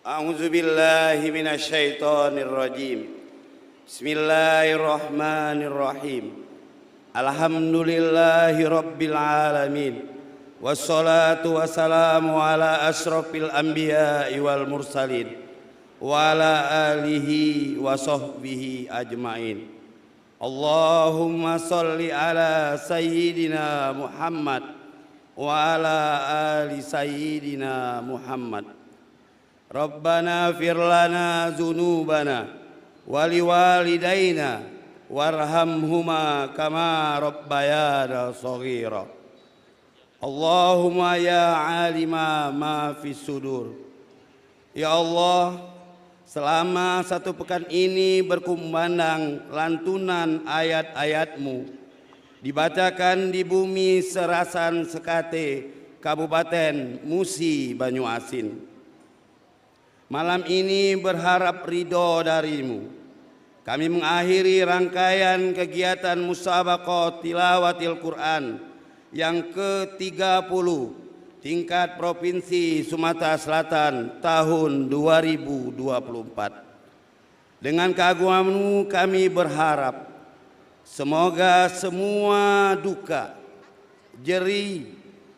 A'udzu billahi minasyaitonir rajim. Bismillahirrahmanirrahim. Alhamdulillahi rabbil alamin. Wassalatu wassalamu ala asyrafil anbiya'i wal mursalin wa ala alihi wa sahbihi ajmain. Allahumma salli ala sayyidina Muhammad wa ala ali sayyidina Muhammad. Rabbana fir lana dzunubana wa liwalidayna warhamhuma kama rabbayana shaghira. Allahumma ya alima ma fis sudur. Ya Allah, selama satu pekan ini berkumandang lantunan ayat-ayat-Mu dibacakan di bumi Serasan Sekate, Kabupaten Musi Banyuasin. Malam ini berharap ridho dari-Mu. Kami mengakhiri rangkaian kegiatan Musabaqah Tilawatil Quran yang ke-30 tingkat Provinsi Sumatera Selatan tahun 2024. Dengan keagungan-Mu kami berharap semoga semua duka, jerih,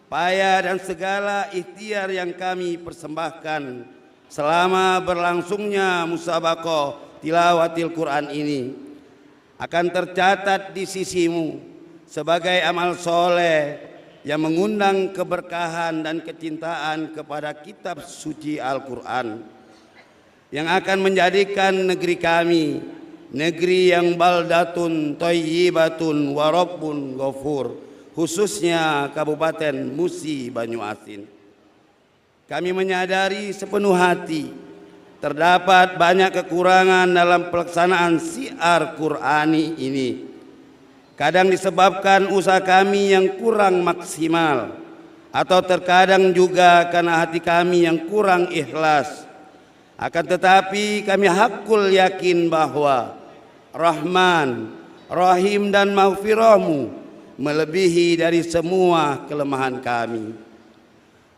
payah dan segala ikhtiar yang kami persembahkan selama berlangsungnya Musabaqah Tilawatil Quran ini akan tercatat di sisi-Mu sebagai amal soleh yang mengundang keberkahan dan kecintaan kepada kitab suci Al-Quran, yang akan menjadikan negeri kami negeri yang baldatun thayyibatun wa rabbun ghafur, khususnya Kabupaten Musi Banyuasin. Kami menyadari sepenuh hati terdapat banyak kekurangan dalam pelaksanaan syiar Qur'ani ini. Kadang disebabkan usaha kami yang kurang maksimal, atau terkadang juga karena hati kami yang kurang ikhlas. Akan tetapi kami hakul yakin bahwa Rahman, Rahim dan maghfirah-Mu melebihi dari semua kelemahan kami.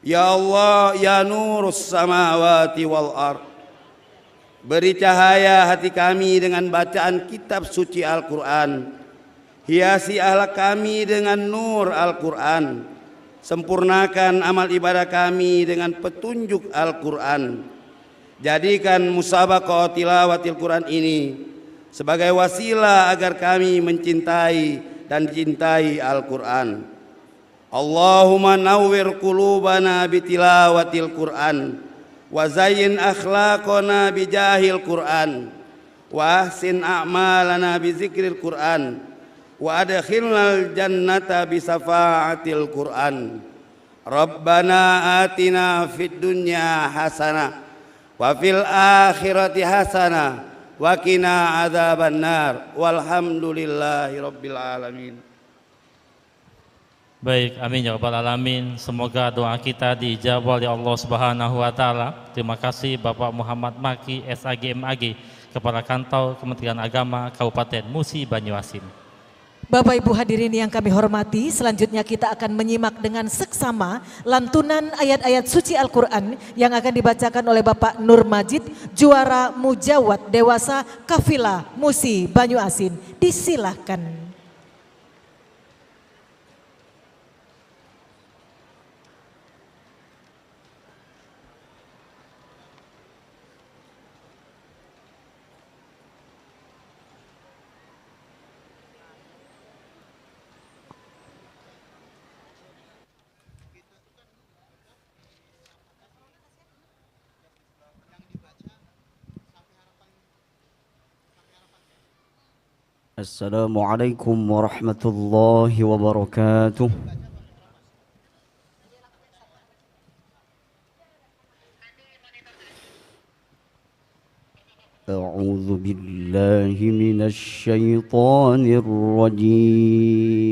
Ya Allah, ya nurus samawati wal ard, beri cahaya hati kami dengan bacaan kitab suci Al-Quran. Hiasi akhlak kami dengan nur Al-Quran. Sempurnakan amal ibadah kami dengan petunjuk Al-Quran. Jadikan Musabaqah Tilawatil Quran ini sebagai wasilah agar kami mencintai dan cintai Al-Quran. Allahumma nawwir qulubana bitilawatil Quran wa zayyin akhlaqana bijahil Quran wa ahsin a'malana bizikril Quran wa adkhilnal jannata bisafaatil Quran. Rabbana atina fid dunya hasanah wa fil akhirati hasanah wa qina adzabannar walhamdulillahi rabbil alamin. Baik, amin ya rabbal alamin. Semoga doa kita diijabah oleh Allah Subhanahu wa taala. Terima kasih Bapak Muhammad Maki SAG MAG, Kepala Kantor Kementerian Agama Kabupaten Musi Banyuasin. Bapak Ibu hadirin yang kami hormati, selanjutnya kita akan menyimak dengan seksama lantunan ayat-ayat suci Al-Quran yang akan dibacakan oleh Bapak Nur Majid, juara Mujawad Dewasa Kafilah Musi Banyuasin. Disilahkan. Assalamualaikum warahmatullahi wabarakatuh. A'udzu billahi minasy syaithanir rajim.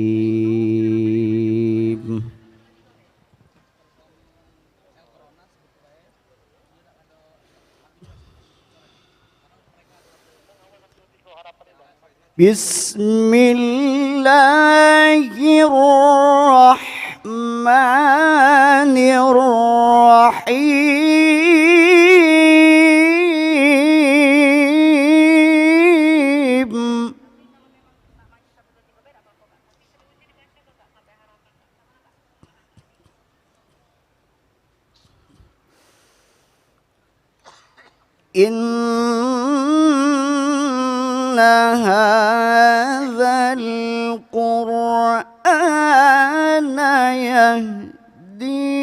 Bismillahirrahmanirrahim. إن هذا القرآن يهدي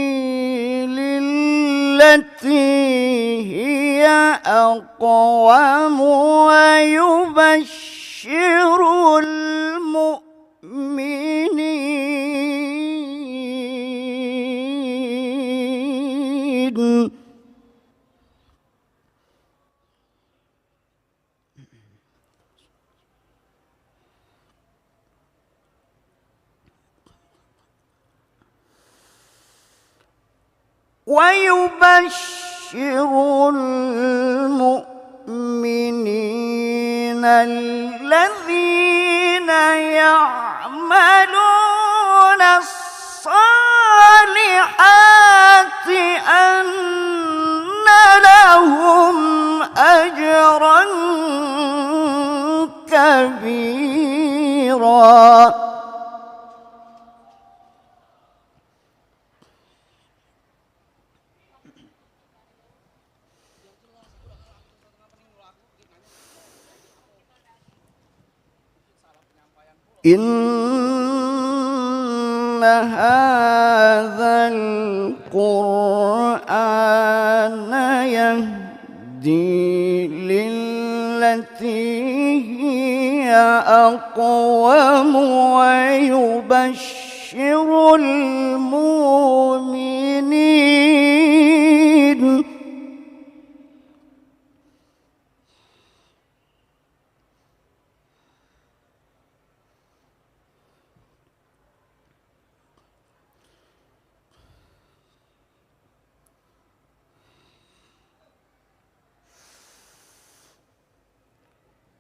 للتي هي أقوم ويبشر المؤمنين الذين يعملون الصالحات أن لهم أجرا كبيرا إن هذا القرآن يهدي للتي هي أقوم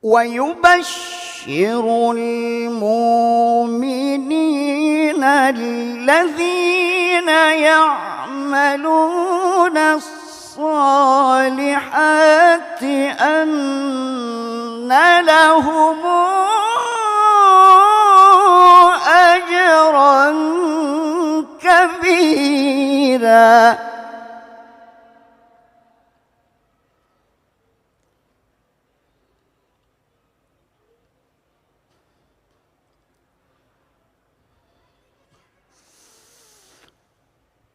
ويبشر المؤمنين الذين يعملون الصالحات أن لهم أجرا كبيرا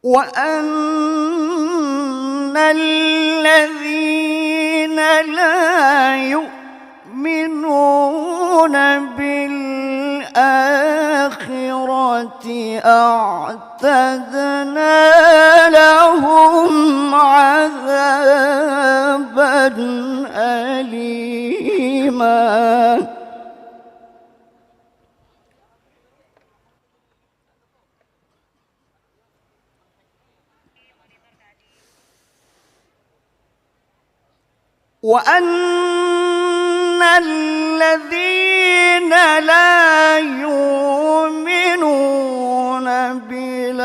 وأن الذين لا يؤمنون بالآخرة أعتدنا لهم عذابا أليما وأن الذين لا يؤمنون بالآخرة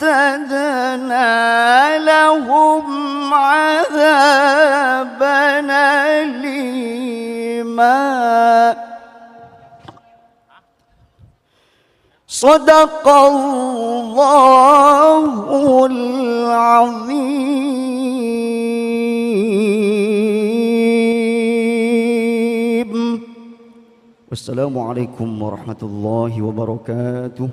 أعتدنا لهم عذابا أليما صدق الله العظيم والسلام عليكم ورحمة الله وبركاته.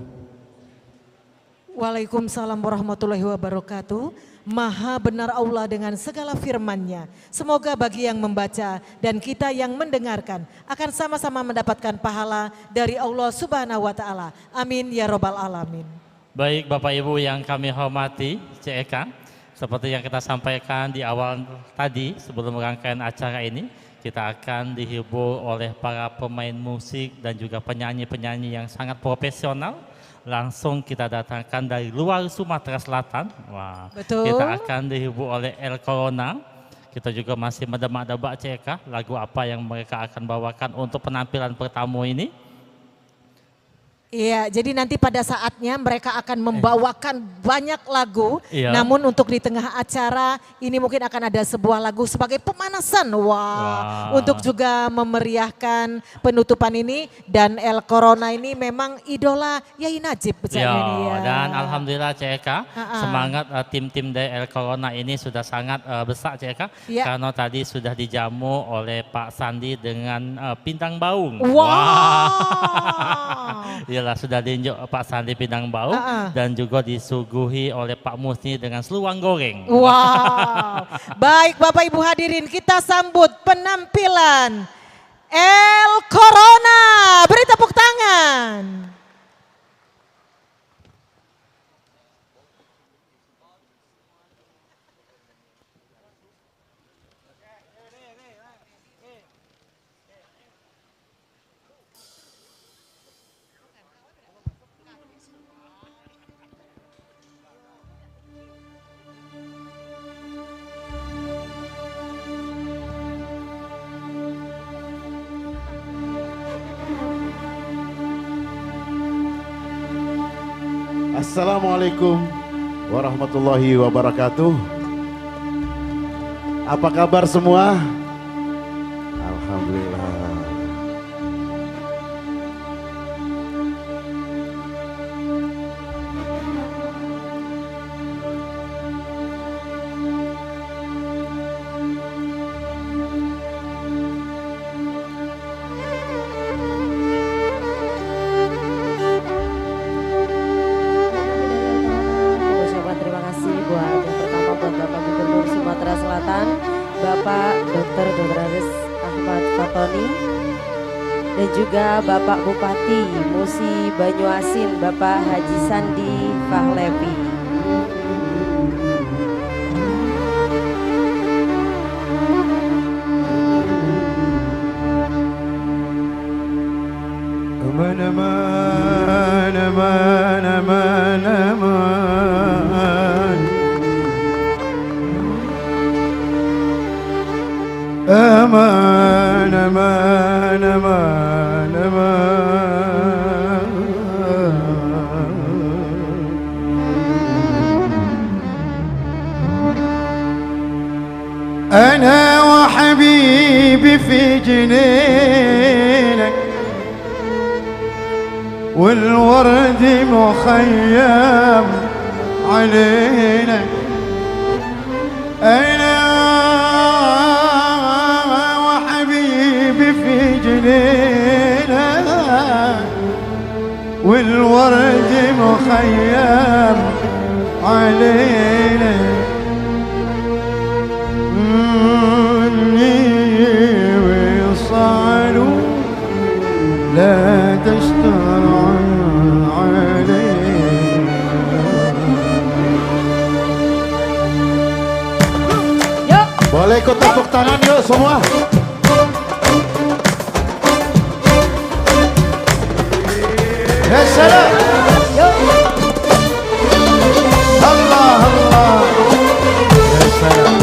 Waalaikumsalam warahmatullahi wabarakatuh. Maha benar Allah dengan segala firman-Nya. Semoga bagi yang membaca dan kita yang mendengarkan akan sama-sama mendapatkan pahala dari Allah Subhanahu wa taala. Amin ya robbal alamin. Baik Bapak Ibu yang kami hormati, CEK, seperti yang kita sampaikan di awal tadi sebelum rangkaian acara ini, kita akan dihibur oleh para pemain musik dan juga penyanyi-penyanyi yang sangat profesional. Langsung kita datangkan dari luar Sumatera Selatan. Wah, betul. Kita akan dihibur oleh El Corona. Kita juga masih mendebak-debak CK lagu apa yang mereka akan bawakan untuk penampilan pertama ini. Iya, jadi nanti pada saatnya mereka akan membawakan banyak lagu, Iya. namun untuk di tengah acara ini mungkin akan ada sebuah lagu sebagai pemanasan, wah, untuk juga memeriahkan penutupan ini. Dan El Corona ini memang idola Yai Najib, Ya, ini ya. dan alhamdulillah CK, semangat tim-tim dari El Corona ini sudah sangat besar CK, Ya. karena tadi sudah dijamu oleh Pak Sandi dengan pindang baung. Wow. Iyalah, sudah diunjuk Pak Sandi pindang baung dan juga disuguhi oleh Pak Musni dengan seluang goreng. Wow. Baik Bapak Ibu hadirin, kita sambut penampilan El Corona. Beri tepuk tangan. Assalamualaikum warahmatullahi wabarakatuh. Apa kabar semua? Alhamdulillah. Terima kasih buat yang pertama buat Bapak Gubernur Sumatera Selatan, Bapak Dr. Dr. Ahmad Fatoni, dan juga Bapak Bupati Musi Banyuasin, Bapak Haji Sandi Fahlevi. Aman aman aman aman aman aman aman aman aman. أنا وحبيبي في جنينك والورد مخيم علينا. أنا وحبيبي في جنينك والورد مخيم علينا. وصالوا لا تشتر علينا. Boleh ikut tepuk tangan yuk semua. Salam. Allah Allah. Salam.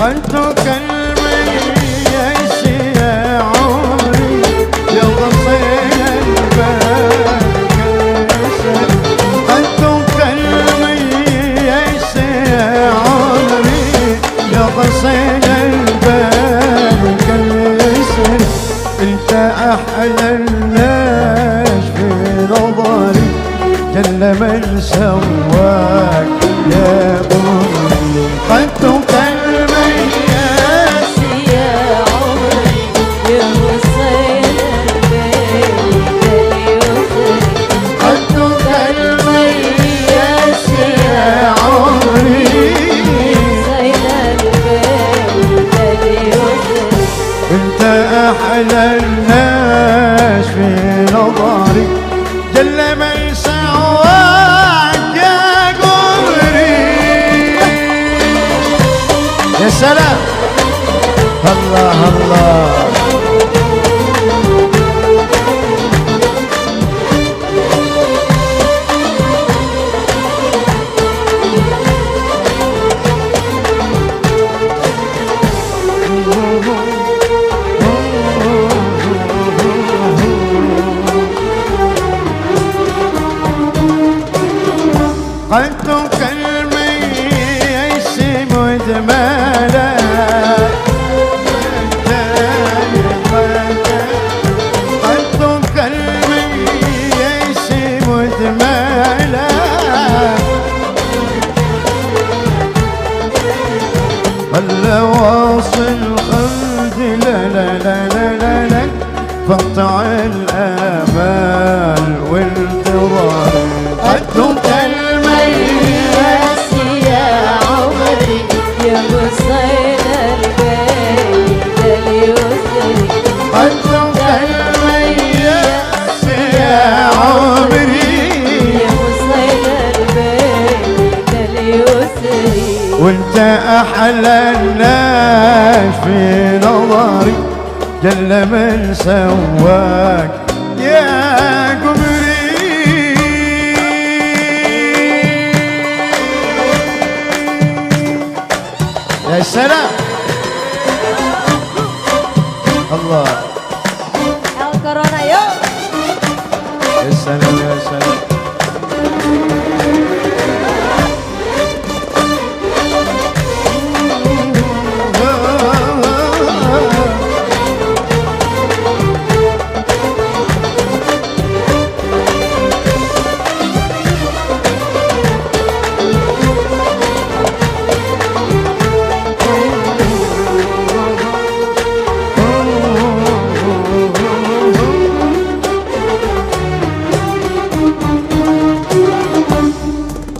أنتك الميس يا عمري يا غصين الباب كالأسد. أنتك الميس يا عمري يا غصين الباب كالأسد. أنت أحلى الناس في نظري جل من سواك يا أمي. أنتك أحلى الناس في نظري جل من سواك يا قمري. يا salam. Allah Allah. قدك الميس مدملا قدك الميس مدملا هلا واصل خلد لا لا لا لا لا لا فقطع الآمال والانتظار قدك المياس يا عمري يا مصيد البيت اليسري قدك المياس يا عمري يا مصيد البيت اليسري وانت احلى الناس في نظري جل من سواك يا قمري يا سلام الله الكورونا yuk. يا سلام يا سلام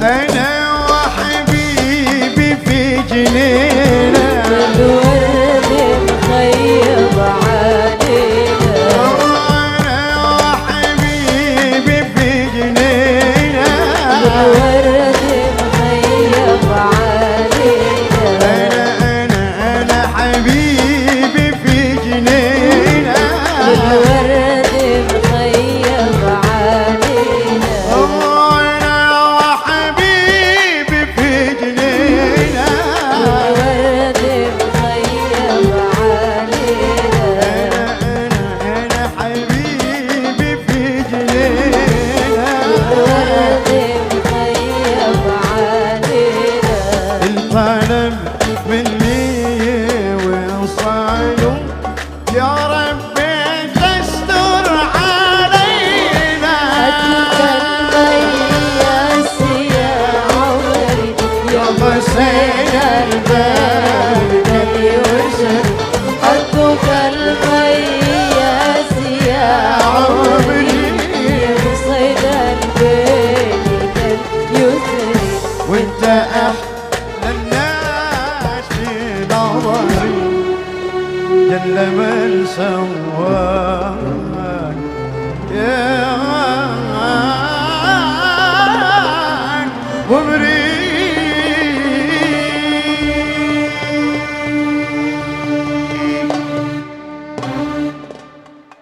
أنا وحبيبي في جنينة الورد مخيب علينا أنا وحبيبي في جنينة الورد مخيب علينا أنا حبيبي في جنينة الورد مخيب علينا أنا وحبيبي في جنينة الورد مخيب علينا أنا حبيبي في جنينة الورد مخيب علينا الطلب مني وصاله يا ربي تستر علينا المياس يا عمري يا حسين البلد اليسري قدك المياس يا عمري يا مصيد البيت اليسري وانت احلى الناس في نظري جل من سواك يا قمري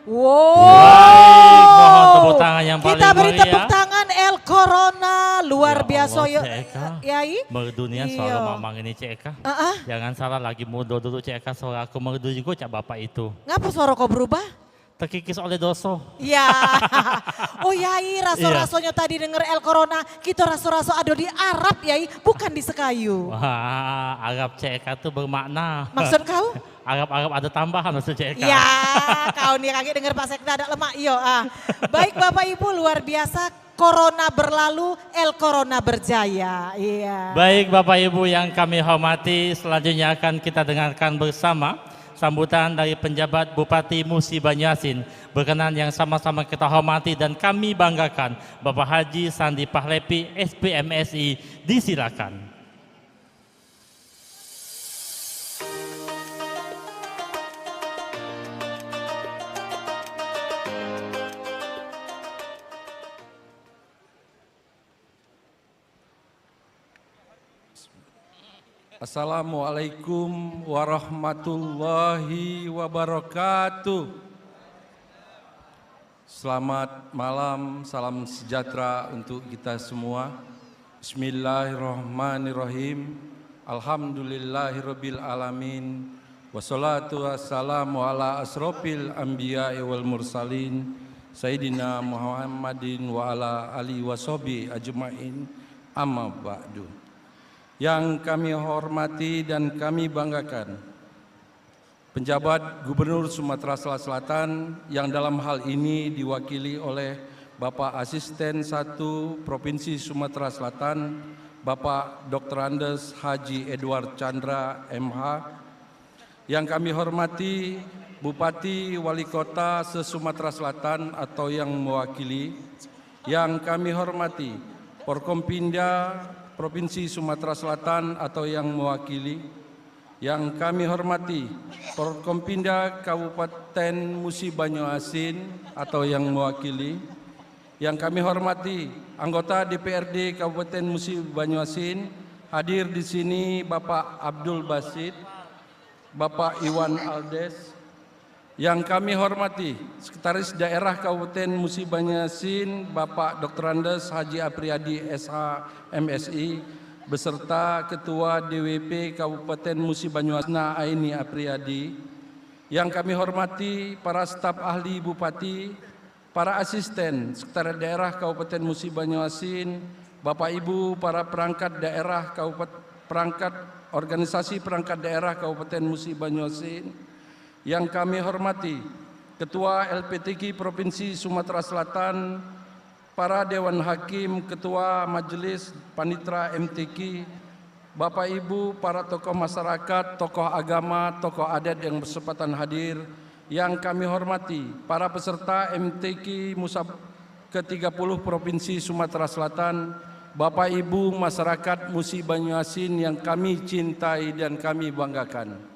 Baik, mohon tepuk tangan yang paling Kita beri meriah. tepuk tangan El Corona luar Ya biasa Allah, yo. Cek Eka. Yai. Merdunia Iya. suara mamang ini Cek Eka. Jangan salah lagi muda dulu Cek Eka, suara aku merdu juga Cak Bapak itu. Ngapa suara kau berubah? Terkikis oleh doso. Ya. Oh Yai, raso-rasonya tadi denger El Corona, kita raso-raso ada di Arab Yai, bukan di Sekayu. Wah, Arab Cek Eka tuh bermakna. Maksud kau? Arab-Arab ada tambahan maksud Cek Eka. Ya, kau nih kaki denger Pak Sekda ada lemak iyo. Baik Bapak Ibu, luar biasa. Corona berlalu, El Corona berjaya. Iya. Baik Bapak Ibu yang kami hormati, selanjutnya akan kita dengarkan bersama sambutan dari penjabat Bupati Musi Banyuasin. Berkenan yang sama-sama kita hormati dan kami banggakan, Bapak Haji Sandi Pahlepi, SPMSI, disilakan. Assalamualaikum warahmatullahi wabarakatuh. Selamat malam, salam sejahtera untuk kita semua. Bismillahirrahmanirrahim. Alhamdulillahirabbil alamin. Wassalatu wassalamu ala asrofil anbiya'i wal mursalin Sayyidina Muhammadin wa ala alihi washabihi ajma'in. Amma ba'du. Yang kami hormati dan kami banggakan, penjabat Gubernur Sumatera Selatan yang dalam hal ini diwakili oleh Bapak Asisten 1 Provinsi Sumatera Selatan, Bapak Dr. Andes Haji Edward Chandra MH. Yang kami hormati Bupati Wali Kota se-Sumatera Selatan atau yang mewakili. Yang kami hormati Forkompinda Provinsi Sumatera Selatan atau yang mewakili. Yang kami hormati Forkompinda Kabupaten Musi Banyuasin atau yang mewakili. Yang kami hormati anggota DPRD Kabupaten Musi Banyuasin, hadir di sini Bapak Abdul Basit, Bapak Iwan Aldes. Yang kami hormati Sekretaris Daerah Kabupaten Musi Banyuasin, Bapak Dr. Andes Haji Apriyadi SH MSI, beserta Ketua DWP Kabupaten Musi Banyuasin Aini Apriyadi. Yang kami hormati para staf ahli Bupati, para asisten Sekretariat Daerah Kabupaten Musi Banyuasin, Bapak Ibu para perangkat daerah organisasi perangkat daerah Kabupaten Musi Banyuasin. Yang kami hormati Ketua LPTK Provinsi Sumatera Selatan, para Dewan Hakim, Ketua Majelis Panitra MTQ, Bapak Ibu para tokoh masyarakat, tokoh agama, tokoh adat yang bersempatan hadir. Yang kami hormati para peserta MTQ Musab ke-30 Provinsi Sumatera Selatan, Bapak Ibu masyarakat Musi Banyuasin yang kami cintai dan kami banggakan.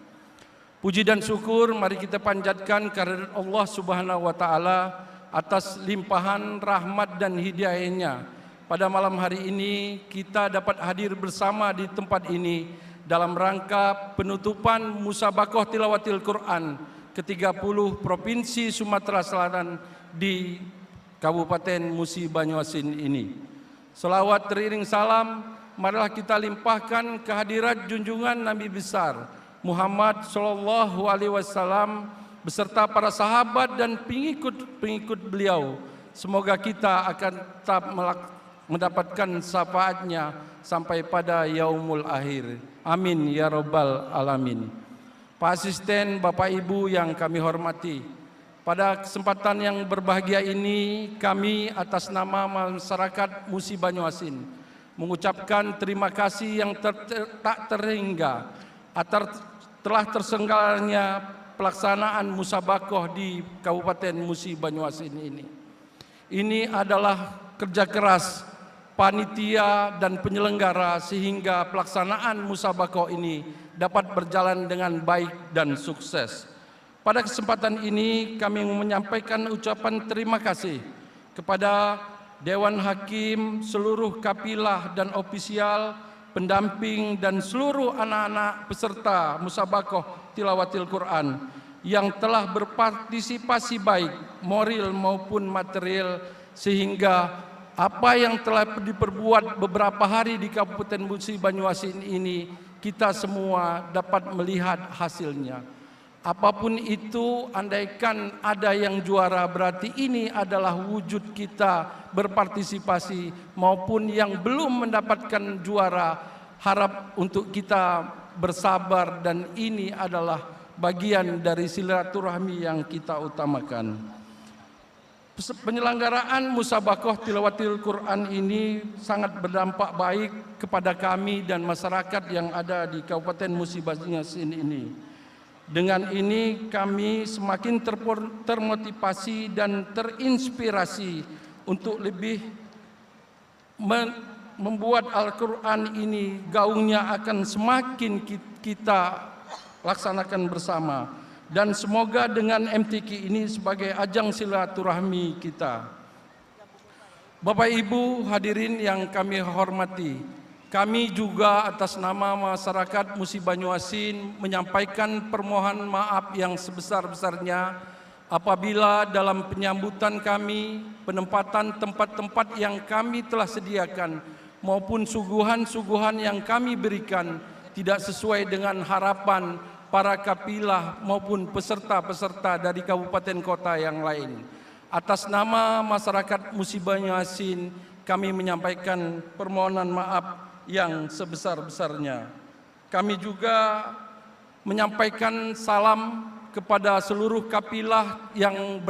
Puji dan syukur mari kita panjatkan kehadirat Allah Subhanahu wa taala atas limpahan rahmat dan hidayahnya. Pada malam hari ini kita dapat hadir bersama di tempat ini dalam rangka penutupan Musabaqah Tilawatil Quran ke-30 Provinsi Sumatera Selatan di Kabupaten Musi Banyuasin ini. Selawat teriring salam, marilah kita limpahkan kehadirat junjungan Nabi besar Muhammad Sallallahu Alaihi Wasallam beserta para sahabat dan pengikut beliau. Semoga kita akan tetap mendapatkan syafaatnya sampai pada yaumul akhir. Amin ya rabbal alamin. Pak Asisten, Bapak Ibu yang kami hormati, pada kesempatan yang berbahagia ini kami atas nama masyarakat Musi Banyuasin mengucapkan terima kasih yang tak terhingga atas telah terselenggaranya pelaksanaan Musabaqah di Kabupaten Musi Banyuasin ini. Ini adalah kerja keras panitia dan penyelenggara sehingga pelaksanaan Musabaqah ini dapat berjalan dengan baik dan sukses. Pada kesempatan ini kami menyampaikan ucapan terima kasih kepada Dewan Hakim, seluruh kapilah dan ofisial, pendamping dan seluruh anak-anak peserta Musabaqah Tilawatil Quran yang telah berpartisipasi baik moral maupun material sehingga apa yang telah diperbuat beberapa hari di Kabupaten Musi Banyuasin ini kita semua dapat melihat hasilnya. Apapun itu, andaikan ada yang juara berarti ini adalah wujud kita berpartisipasi, maupun yang belum mendapatkan juara harap untuk kita bersabar dan ini adalah bagian dari silaturahmi yang kita utamakan. Penyelenggaraan Musabaqah Tilawatil Quran ini sangat berdampak baik kepada kami dan masyarakat yang ada di Kabupaten Musi Banyuasin ini. Dengan ini kami semakin termotivasi dan terinspirasi untuk lebih membuat Al-Quran ini gaungnya akan semakin kita laksanakan bersama. Dan semoga dengan MTQ ini sebagai ajang silaturahmi kita. Bapak Ibu hadirin yang kami hormati, kami juga atas nama masyarakat Musi Banyuasin menyampaikan permohonan maaf yang sebesar-besarnya apabila dalam penyambutan kami, penempatan tempat-tempat yang kami telah sediakan maupun suguhan-suguhan yang kami berikan tidak sesuai dengan harapan para kapilah maupun peserta-peserta dari kabupaten kota yang lain. Atas nama masyarakat Musi Banyuasin, kami menyampaikan permohonan maaf yang sebesar-besarnya. Kami juga menyampaikan salam kepada seluruh kapilah yang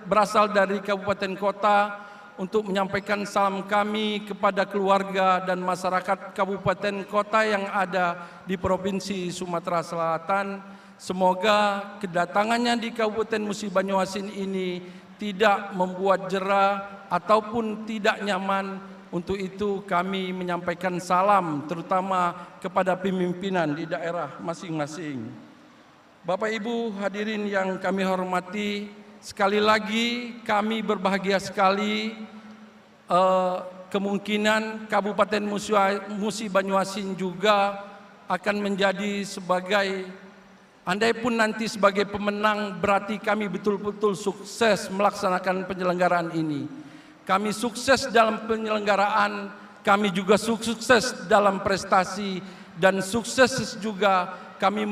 berasal dari kabupaten kota untuk menyampaikan salam kami kepada keluarga dan masyarakat kabupaten kota yang ada di Provinsi Sumatera Selatan. Semoga kedatangannya di Kabupaten Musi Banyuasin ini tidak membuat jera ataupun tidak nyaman. Untuk itu kami menyampaikan salam terutama kepada pimpinan di daerah masing-masing. Bapak Ibu hadirin yang kami hormati, sekali lagi kami berbahagia sekali kemungkinan Kabupaten Musi Banyuasin juga akan menjadi sebagai, andai pun nanti sebagai pemenang, berarti kami betul-betul sukses melaksanakan penyelenggaraan ini. Kami sukses dalam penyelenggaraan, kami juga sukses dalam prestasi, dan sukses juga kami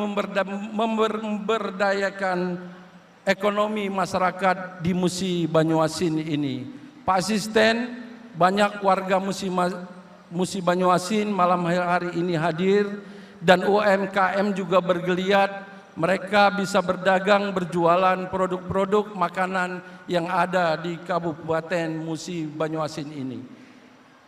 memberdayakan ekonomi masyarakat di Musi Banyuasin ini. Pak Asisten, banyak warga Musi Banyuasin malam hari ini hadir, dan UMKM juga bergeliat. Mereka bisa berdagang, berjualan produk-produk makanan yang ada di Kabupaten Musi Banyuasin ini.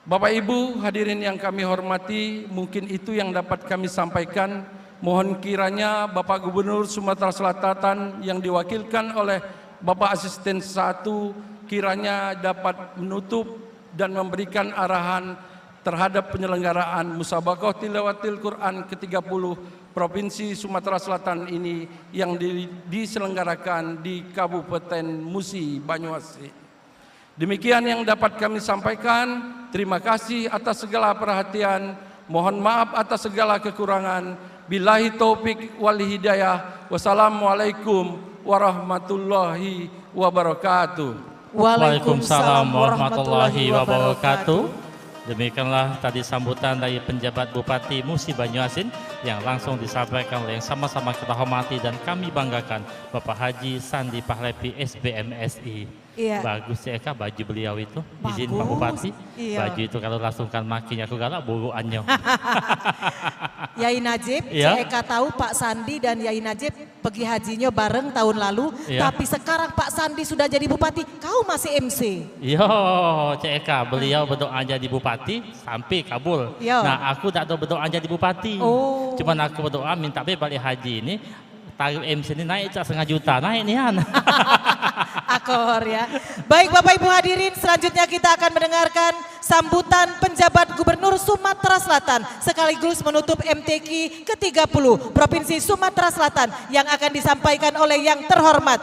Bapak Ibu hadirin yang kami hormati, mungkin itu yang dapat kami sampaikan. Mohon kiranya Bapak Gubernur Sumatera Selatan yang diwakilkan oleh Bapak Asisten 1 kiranya dapat menutup dan memberikan arahan terhadap penyelenggaraan Musabaqah Tilawatil Quran ke-30 Provinsi Sumatera Selatan ini yang diselenggarakan di Kabupaten Musi Banyuasin. Demikian yang dapat kami sampaikan. Terima kasih atas segala perhatian. Mohon maaf atas segala kekurangan. Billahi taufik wal hidayah. Wassalamualaikum warahmatullahi wabarakatuh. Waalaikumsalam warahmatullahi wabarakatuh. Demikianlah tadi sambutan dari penjabat Bupati Musi Banyuasin yang langsung disampaikan oleh yang sama-sama kita hormati dan kami banggakan, Bapak Haji Sandi Pahlepi SBMSI. Iya. Bagus ya Eka baju beliau itu. Bagus. Izin Pak Bupati. Iya. Baju itu kalau langsungkan makinya aku galak buruannya. Yai Najib, iya. Eka tahu Pak Sandi dan Yai Najib pergi hajinya bareng tahun lalu, iya. Tapi sekarang Pak Sandi sudah jadi bupati, kau masih MC. Yo, Cek Eka, beliau berdoa jadi bupati sampai kabul. Yo. Nah, aku tak tahu berdoa jadi bupati. Oh. Cuman aku berdoa minta balik haji ini, tarif MC ini naik 1,5 juta, naik nih Han. Akor ya. Baik Bapak Ibu hadirin, selanjutnya kita akan mendengarkan sambutan penjabat Gubernur Sumatera Selatan sekaligus menutup MTQ ke-30 Provinsi Sumatera Selatan yang akan disampaikan oleh yang terhormat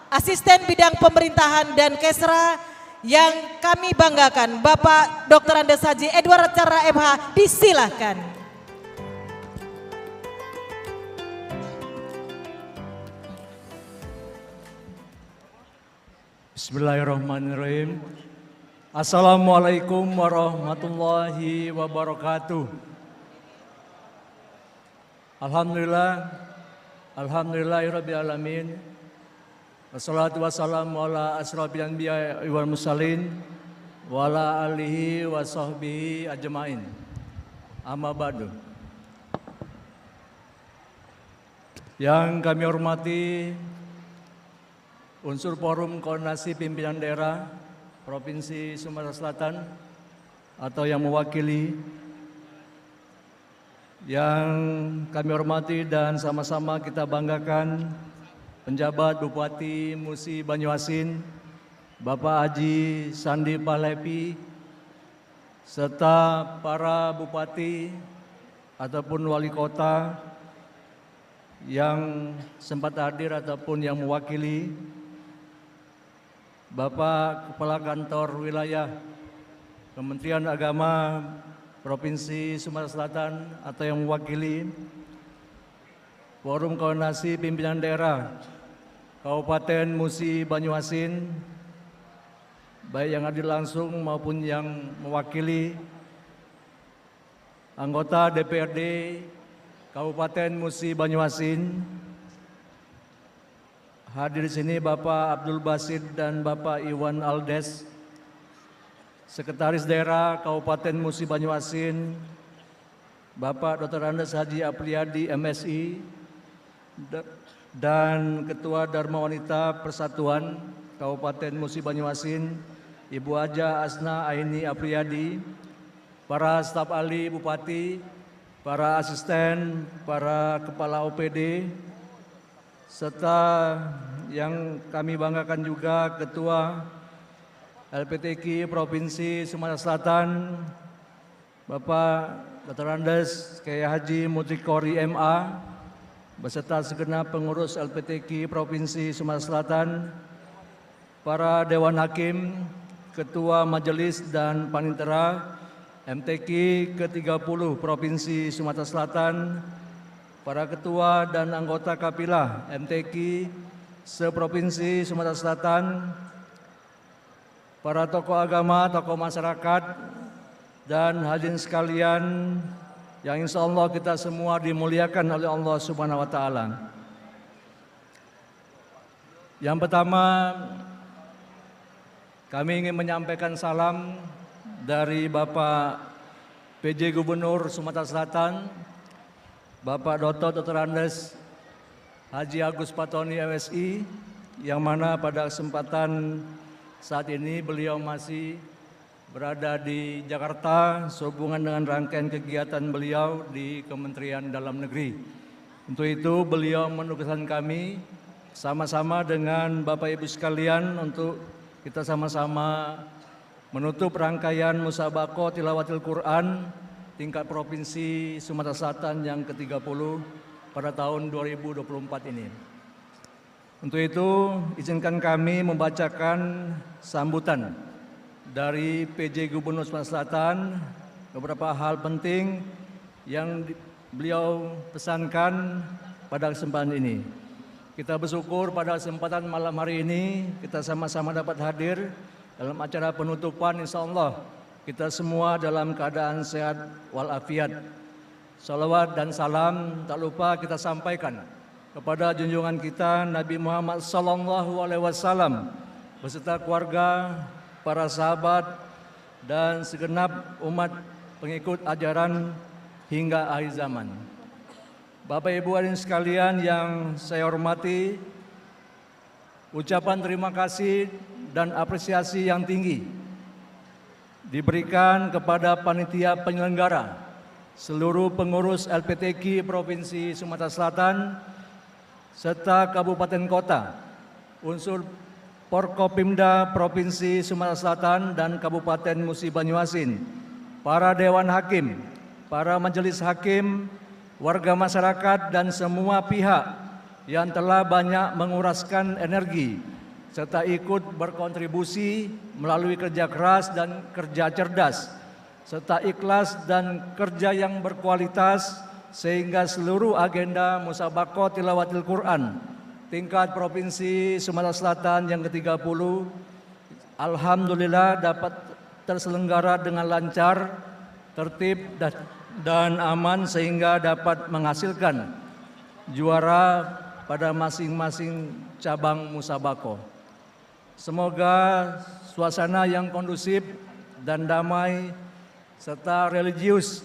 Asisten Bidang Pemerintahan dan Kesra yang kami banggakan, Bapak Dr. Andes Haji Edward Cara MH, disilahkan. Bismillahirrahmanirrahim. Assalamualaikum warahmatullahi wabarakatuh. Alhamdulillahirabbil alamin. Wassalatu wassalamu ala asrofil anbiya wal mursalin wa ala alihi wa sahbihi ajmain. Amma ba'du. Yang kami hormati unsur forum koordinasi pimpinan daerah Provinsi Sumatera Selatan atau yang mewakili, yang kami hormati dan sama-sama kita banggakan penjabat Bupati Musi Banyuasin Bapak Haji Sandi Pahlepi serta para bupati ataupun wali kota yang sempat hadir ataupun yang mewakili, Bapak Kepala Kantor Wilayah Kementerian Agama Provinsi Sumatera Selatan atau yang mewakili Forum Koordinasi Pimpinan Daerah Kabupaten Musi Banyuasin, baik yang hadir langsung maupun yang mewakili anggota DPRD Kabupaten Musi Banyuasin. Hadir di sini Bapak Abdul Basid dan Bapak Iwan Aldes, Sekretaris Daerah Kabupaten Musi Banyuasin, Bapak Dr. Andes Haji Apriyadi MSI, dan Ketua Dharma Wanita Persatuan Kabupaten Musi Banyuasin, Ibu Haja Asna Aini Apriyadi, para staf ahli Bupati, para asisten, para kepala OPD, serta yang kami banggakan juga Ketua LPTK Provinsi Sumatera Selatan, Bapak Dr. Andes Kiai Haji Mutikori MA, beserta segenap pengurus LPTK Provinsi Sumatera Selatan, para Dewan Hakim, Ketua Majelis dan Panitera MTQ ke-30 Provinsi Sumatera Selatan, para Ketua dan anggota Kapilah MTQ se-Provinsi Sumatera Selatan, para tokoh agama, tokoh masyarakat, dan hadirin sekalian yang insya Allah kita semua dimuliakan oleh Allah Subhanahu wa Ta'ala. Yang pertama, kami ingin menyampaikan salam dari Bapak PJ Gubernur Sumatera Selatan, Bapak Dr. Andes Haji Agus Fatoni MSI, yang mana pada kesempatan saat ini beliau masih berada di Jakarta sehubungan dengan rangkaian kegiatan beliau di Kementerian Dalam Negeri. Untuk itu beliau menugaskan kami sama-sama dengan Bapak Ibu sekalian untuk kita sama-sama menutup rangkaian Musabaqah Tilawatil Quran tingkat Provinsi Sumatera Selatan yang ke-30 pada tahun 2024 ini. Untuk itu izinkan kami membacakan sambutan dari PJ Gubernur Sumatera Selatan, beberapa hal penting yang beliau pesankan pada kesempatan ini. Kita bersyukur pada kesempatan malam hari ini kita sama-sama dapat hadir dalam acara penutupan, insya Allah kita semua dalam keadaan sehat walafiat. Salawat dan salam tak lupa kita sampaikan kepada junjungan kita Nabi Muhammad SAW beserta keluarga, para sahabat, dan segenap umat pengikut ajaran hingga akhir zaman. Bapak Ibu hadirin sekalian yang saya hormati, ucapan terima kasih dan apresiasi yang tinggi diberikan kepada panitia penyelenggara, seluruh pengurus LPTK Provinsi Sumatera Selatan, serta kabupaten kota, unsur Porkopimda Provinsi Sumatera Selatan dan Kabupaten Musi Banyuasin, para dewan hakim, para majelis hakim, warga masyarakat, dan semua pihak yang telah banyak menguraskan energi serta ikut berkontribusi melalui kerja keras dan kerja cerdas, serta ikhlas dan kerja yang berkualitas sehingga seluruh agenda Musabaqah Tilawatil Quran tingkat Provinsi Sumatera Selatan yang ke-30 alhamdulillah dapat terselenggara dengan lancar, tertib dan aman sehingga dapat menghasilkan juara pada masing-masing cabang musabaqah. Semoga suasana yang kondusif dan damai serta religius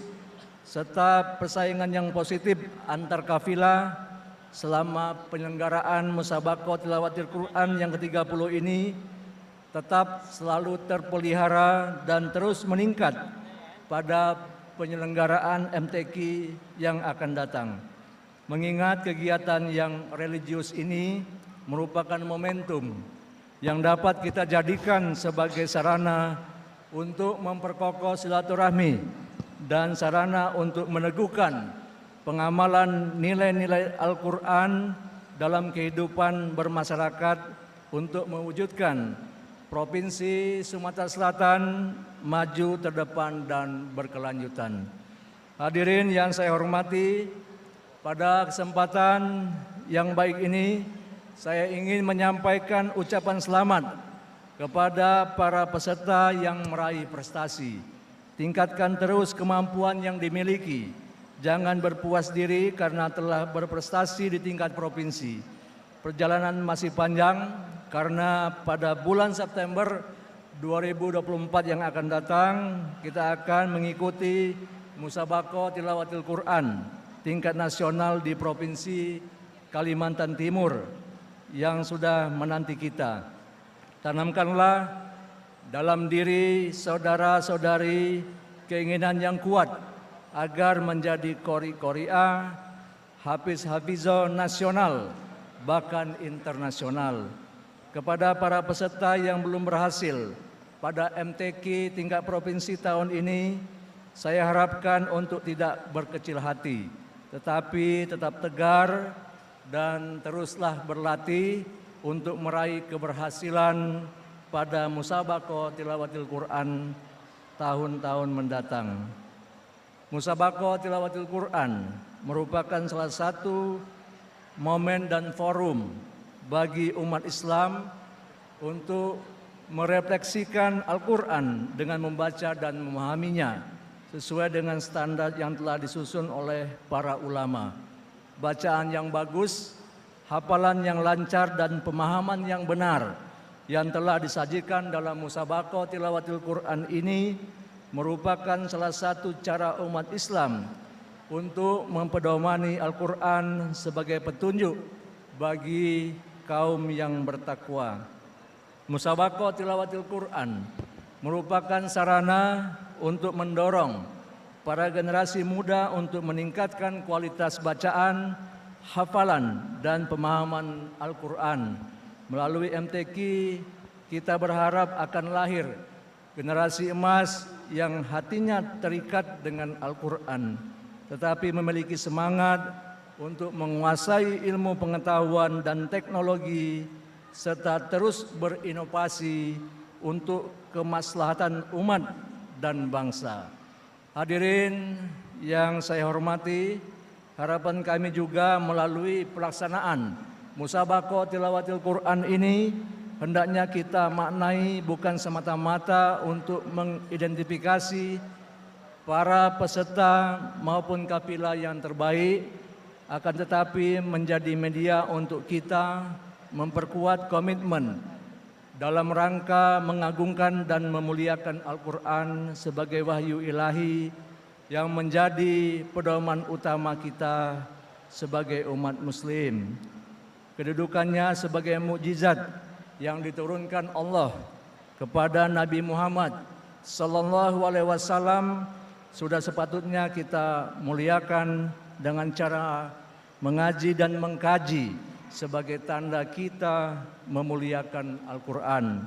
serta persaingan yang positif antar kafilah selama penyelenggaraan Musabaqah Tilawatil Quran yang ke-30 ini tetap selalu terpelihara dan terus meningkat pada penyelenggaraan MTQ yang akan datang. Mengingat kegiatan yang religius ini merupakan momentum yang dapat kita jadikan sebagai sarana untuk memperkokoh silaturahmi dan sarana untuk meneguhkan pengamalan nilai-nilai Al-Quran dalam kehidupan bermasyarakat untuk mewujudkan Provinsi Sumatera Selatan maju terdepan dan berkelanjutan. Hadirin yang saya hormati, pada kesempatan yang baik ini saya ingin menyampaikan ucapan selamat kepada para peserta yang meraih prestasi. Tingkatkan terus kemampuan yang dimiliki. Jangan berpuas diri karena telah berprestasi di tingkat provinsi. Perjalanan masih panjang karena pada bulan September 2024 yang akan datang kita akan mengikuti Musabaqah Tilawatil Quran tingkat nasional di Provinsi Kalimantan Timur yang sudah menanti kita. Tanamkanlah dalam diri saudara-saudari keinginan yang kuat agar menjadi qori-qori'ah, hafiz-hafizah nasional, bahkan internasional. Kepada para peserta yang belum berhasil pada MTQ tingkat provinsi tahun ini, saya harapkan untuk tidak berkecil hati, tetapi tetap tegar dan teruslah berlatih untuk meraih keberhasilan pada Musabaqah Tilawatil Quran tahun-tahun mendatang. Musabaqah Tilawatil Quran merupakan salah satu momen dan forum bagi umat Islam untuk merefleksikan Al-Quran dengan membaca dan memahaminya sesuai dengan standar yang telah disusun oleh para ulama. Bacaan yang bagus, hafalan yang lancar dan pemahaman yang benar yang telah disajikan dalam Musabaqah Tilawatil Quran ini merupakan salah satu cara umat Islam untuk mempedomani Al-Quran sebagai petunjuk bagi kaum yang bertakwa. Musabaqah Tilawatil Quran merupakan sarana untuk mendorong para generasi muda untuk meningkatkan kualitas bacaan, hafalan, dan pemahaman Al-Quran. Melalui MTQ, kita berharap akan lahir generasi emas yang hatinya terikat dengan Al-Quran, tetapi memiliki semangat untuk menguasai ilmu pengetahuan dan teknologi serta terus berinovasi untuk kemaslahatan umat dan bangsa. Hadirin yang saya hormati, harapan kami juga melalui pelaksanaan Musabaqah Tilawatil Quran ini hendaknya kita maknai bukan semata-mata untuk mengidentifikasi para peserta maupun kafilah yang terbaik, akan tetapi menjadi media untuk kita memperkuat komitmen dalam rangka mengagungkan dan memuliakan Al-Quran sebagai wahyu ilahi yang menjadi pedoman utama kita sebagai umat muslim. Kedudukannya sebagai mukjizat yang diturunkan Allah kepada Nabi Muhammad sallallahu alaihi wasallam sudah sepatutnya kita muliakan dengan cara mengaji dan mengkaji sebagai tanda kita memuliakan Al-Quran.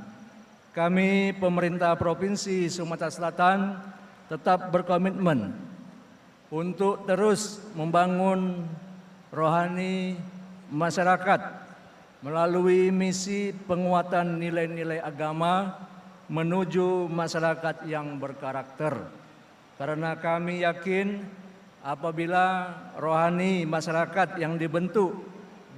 Kami pemerintah Provinsi Sumatera Selatan tetap berkomitmen untuk terus membangun rohani masyarakat melalui misi penguatan nilai-nilai agama menuju masyarakat yang berkarakter. Karena kami yakin apabila rohani masyarakat yang dibentuk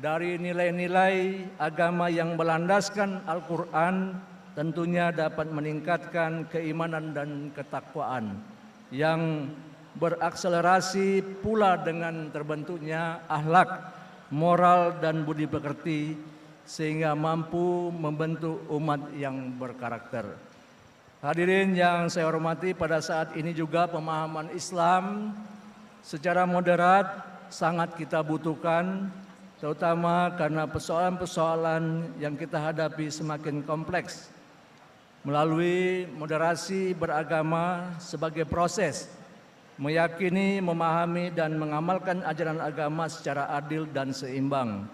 dari nilai-nilai agama yang berlandaskan Al-Quran tentunya dapat meningkatkan keimanan dan ketakwaan yang berakselerasi pula dengan terbentuknya akhlak, moral dan budi pekerti sehingga mampu membentuk umat yang berkarakter. Hadirin yang saya hormati, pada saat ini juga pemahaman Islam secara moderat sangat kita butuhkan, terutama karena persoalan-persoalan yang kita hadapi semakin kompleks. Melalui moderasi beragama sebagai proses meyakini, memahami dan mengamalkan ajaran agama secara adil dan seimbang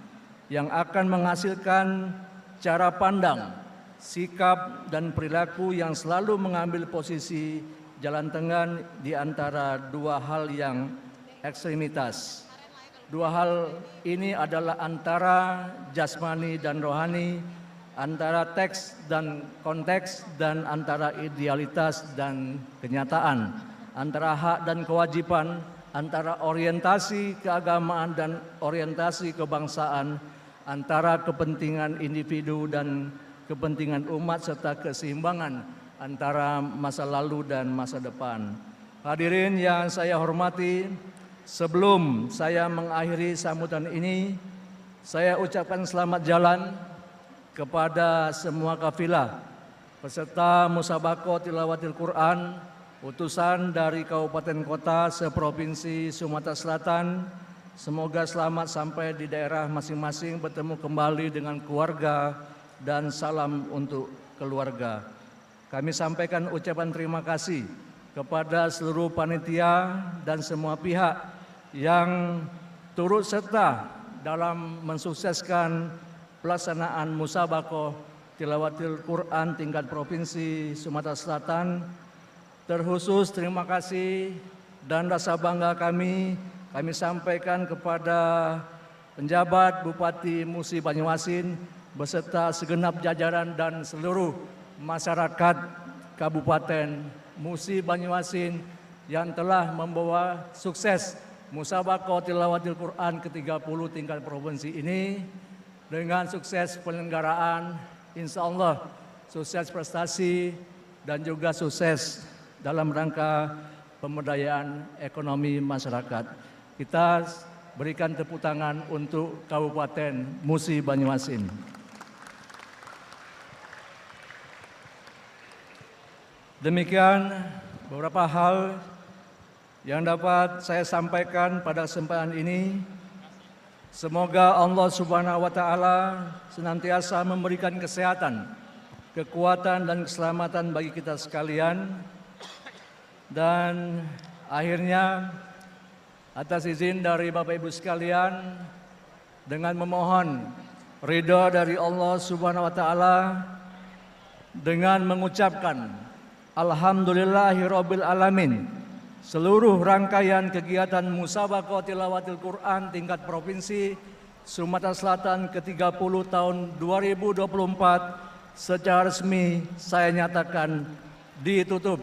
yang akan menghasilkan cara pandang, sikap dan perilaku yang selalu mengambil posisi jalan tengah di antara dua hal yang ekstremitas. Dua hal ini adalah antara jasmani dan rohani, antara teks dan konteks, dan antara idealitas dan kenyataan, antara hak dan kewajiban, antara orientasi keagamaan dan orientasi kebangsaan, antara kepentingan individu dan kepentingan umat, serta keseimbangan antara masa lalu dan masa depan. Hadirin yang saya hormati, sebelum saya mengakhiri sambutan ini, saya ucapkan selamat jalan kepada semua kafilah peserta musabaqah tilawatil Quran, utusan dari kabupaten kota seprovinsi Sumatera Selatan. Semoga selamat sampai di daerah masing-masing, bertemu kembali dengan keluarga, dan salam untuk keluarga. Kami sampaikan ucapan terima kasih kepada seluruh panitia dan semua pihak yang turut serta dalam mensukseskan pelaksanaan musabaqah tilawatil Quran tingkat provinsi Sumatera Selatan. Terkhusus terima kasih dan rasa bangga kami sampaikan kepada penjabat Bupati Musi Banyuasin beserta segenap jajaran dan seluruh masyarakat Kabupaten Musi Banyuasin yang telah membawa sukses musabaqah tilawatil Quran ke-30 tingkat provinsi ini. Dengan sukses penyelenggaraan, insya Allah sukses prestasi dan juga sukses dalam rangka pemberdayaan ekonomi masyarakat. Kita berikan tepuk tangan untuk Kabupaten Musi Banyuasin. Demikian beberapa hal yang dapat saya sampaikan pada kesempatan ini. Semoga Allah Subhanahu wa Ta'ala senantiasa memberikan kesehatan, kekuatan, dan keselamatan bagi kita sekalian. Dan akhirnya, atas izin dari Bapak Ibu sekalian, dengan memohon ridha dari Allah Subhanahu wa Ta'ala, dengan mengucapkan Alhamdulillahirabbil alamin, seluruh rangkaian kegiatan musabaqah tilawatil Quran tingkat provinsi Sumatera Selatan ke-30 tahun 2024 secara resmi saya nyatakan ditutup.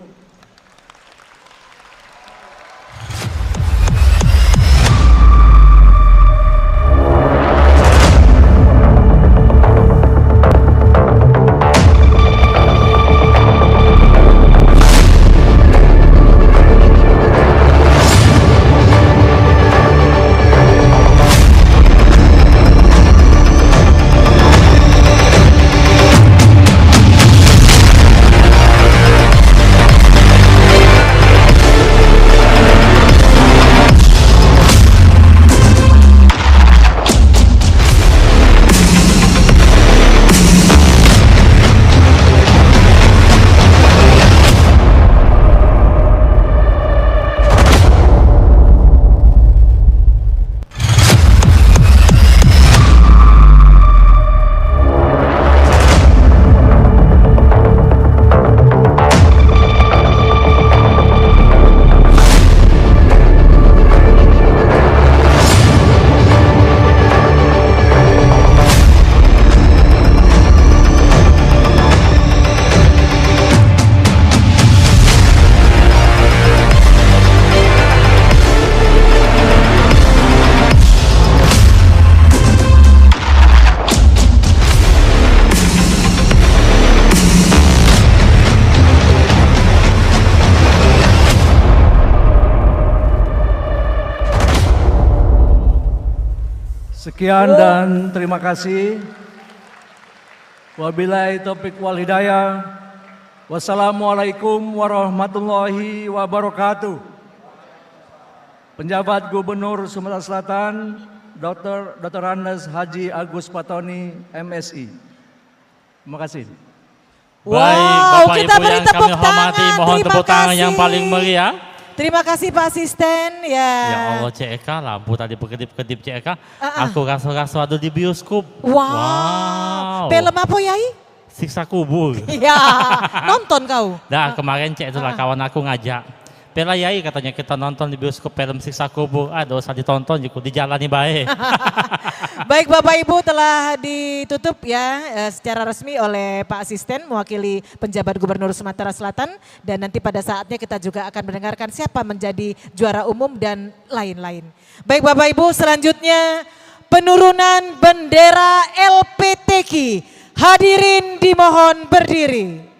Sekian dan terima kasih. Wabillahi taufiq wal hidayah. Wassalamualaikum warahmatullahi wabarakatuh. Penjabat Gubernur Sumatera Selatan, Dr. Andes Haji Agus Patoni, MSI. Terima kasih. Baik, Bapak Ibu yang kami hormati, mohon tepuk tangan yang paling meriah. Terima kasih Pak Asisten. Ya Allah, CEK, lampu tadi berkedip-kedip CEK. Aku rasa-rasa ada di bioskop. Wow. Film apa Yai? Siksa Kubur. Iya, nonton kau. Kemarin Cek itulah kawan aku ngajak. Pelayai katanya kita nonton di bioskop film Siksa Kubur. Dosa ditonton juga di jalan nih baik. Baik Bapak Ibu, telah ditutup ya secara resmi oleh Pak Asisten mewakili penjabat Gubernur Sumatera Selatan, dan nanti pada saatnya kita juga akan mendengarkan siapa menjadi juara umum dan lain-lain. Baik Bapak Ibu, selanjutnya penurunan bendera LPTK. Hadirin dimohon berdiri.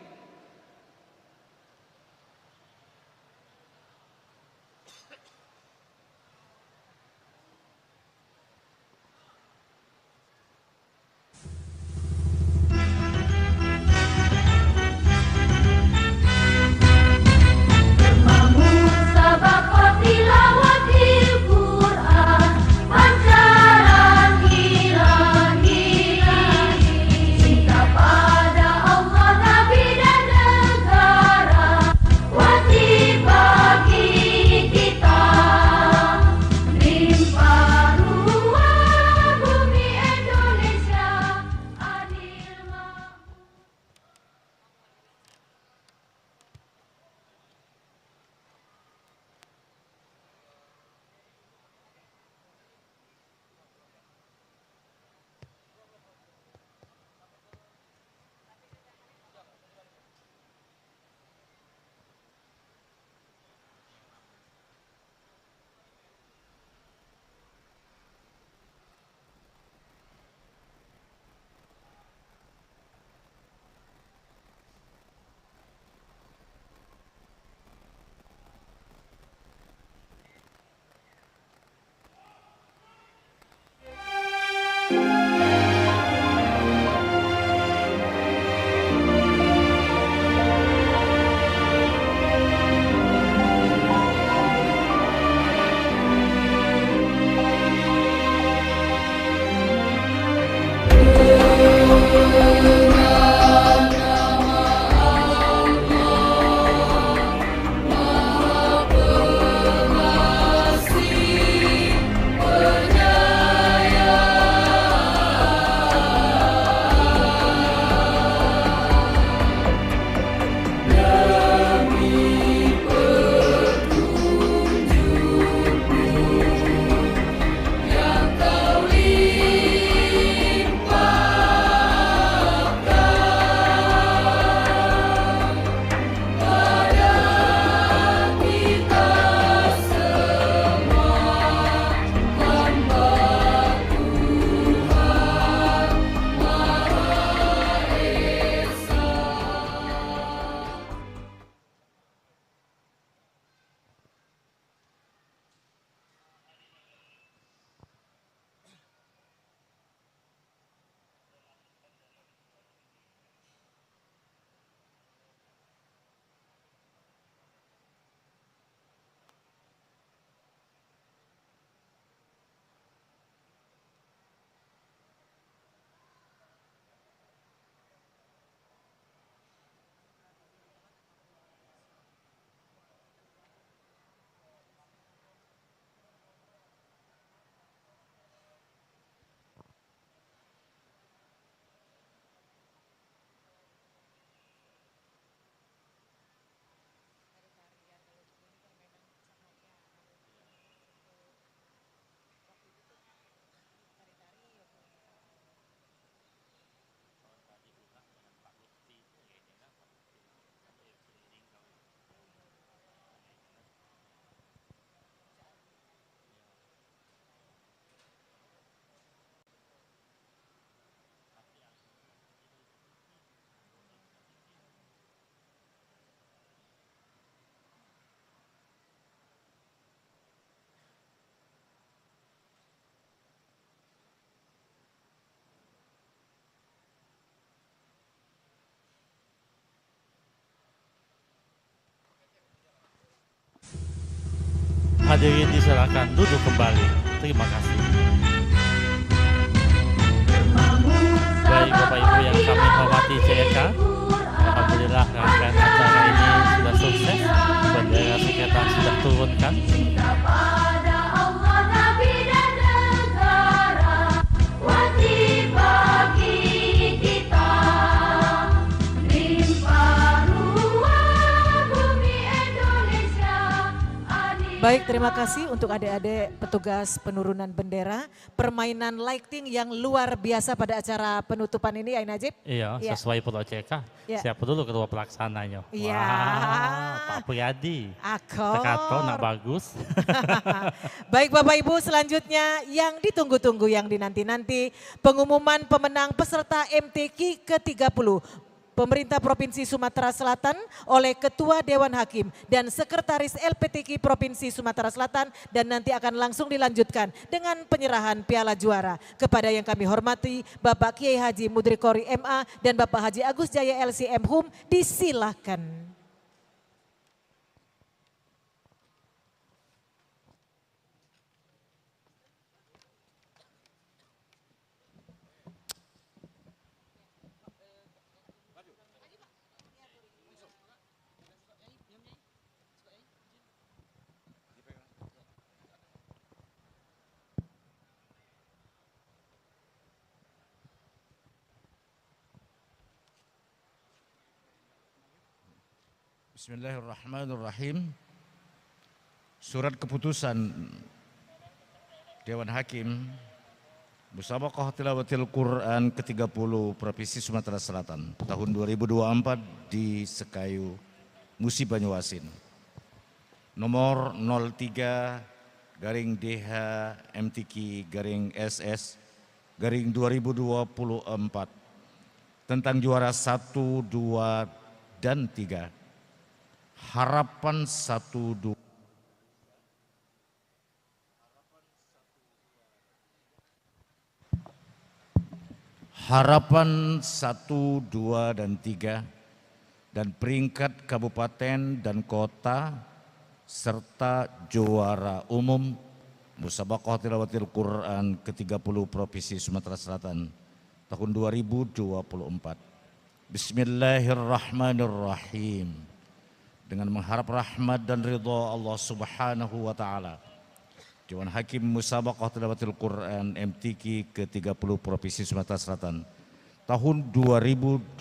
Hadirin diserahkan duduk kembali. Terima kasih. Baik Bapak Ibu yang kami hormati CEK, alhamdulillah rangkaian acara ini sudah sukses. Bendera sengketa sudah turunkan. Baik, terima kasih untuk adik-adik petugas penurunan bendera, permainan lighting yang luar biasa pada acara penutupan ini, ya Najib. Iya, Ya. sesuai POCK. Ya. Siapa dulu ketua pelaksananya? Iya. Wah, Pak Priyadi. Akor. Tekato, nak bagus. Baik Bapak Ibu, selanjutnya yang ditunggu-tunggu, yang dinanti-nanti, pengumuman pemenang peserta MTQ ke-30. Pemerintah Provinsi Sumatera Selatan oleh Ketua Dewan Hakim dan Sekretaris LPTQ Provinsi Sumatera Selatan, dan nanti akan langsung dilanjutkan dengan penyerahan piala juara kepada yang kami hormati Bapak Kiai Haji Mudrikori MA dan Bapak Haji Agus Jaya LCM Hum, disilakan. Bismillahirrahmanirrahim. Surat keputusan Dewan Hakim Musabaqah Tilawatil Quran ke-30 Provinsi Sumatera Selatan tahun 2024 di Sekayu, Musi Banyuasin. Nomor 03/DH MTQ SS 2024 tentang juara 1, 2, dan 3. Harapan 1, 2. Harapan 1, 2, dan 3 dan peringkat kabupaten dan kota serta juara umum Musabaqah Tilawatil Quran ke-30 Provinsi Sumatera Selatan tahun 2024. Bismillahirrahmanirrahim. Dengan mengharap rahmat dan ridha Allah Subhanahu wa taala, Dewan Hakim Musabaqah Tilawatil Quran MTQ ke-30 Provinsi Sumatera Selatan tahun 2024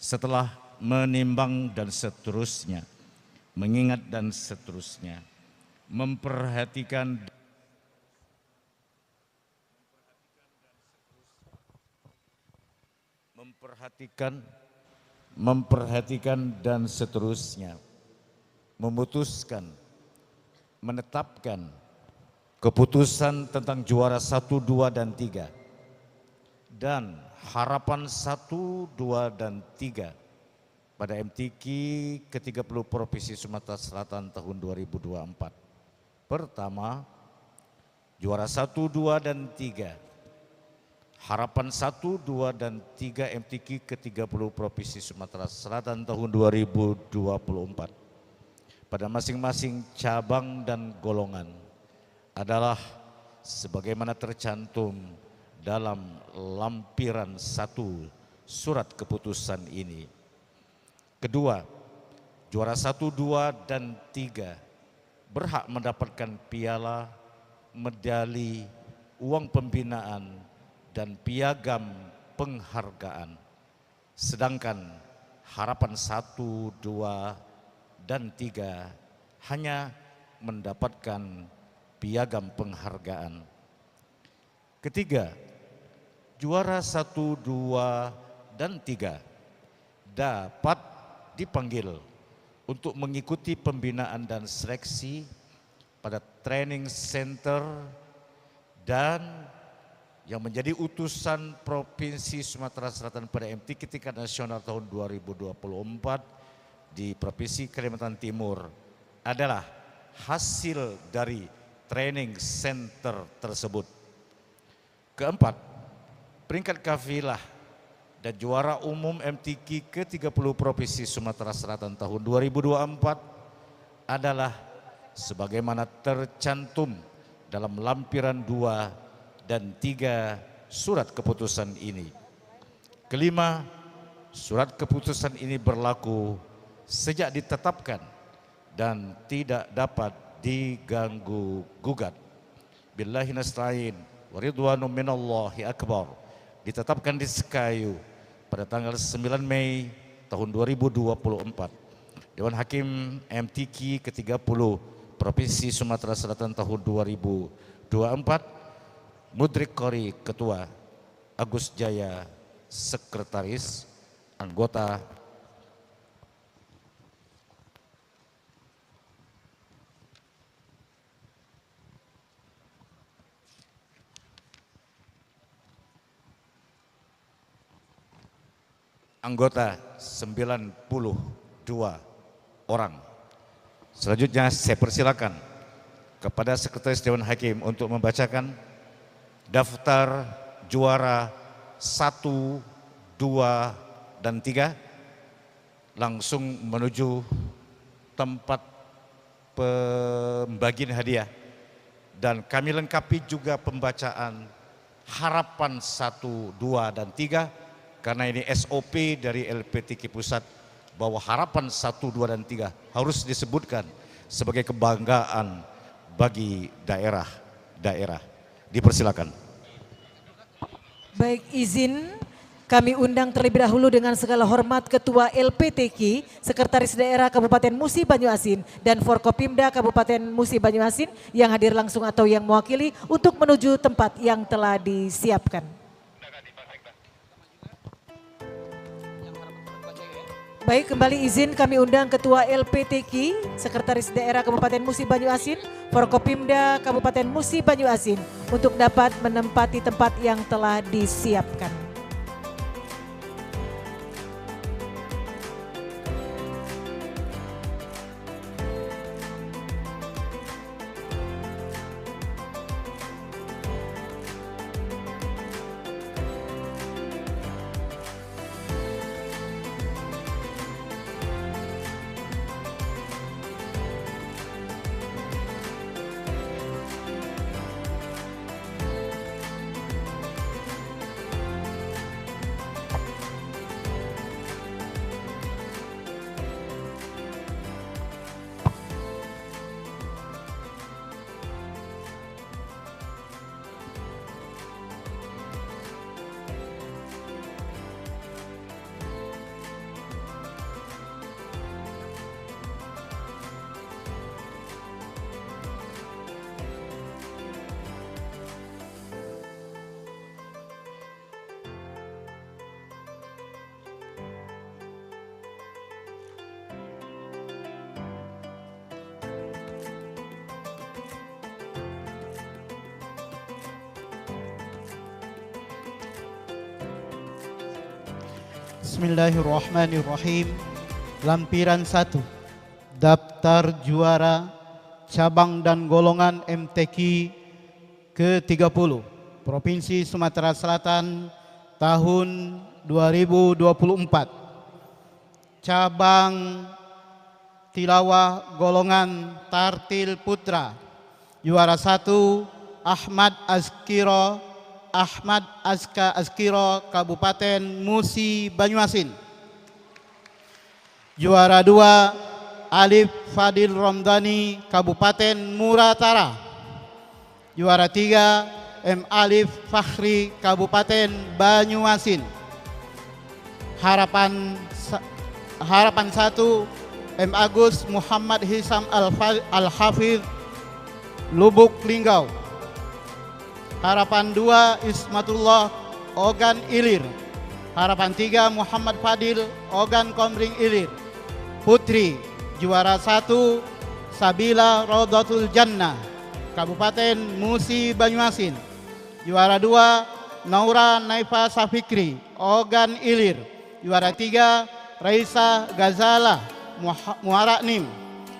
setelah menimbang dan seterusnya, mengingat dan seterusnya, memperhatikan dan seterusnya, memutuskan, menetapkan keputusan tentang juara 1, 2, dan 3 dan harapan 1, 2, dan 3 pada MTQ ke-30 Provinsi Sumatera Selatan tahun 2024. Pertama, juara 1, 2, dan 3. Harapan 1, 2, dan 3 MTQ ke-30 Provinsi Sumatera Selatan tahun 2024 pada masing-masing cabang dan golongan adalah sebagaimana tercantum dalam lampiran 1 surat keputusan ini. Kedua, juara 1, 2, dan 3 berhak mendapatkan piala, medali, uang pembinaan, dan piagam penghargaan. Sedangkan harapan 1, 2, dan 3 hanya mendapatkan piagam penghargaan. Ketiga, juara 1, 2, dan 3 dapat dipanggil untuk mengikuti pembinaan dan seleksi pada training center dan yang menjadi utusan Provinsi Sumatera Selatan pada MTQ tingkat nasional tahun 2024 di Provinsi Kalimantan Timur adalah hasil dari training center tersebut. Keempat, peringkat kafilah dan juara umum MTQ ke-30 Provinsi Sumatera Selatan tahun 2024 adalah sebagaimana tercantum dalam lampiran 2 dan 3 surat keputusan ini. Kelima, surat keputusan ini berlaku sejak ditetapkan dan tidak dapat diganggu gugat. Billahi nasta'in wa ridwanu minallahi akbar. Ditetapkan di Sekayu pada tanggal 9 Mei tahun 2024. Dewan Hakim MTQ ke-30 Provinsi Sumatera Selatan tahun 2024, Mudrik Qori Ketua, Agus Jaya Sekretaris, anggota anggota 92 orang. Selanjutnya saya persilakan kepada Sekretaris Dewan Hakim untuk membacakan daftar juara 1, 2, dan 3 langsung menuju tempat pembagian hadiah, dan kami lengkapi juga pembacaan harapan 1, 2, dan 3 karena ini SOP dari LPTK Pusat bahwa harapan 1, 2, dan 3 harus disebutkan sebagai kebanggaan bagi daerah-daerah. Dipersilakan. Baik, izin kami undang terlebih dahulu dengan segala hormat Ketua LPTK, Sekretaris Daerah Kabupaten Musi Banyuasin, dan Forkopimda Kabupaten Musi Banyuasin yang hadir langsung atau yang mewakili untuk menuju tempat yang telah disiapkan. Baik, kembali izin kami undang Ketua LPTK, Sekretaris Daerah Kabupaten Musi Banyuasin, Forkopimda Kabupaten Musi Banyuasin untuk dapat menempati tempat yang telah disiapkan. Bismillahirrahmanirrahim. Lampiran 1, daftar juara cabang dan golongan MTQ ke-30 Provinsi Sumatera Selatan tahun 2024. Cabang tilawah golongan Tartil Putra, juara 1 Ahmad Aska Askiro Kabupaten Musi Banyuasin. Juara 2 Alif Fadil Romdani Kabupaten Muratara. Juara 3 M Alif Fakhri Kabupaten Banyuasin. Harapan 1 M Agus Muhammad Hisam Al-Hafidh Lubuk Linggau. Harapan 2 Ismatullah Ogan Ilir. Harapan 3 Muhammad Fadil Ogan Komring Ilir. Putri, juara 1 Sabila Rodatul Jannah Kabupaten Musi Banyuasin. Juara 2 Naura Naifa Safikri Ogan Ilir. Juara 3 Raisa Gazala Muaraknim.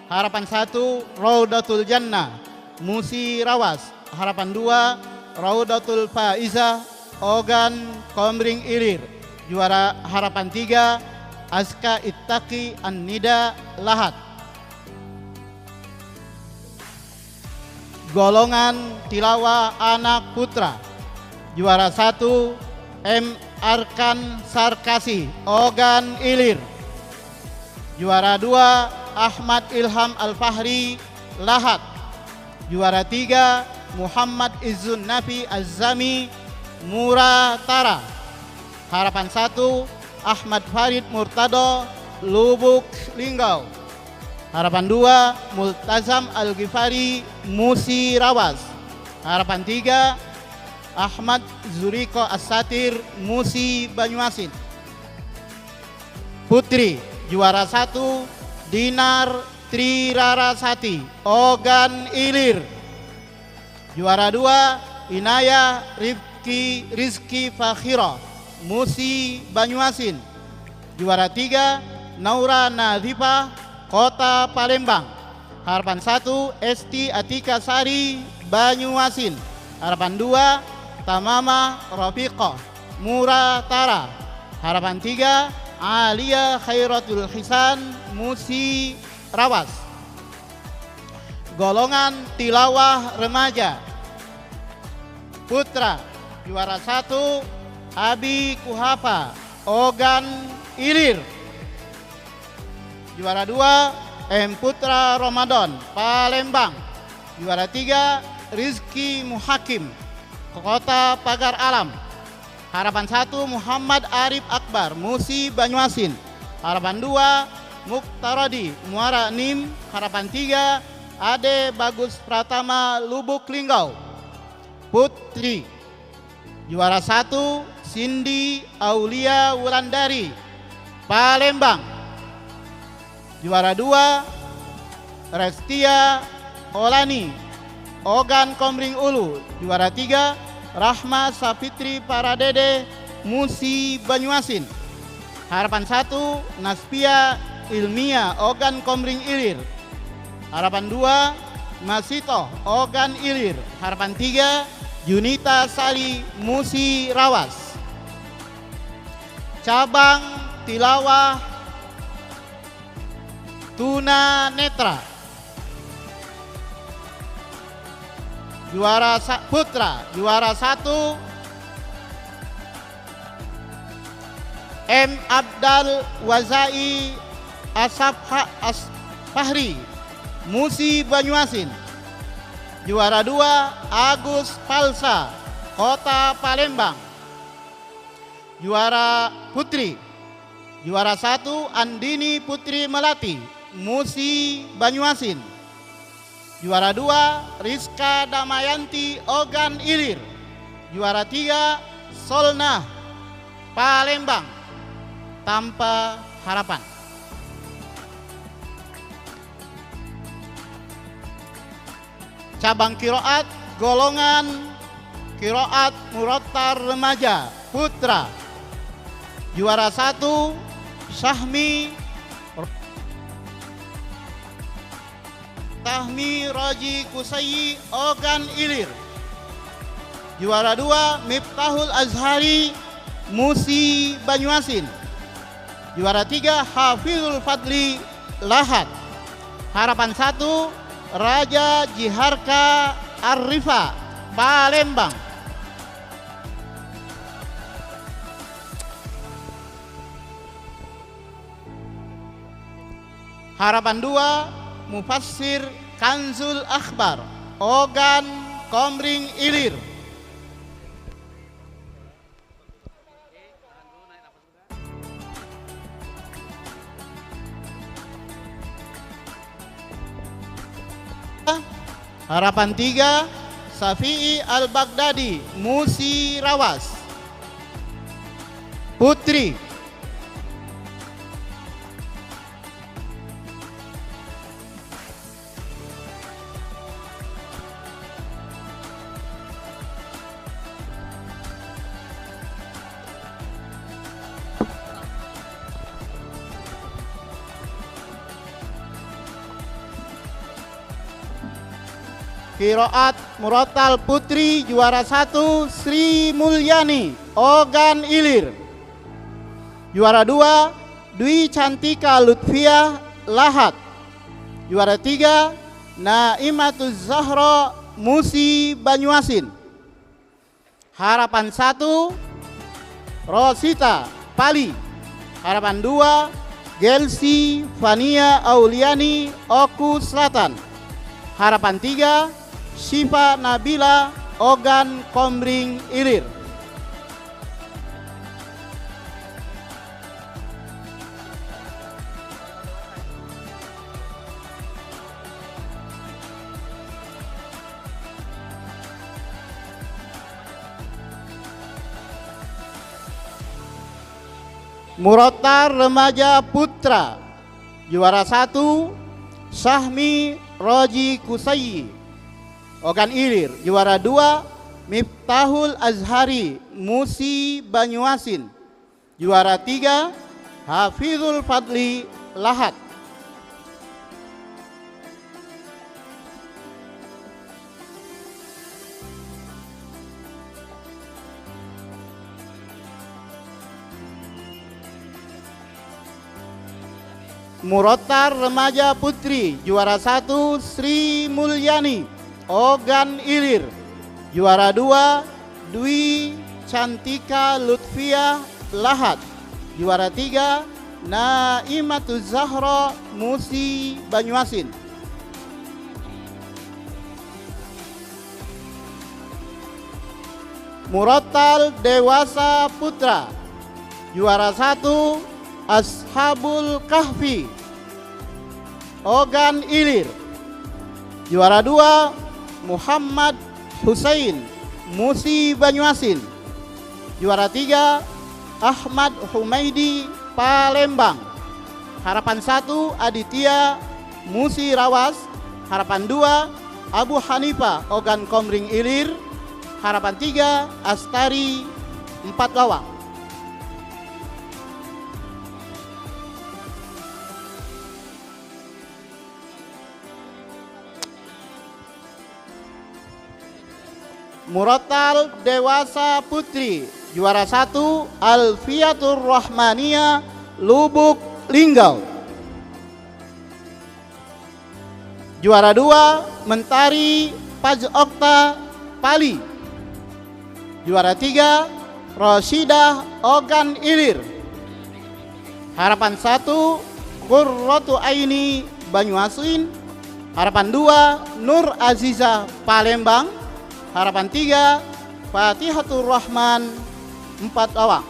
Harapan 1 Rodatul Jannah Musi Rawas. Harapan 2 Raudatul Faiza Ogan Komring Ilir. Juara harapan 3 Aska Ittaqi An-Nida Lahat. Golongan tilawah anak putra, juara 1 M Arkan Sarkasi Ogan Ilir. Juara 2 Ahmad Ilham Al-Fahri Lahat. Juara 3 Muhammad Izun Nafi Azami Muratara. Harapan 1 Ahmad Farid Murtado Lubuk Linggau. Harapan 2, Multazam Al-Ghifari Musi Rawas. Harapan 3, Ahmad Zuriko As-Satir Musi Banyuasin. Putri juara 1, Dinar Tri Rarasati Ogan Ilir. Juara 2, Inayah Rizki Fakhiro Musi Banyuasin. Juara 3, Naura Nazifah Kota Palembang. Harapan 1, Esti Atika Sari Banyuasin. Harapan 2, Tamama Rafiqah Muratara. Harapan 3, Alia Khairatul Hisan Musi Rawas. Golongan tilawah remaja. Putra juara 1, Abi Kuhafa Ogan Ilir. Juara 2, M Putra Ramadan Palembang. Juara 3, Rizki Muhakim Kota Pagar Alam. Harapan 1, Muhammad Arif Akbar Musi Banyuasin. Harapan 2, Muktaradi Muara Nim. Harapan 3, Ade Bagus Pratama Lubuk Linggau. Putri juara 1, Cindy Aulia Wulandari Palembang. Juara 2, Restia Olani Ogan Komring Ulu. Juara 3, Rahma Safitri Paradede Musi Banyuasin. Harapan 1, Naspia Ilmia Ogan Komring Ilir. Harapan 2, Masito Ogan Ilir. Harapan 3, Junita Sali Musi Rawas. Cabang tilawah Tuna Netra. Juara putra juara 1, M Abdal Wazai Asfahri Musi Banyuasin. Juara 2, Agus Palsa Kota Palembang. Juara putri juara 1, Andini Putri Melati Musi Banyuasin. Juara 2, Rizka Damayanti Ogan Ilir. Juara 3, Solnah Palembang tanpa harapan. Cabang kiroat golongan kiroat murattar remaja putra. Juara 1, Syahmi Tahmi Raji Kusayi Ogan Ilir. Juara 2, Miftahul Azhari Musi Banyuasin. Juara 3, Hafizul Fadli Lahat. Harapan 1, Raja Jiharka Arifa Palembang. Harapan 2, Mufassir Kanzul Akhbar Ogan Komring Ilir. Harapan 3, Safi'i Al-Baghdadi Musi Rawas. Putri Kiroat Murattal Putri juara 1, Sri Mulyani Ogan Ilir. Juara 2, Dwi Cantika Lutfiah Lahat. Juara 3, Naimatuz Zahra Musi Banyuasin. Harapan 1, Rosita Pali. Harapan 2, Gelsi Fania Auliani Oku Selatan. Harapan 3, Syifa Nabila Ogan Komring Ilir. Murotar Remaja Putra. Juara 1 Syahmi Roji Kusai, Ogan Ilir. Juara 2 Miftahul Azhari Musi Banyuasin. Juara 3 Hafizul Fadli Lahat. Murotar Remaja Putri. Juara 1 Sri Mulyani Ogan Ilir. Juara 2 Dwi Cantika Lutfia Lahat. Juara 3 Naimatuz Zahra Musi Banyuasin. Murotal Dewasa Putra. Juara 1 Ashabul Kahfi Ogan Ilir. Juara 2 Muhammad Husain Musi Banyuasin. Juara 3 Ahmad Humaidi Palembang. Harapan 1 Aditya Musi Rawas. Harapan 2 Abu Hanifah Ogan Komring Ilir. Harapan 3 Astari 4 Lawang. Murotal Dewasa Putri. Juara 1 Alfiatur Rahmania Lubuk Linggau. Juara 2 Mentari Paj Okta Pali. Juara 3 Roshidah Ogan Ilir. Harapan 1 Qurratu Aini Banyuasin. Harapan 2 Nur Aziza Palembang. Harapan 3 Fatihatur Rahman 4 Lawang.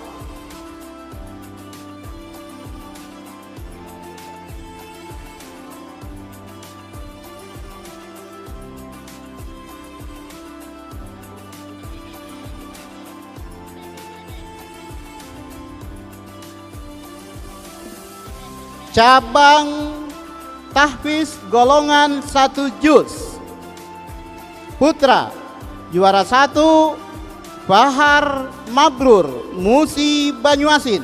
Cabang tahfiz golongan 1 juz putra. Juara 1 Bahar Mabrur Musi Banyuasin.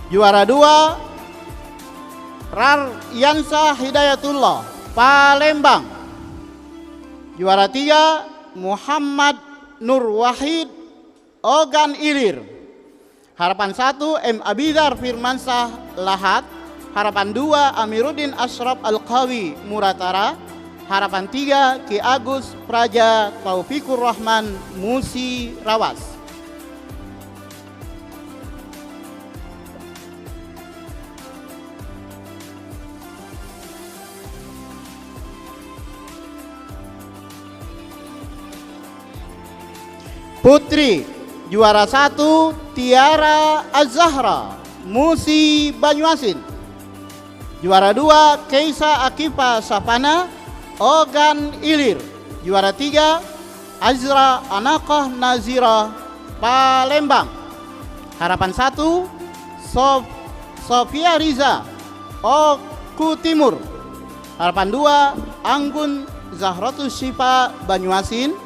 Juara 2 Raryansa Hidayatullah Palembang. Juara 3 Muhammad Nur Wahid Ogan Ilir. Harapan 1 M. Abidar Firmansah Lahat. Harapan 2 Amiruddin Ashraf Al-Qawi Muratara. Harapan 3 Ki Agus Praja Taufikur Rahman Musi Rawas. Putri. Juara 1 Tiara Az-Zahra Musi Banyuasin. Juara 2 Keisa Akifa Safana Ogan Ilir. Juara 3 Azra Anaqah Nazira Palembang. Harapan 1 Sofia Riza Oku Timur. Harapan 2 Anggun Zahratus Syifa Banyuasin.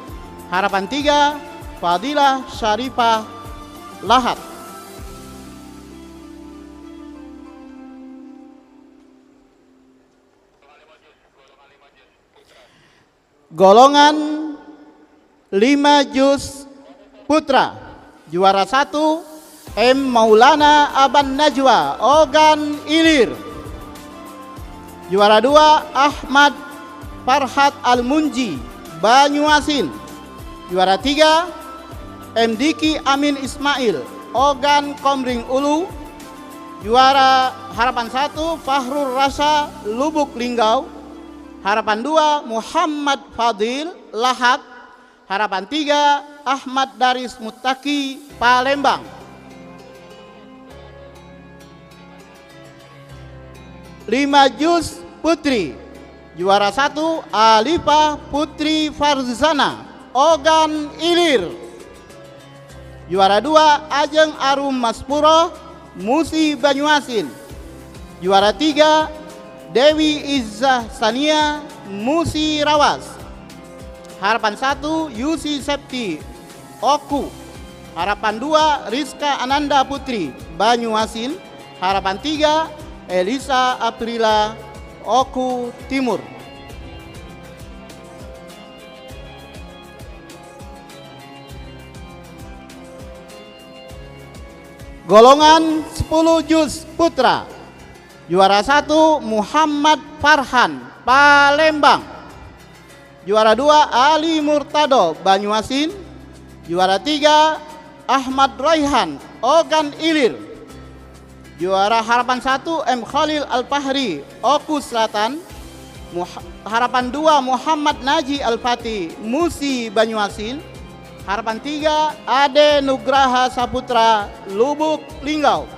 Harapan 3 Fadilah Syarifah Lahat. Golongan 5 juz putra. Juara 1 M. Maulana Aban Najwa Ogan Ilir. Juara 2 Ahmad Farhat Al-Munji Banyuasin. Juara 3 M. Diki Amin Ismail Ogan Komring Ulu. Juara harapan 1 Fahrul Rasa Lubuk Linggau. Harapan 2 Muhammad Fadil Lahat. Harapan 3 Ahmad Daris Muttaki Palembang. 5 juz putri. Juara 1 Alifah Putri Farzana Ogan Ilir. Juara 2 Ajeng Arum Maspuro Musi Banyuasin. Juara 3 Dewi Izzah Sania Musi Rawas. Harapan 1 Yusi Septi Oku. Harapan 2 Rizka Ananda Putri Banyuasin. Harapan 3 Elisa Aprila Oku Timur. Golongan 10 juz putra. Juara 1 Muhammad Farhan Palembang. Juara 2 Ali Murtado Banyuasin. Juara 3 Ahmad Raihan Ogan Ilir. Juara harapan 1 M Khalil Al-Fahri Oku Selatan. Harapan 2 Muhammad Naji Al-Fatih Musi Banyuasin. Harapan 3 Ade Nugraha Saputra Lubuk Linggau.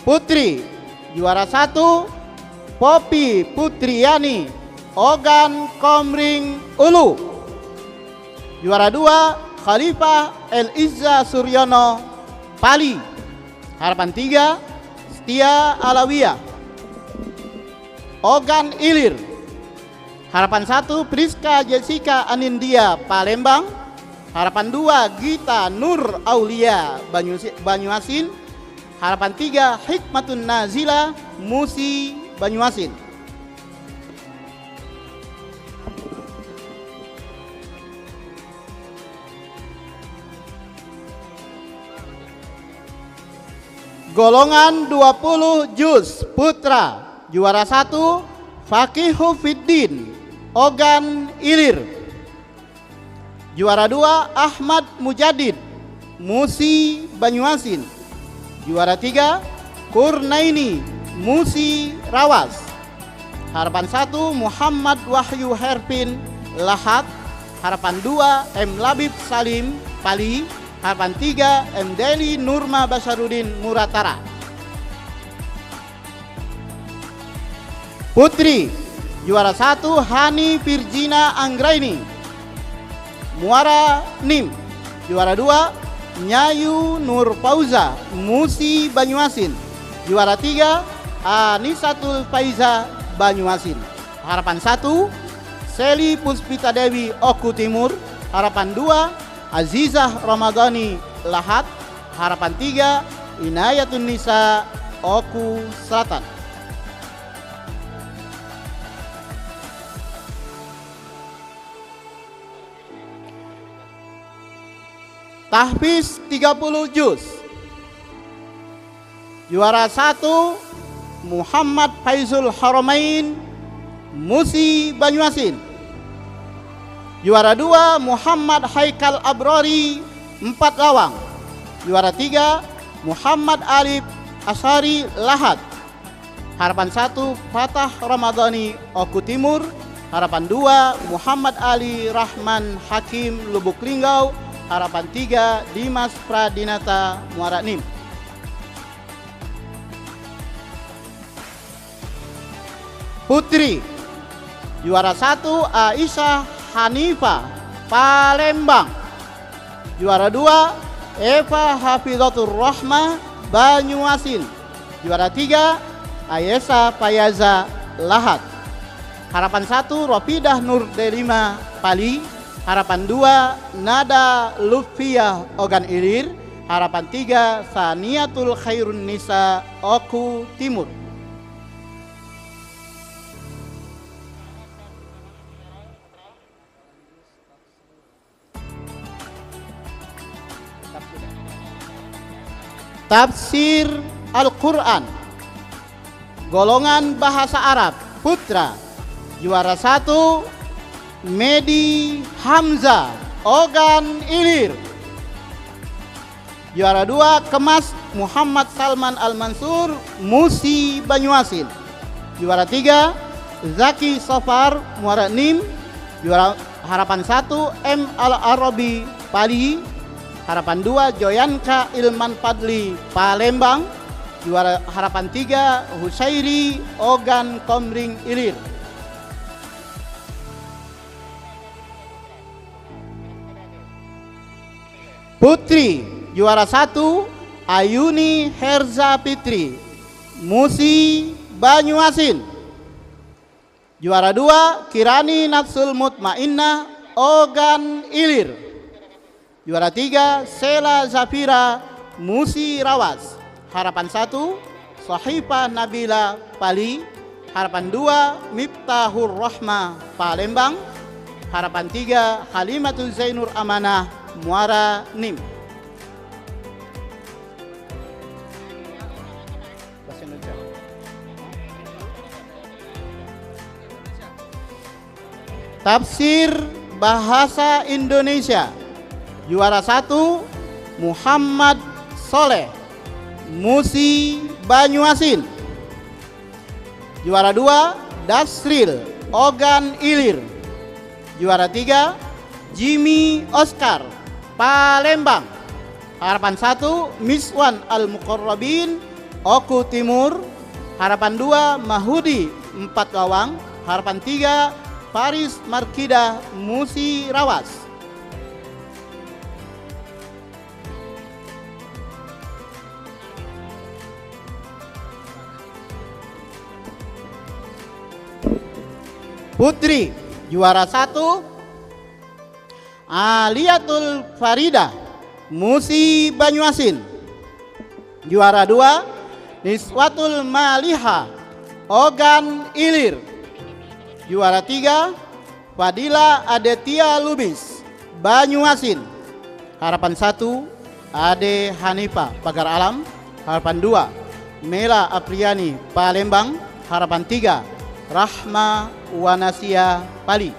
Putri. Juara 1 Popi Putriani Ogan Komring Ulu. Juara 2 Khalifah El Izza Suryono Pali. Harapan 3 Setia Alawiyah Ogan Ilir. Harapan 1 Priska Jessica Anindia Palembang. Harapan 2 Gita Nur Aulia Banyuasin. Harapan 3 Hikmatun Nazila Musi Banyuasin. Golongan 20 juz putra. Juara 1 Faqihu Fiddin Ogan Ilir. Juara 2 Ahmad Mujadid Musi Banyuasin. Juara 3 Kurnaini Musi Rawas. Harapan 1 Muhammad Wahyu Herpin Lahat. Harapan 2 M Labib Salim Pali. Harapan 3 M Deli Nurma Basarudin Muratara. Putri. Juara 1 Hani Virgina Anggraini Muara Nim. Juara 2 Nyayu Nur Pauza Musi Banyuasin. Juara 3 Anisatul Faiza Banyuasin. Harapan 1 Seli Puspita Dewi Oku Timur. Harapan 2 Azizah Ramadhani Lahat. Harapan 3 Inayatun Nisa Oku Selatan. Tahfiz 30 juz. Juara 1 Muhammad Faizul Haramain Musi Banyuasin. Juara 2 Muhammad Haikal Abrori 4 Lawang. Juara 3 Muhammad Alif Asari Lahat. Harapan 1 Fatah Ramadhani Oku Timur. Harapan 2 Muhammad Ali Rahman Hakim Lubuk Linggau. Harapan 3 Dimas Pradinata Muara Nim. Putri. Juara 1 Aisyah Hanifah Palembang. Juara 2 Eva Hafizatur Rahmah Banyuasin. Juara 3 Ayesa Payaza Lahat. Harapan 1 Rofidah Nur Delima Pali. Harapan 2 Nada Lufiyah Ogan Ilir. Harapan 3 Saniatul Khairun Nisa Oku Timur. Tafsir Al-Quran. Golongan bahasa Arab putra. Juara 1 Medi Hamzah Ogan Ilir. Juara 2 Kemas Muhammad Salman Al-Mansur Musi Banyuasin. Juara 3 Zaki Sofar Muara Nim. Juara harapan 1 M Al-Arabi Pali. Harapan 2 Joyanka Ilman Fadli Palembang. Juara harapan 3 Husairi Ogan Komring Ilir. Putri juara 1 Ayuni Herza Fitri, Musi Banyuasin. Juara 2 Kirani Nafsul Mutmainnah, Ogan Ilir. Juara 3 Sela Zafira, Musi Rawas. Harapan 1 Sahifah Nabila Pali. Harapan 2 Miftahur Rahmah Palembang. Harapan 3 Halimatul Zainur Amanah Muara Nim. Tafsir Bahasa Indonesia. Juara 1 Muhammad Soleh, Musi Banyuasin. Juara 2 Dasril, Ogan Ilir. Juara 3 Jimmy Oscar, Palembang. Harapan 1 Miswan Al-Muqarrabin, Oku Timur. Harapan 2 Mahudi, 4 Lawang. Harapan 3 Paris Markida, Musi Rawas. Putri juara 1 Aliatul Farida, Musi Banyuasin. Juara 2 Niswatul Maliha, Ogan Ilir. Juara 3 Fadila Adetia Lubis, Banyuasin. Harapan 1 Ade Hanifa, Pagar Alam. Harapan 2 Mela Apriani, Palembang. Harapan 3 Rahma Wanasia, Pali.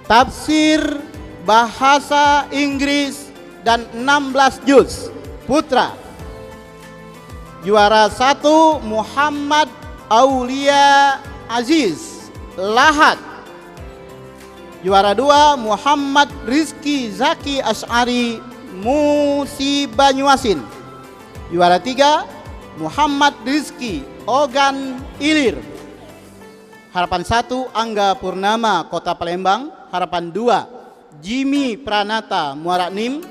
Tafsir Bahasa Inggris dan 16 juz putra. Juara 1 Muhammad Aulia Aziz, Lahat. Juara 2 Muhammad Rizki Zaki Asy'ari, Musi Banyuasin. Juara 3 Muhammad Rizki, Ogan Ilir. Harapan 1 Angga Purnama, Kota Palembang. Harapan 2 Jimmy Pranata, Muara Nim.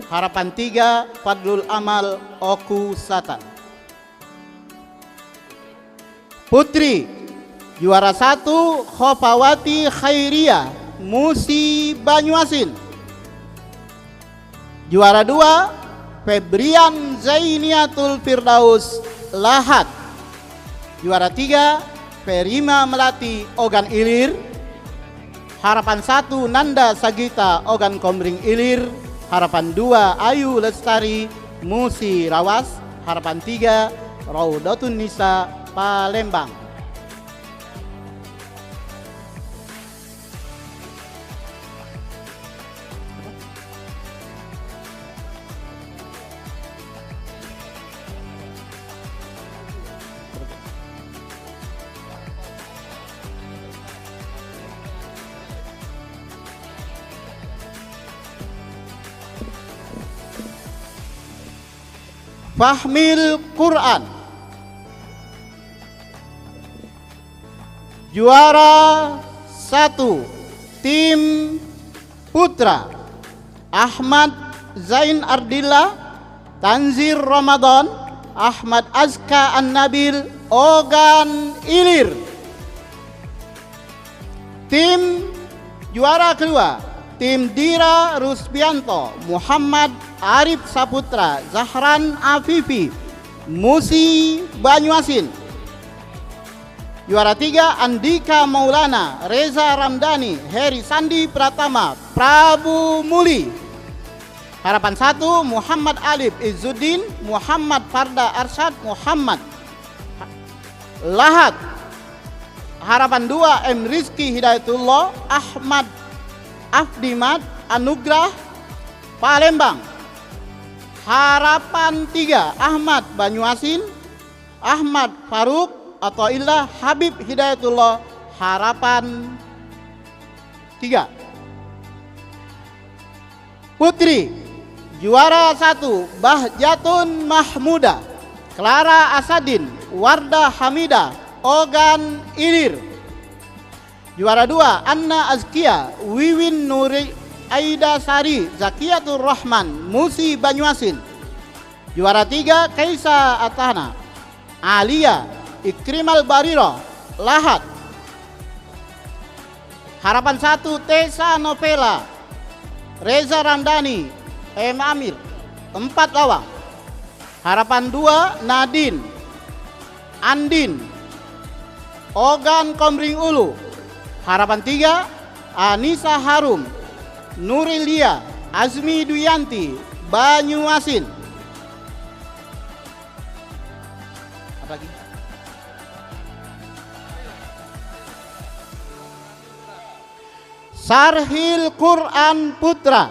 Harapan 3 Fadlul Amal, Oku Selatan. Putri juara 1 Khofawati Khairia, Musi Banyuasin. Juara 2 Febrian Zainiatul Firdaus, Lahat. Juara 3 Ferima Melati, Ogan Ilir. Harapan 1 Nanda Sagita, Ogan Komering Ilir. Harapan 2 Ayu Lestari, Musi Rawas. Harapan 3 Raudatun Nisa, Palembang. Fahmil Quran. Juara 1 tim putra Ahmad Zain Ardillah, Tanzir Ramadan, Ahmad Azka An-Nabil, Ogan Ilir. Tim juara kedua tim Dira Rusbianto, Muhammad Arif Saputra, Zahran Afifi, Musi Banyuasin. Juara 3 Andika Maulana, Reza Ramdhani, Heri Sandi Pratama, Prabu Muli. Harapan 1 Muhammad Alif Izzuddin, Muhammad Farda Arsyad, Muhammad Lahat. Harapan 2 M Rizki Hidayatullah, Ahmad Afdimat Anugrah, Palembang. Harapan 3 Ahmad Banyuasin, Ahmad Faruk Athaillah, Habib Hidayatullah. Harapan 3. Putri juara 1 Bahjatun Mahmuda, Clara Asadin, Wardah Hamidah, Ogan Ilir. Juara 2 Anna Azkia Wiwin Nuri Aida Sari Zakiatur Rahman Musi Banyuasin. Juara 3 Kaisa Atana Alia Ikrimal Bariro Lahat. Harapan 1 Tesa Novela Reza Ramdhani M. Amir 4 lawang. Harapan 2 Nadine Andin Ogan Komring Ulu. Harapan 3 Anissa Harum Nurilia Azmi Duyanti Banyuasin. Apa lagi? Sarhil Quran Putra.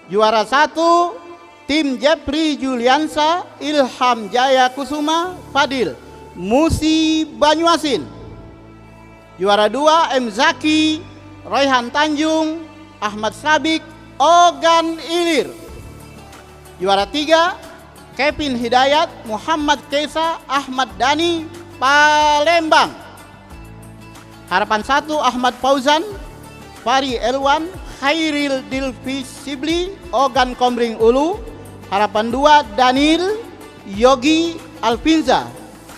Juara 1 tim Jepri Juliansa Ilham Jaya Kusuma Fadil Musi Banyuasin. Juara 2 M. Zaki Royhan Tanjung Ahmad Sabik Ogan Ilir. Juara 3 Kevin Hidayat Muhammad Kesa Ahmad Dani Palembang. Harapan 1 Ahmad Fauzan Fari Elwan Khairil Dilfi Sibli Ogan Komring Ulu. Harapan 2 Danil Yogi Alfinza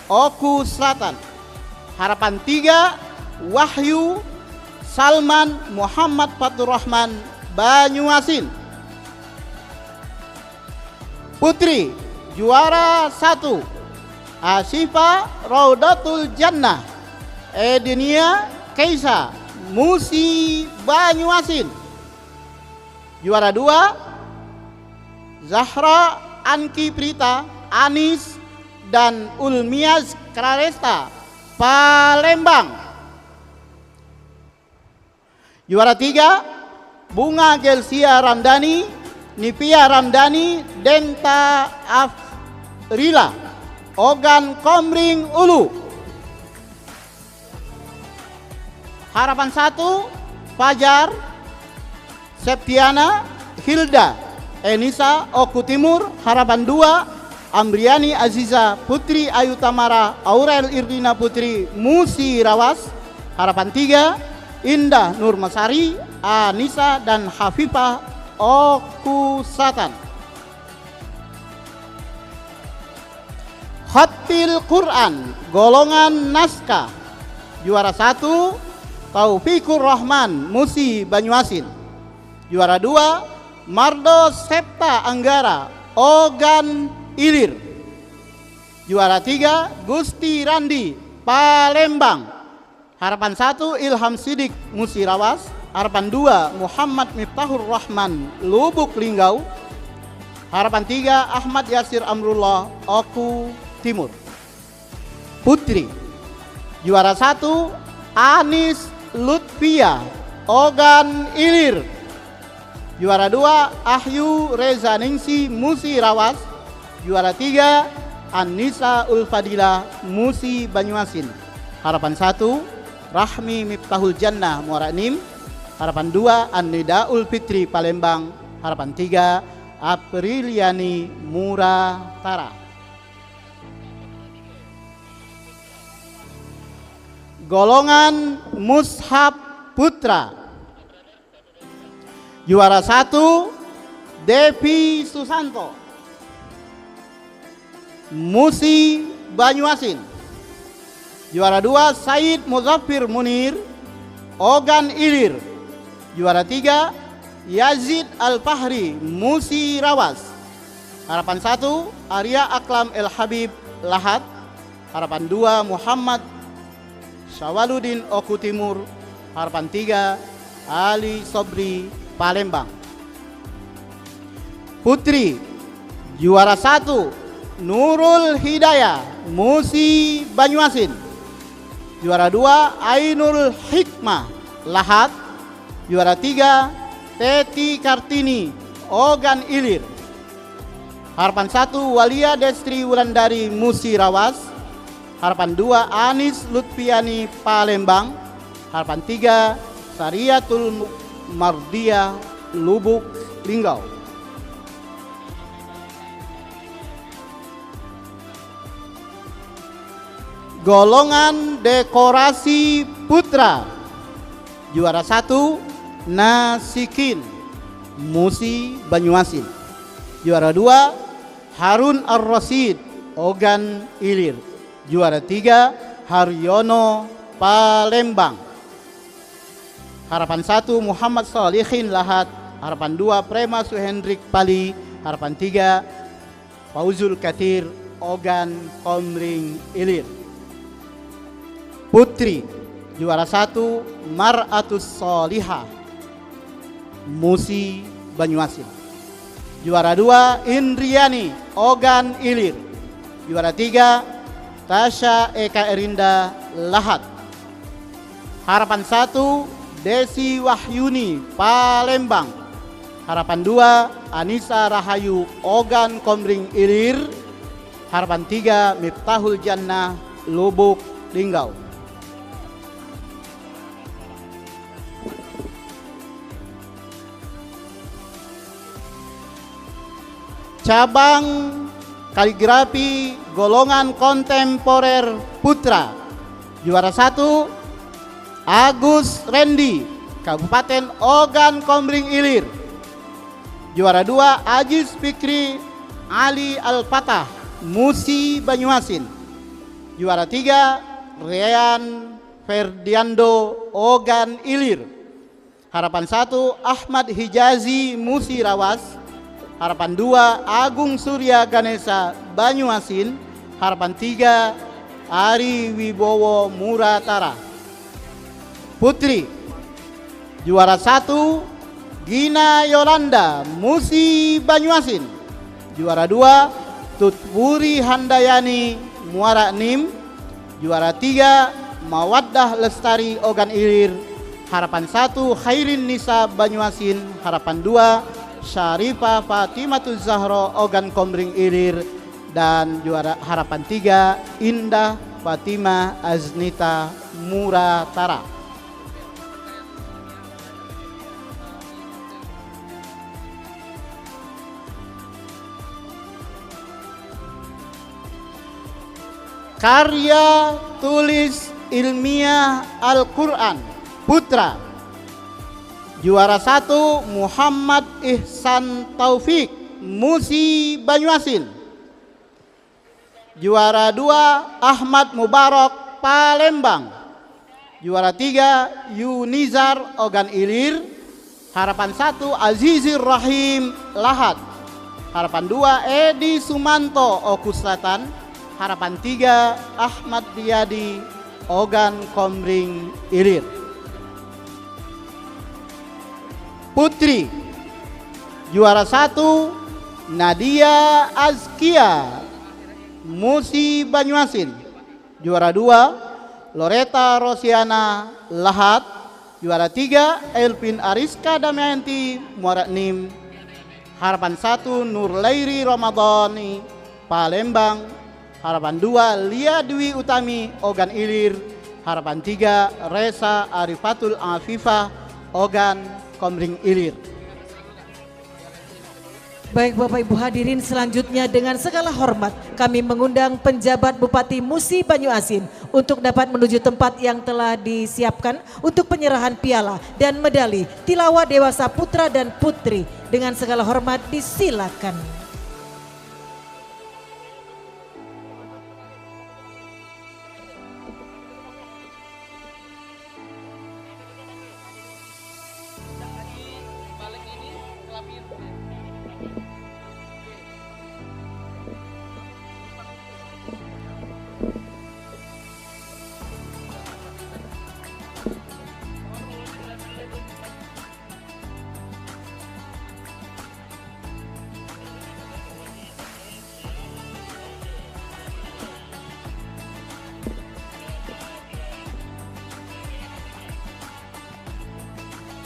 Oku Selatan. Harapan 3 Wahyu Salman Muhammad Fatur Rahman Banyuasin. Putri juara 1 Asifa Raudatul Jannah Edinia Kaisa Musi Banyuasin. Juara 2 Zahra Anki Prita Anis dan Ulmiaz Kraresta Palembang. Juara 3 Bunga Gelsia Ramdhani Nipia Ramdhani Denta Afrila Ogan Komring Ulu. Harapan 1 Fajar Septiana Hilda Enisa Oku Timur. Harapan 2 Amriani Aziza Putri Ayu Tamara Aurel Irdina Putri Musi Rawas. Harapan 3 Indah Nurmasari Anissa dan Hafifah Oku Satan. Khatil Quran golongan naskah. Juara 1 Taufikur Rahman Musi Banyuasin. Juara 2 Mardo Septa Anggara Ogan Ilir. Juara 3 Gusti Randi Palembang. Harapan 1 Ilham Sidik Musi Rawas. Harapan 2 Muhammad Miftahur Rahman Lubuk Linggau. Harapan 3 Ahmad Yasir Amrullah Oku Timur. Putri juara 1 Anis Lutfia Ogan Ilir. Juara 2 Ahyu Reza Ningsi Musi Rawas. Juara 3 Anissa Ulfadila Musi Banyuasin. Harapan 1 Rahmi Miftahul Jannah Muara Nim. Harapan 2 An-Nidaul Fitri Palembang. Harapan 3 Apriliani Mura Tara. Golongan Mushab Putra. Juara 1 Devi Susanto Musi Banyuasin. Juara 2 Said Muzaffir Munir Ogan Ilir. Juara 3 Yazid Al-Fahri Musi Rawas. Harapan 1 Arya Aklam El Habib Lahat. Harapan 2 Muhammad Syawaludin Oku Timur. Harapan 3 Ali Sobri Palembang. Putri juara 1 Nurul Hidayah Musi Banyuasin. Juara 2 Ainul Hikmah Lahat. Juara 3 Teti Kartini Ogan Ilir. Harapan 1 Walia Destri Wulandari Musi Rawas. Harapan 2 Anis Lutfiani Palembang. Harapan 3 Sariatul Mardia Lubuk Linggau. Golongan dekorasi putra. Juara 1 Nasikin Musi Banyuasin. Juara 2 Harun Ar-Rasyid Ogan Ilir. Juara 3 Haryono Palembang. Harapan 1 Muhammad Salihin Lahat. Harapan 2 Prema Suhendrik Pali. Harapan 3 Fauzul Kathir Ogan Komring Ilir. Putri juara 1 Mar'atus Solihah Musi Banyuasin. Juara 2 Indriani Ogan Ilir. Juara 3 Tasya Eka Erinda Lahat. Harapan 1 Desi Wahyuni Palembang. Harapan 2 Anissa Rahayu Ogan Komring Ilir. Harapan 3 Miftahul Jannah Lubuk Linggau. Cabang kaligrafi golongan kontemporer putra. Juara 1 Agus Rendi Kabupaten Ogan Komring Ilir. Juara 2 Aziz Fikri Ali Al-Fatah Musi Banyuasin. Juara 3 Rian Ferdiando Ogan Ilir. Harapan 1 Ahmad Hijazi Musi Rawas. Harapan 2 Agung Surya Ganesha Banyuasin. Harapan 3 Ari Wibowo Muratara. Putri juara 1 Gina Yolanda Musi Banyuasin. Juara 2 Tutwuri Handayani Muara Nim. Juara 3 Mawaddah Lestari Ogan Ilir. Harapan 1 Khairin Nisa Banyuasin. Harapan 2 Syarifah Fatimatu Zahro Ogan Komring Ilir. Dan juara harapan 3 Indah Fatimah Aznita Muratara. Karya tulis ilmiah Al-Quran putra. Juara 1 Muhammad Ihsan Taufik Musi Banyuasin. Juara 2 Ahmad Mubarak Palembang. Juara 3 Yunizar Ogan Ilir. Harapan 1 Azizir Rahim Lahat. Harapan 2 Edi Sumanto Oku Selatan. Harapan 3 Ahmad Riyadi Ogan Komring Ilir. Putri juara 1 Nadia Azkia Musi Banyuasin. Juara 2 Loreta Rosiana Lahat. Juara 3 Elvin Ariska Damayanti Muara Nim. Harapan 1 Nurlairi Ramadhani Palembang. Harapan 2 Lia Dwi Utami Ogan Ilir. Harapan 3 Resa Arifatul Afifah Ogan Komring Ilir. Baik Bapak Ibu hadirin, selanjutnya dengan segala hormat kami mengundang penjabat Bupati Musi Banyuasin untuk dapat menuju tempat yang telah disiapkan untuk penyerahan piala dan medali tilawah dewasa putra dan putri. Dengan segala hormat disilakan.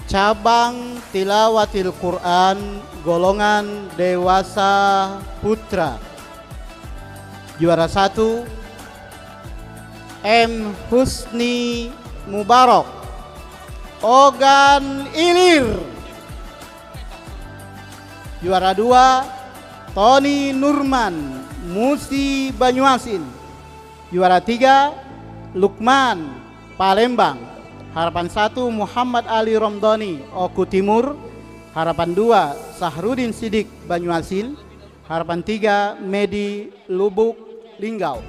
Cabang Tilawatil Quran golongan dewasa putra. Juara 1 M Husni Mubarak Ogan Ilir. Juara 2 Tony Nurman Musi Banyuasin. Juara 3 Lukman Palembang. Harapan 1 Muhammad Ali Romdoni, Oku Timur. Harapan 2 Sahrudin Sidik, Banyuasin. Harapan 3 Medi Lubuk, Linggau.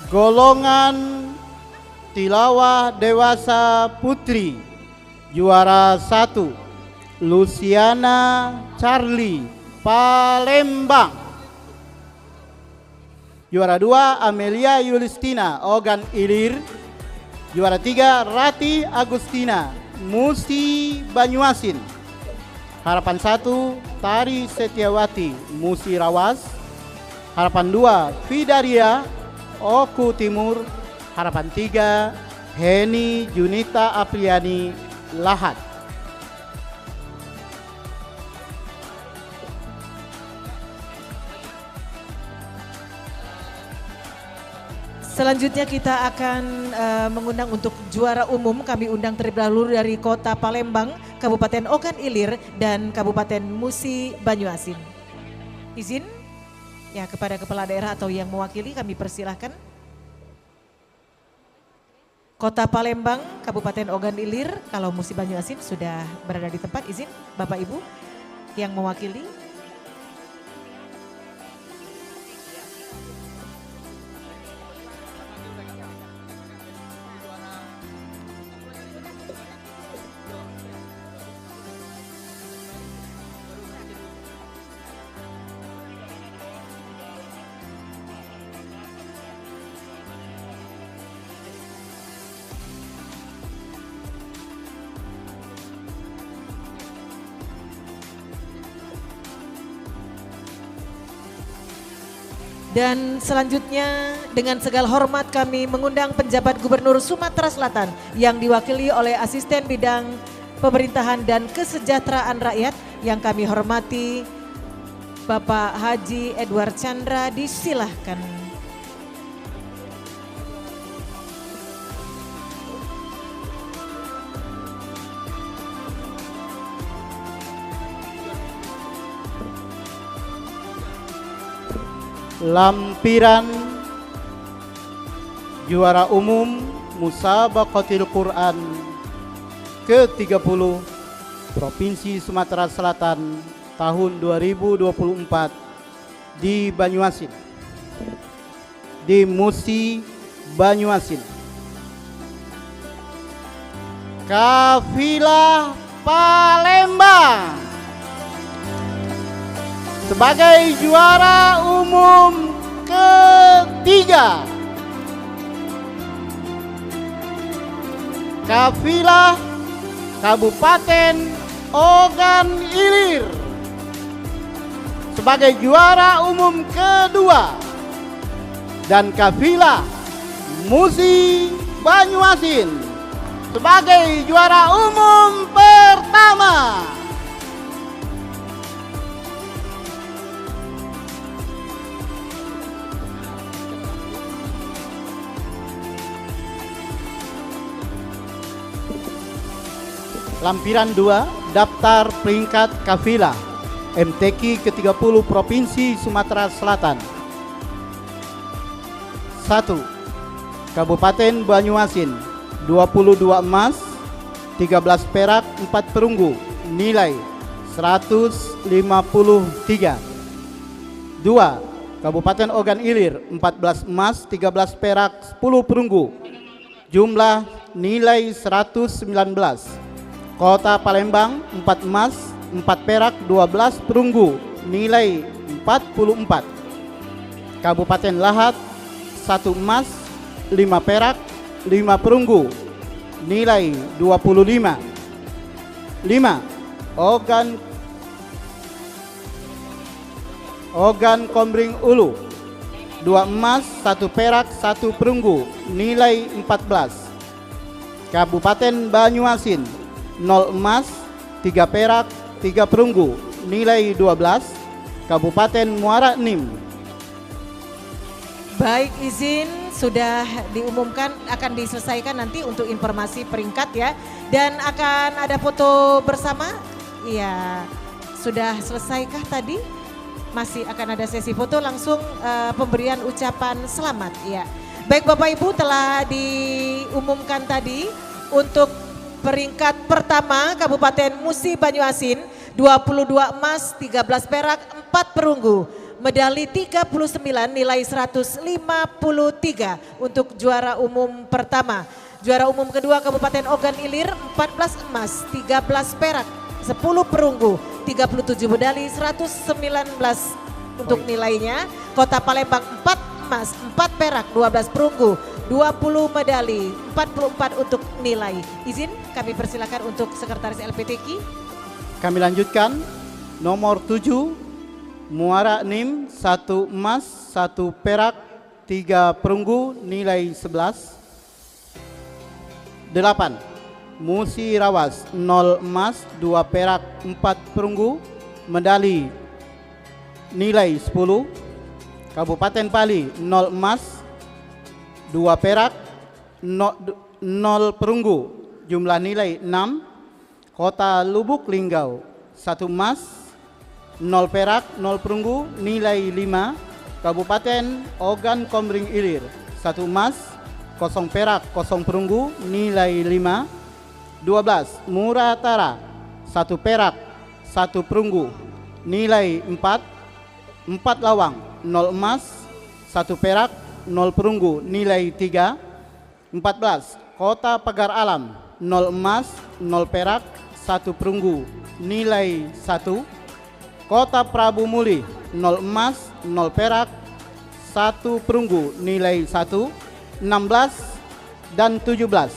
Golongan tilawah dewasa putri, juara 1 Luciana Charlie, Palembang. Juara 2 Amelia Yulistina, Ogan Ilir. Juara 3 Rati Agustina, Musi Banyuasin. Harapan 1 Tari Setiawati, Musi Rawas. Harapan 2 Fidaria, Oku Timur. Harapan 3 Heni Junita Apriani, Lahat. Selanjutnya kita akan mengundang untuk juara umum. Kami undang terlebih dahulu dari Kota Palembang, Kabupaten Ogan Ilir, dan Kabupaten Musi Banyuasin. Izin ya kepada kepala daerah atau yang mewakili, kami persilahkan. Kota Palembang, Kabupaten Ogan Ilir, kalau Musi Banyuasin sudah berada di tempat, izin Bapak Ibu yang mewakili. Dan selanjutnya dengan segala hormat kami mengundang penjabat Gubernur Sumatera Selatan yang diwakili oleh Asisten Bidang Pemerintahan dan Kesejahteraan Rakyat yang kami hormati Bapak Haji Edward Chandra, disilahkan. Lampiran juara umum Musabaqatil Quran ke-30 Provinsi Sumatera Selatan tahun 2024 di Banyuasin, di Musi Banyuasin. Kafilah Palembang sebagai juara umum ketiga. Kafilah Kabupaten Ogan Ilir sebagai juara umum kedua, dan kafilah Musi Banyuasin sebagai juara umum pertama. Lampiran 2 daftar peringkat kafilah MTQ ke-30 Provinsi Sumatera Selatan. 1. Kabupaten Banyuasin 22 emas, 13 perak, 4 perunggu, nilai 153. 2. Kabupaten Ogan Ilir 14 emas, 13 perak, 10 perunggu, jumlah nilai 119. Kota Palembang 4 emas, 4 perak, 12 perunggu, nilai 44. Kabupaten Lahat 1 emas, 5 perak, 5 perunggu, nilai 25. 5. Ogan Komering Ulu 2 emas, 1 perak, 1 perunggu, nilai 14. Kabupaten Banyuasin 0 emas, 3 perak, 3 perunggu, nilai 12. Kabupaten Muara Enim. Baik, izin sudah diumumkan akan diselesaikan nanti untuk informasi peringkat ya. Dan akan ada foto bersama. Iya, sudah selesaikah tadi? Masih akan ada sesi foto langsung pemberian ucapan selamat ya. Baik Bapak Ibu, telah diumumkan tadi untuk peringkat pertama Kabupaten Musi Banyuasin 22 emas, 13 perak, 4 perunggu. Medali 39 nilai 153 untuk juara umum pertama. Juara umum kedua Kabupaten Ogan Ilir 14 emas, 13 perak, 10 perunggu, 37 medali 119 untuk nilainya. Kota Palembang 4 emas, 4 perak, 12 perunggu, 20 medali, 44 untuk nilai. Izin kami persilakan untuk Sekretaris LPTK. Kami lanjutkan nomor 7 Muara Enim 1 emas, 1 perak, 3 perunggu, nilai 11. 8 Musi Rawas 0 emas, 2 perak, 4 perunggu, medali nilai 10. Kabupaten Pali 0 emas, 2 perak, 0 perunggu, jumlah nilai 6. Kota Lubuk Linggau 1 emas, 0 perak, 0 perunggu, nilai 5. Kabupaten Ogan Komering Ilir 1 emas, 0 perak, 0 perunggu, nilai 5. 12 Muratara 1 perak, 1 perunggu, nilai 4. 4 Lawang 0 emas, 1 perak, 0 perunggu, nilai 3. 14 Kota Pagar Alam 0 emas, 0 perak, 1 perunggu, nilai 1. Kota Prabu Muli 0 emas, 0 perak, 1 perunggu, nilai 1. 16 dan 17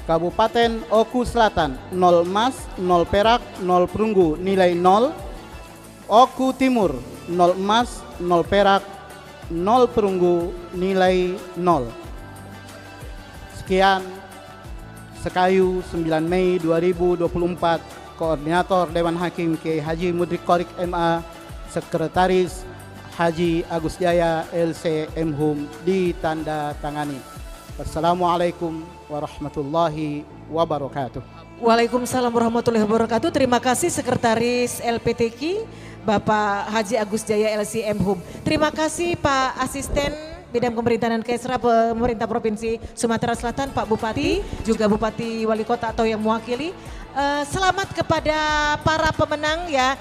Kabupaten Oku Selatan 0 emas, 0 perak, 0 perunggu, nilai 0. Oku Timur 0 emas, 0 perak, 0 perunggu, nilai 0. Sekian Sekayu 9 Mei 2024, Koordinator Dewan Hakim Kiai Haji Mudrik Qorik MA, Sekretaris Haji Agus Jaya LC Mhum ditandatangani. Wassalamualaikum warahmatullahi wabarakatuh. Waalaikumsalam warahmatullahi wabarakatuh. Terima kasih Sekretaris LPTK Bapak Haji Agus Jaya LC Mhum. Terima kasih Pak Asisten Bidang Pemerintahan Kesra Pemerintah Provinsi Sumatera Selatan, Pak Bupati, juga Bupati Wali Kota atau yang mewakili. Selamat kepada para pemenang ya.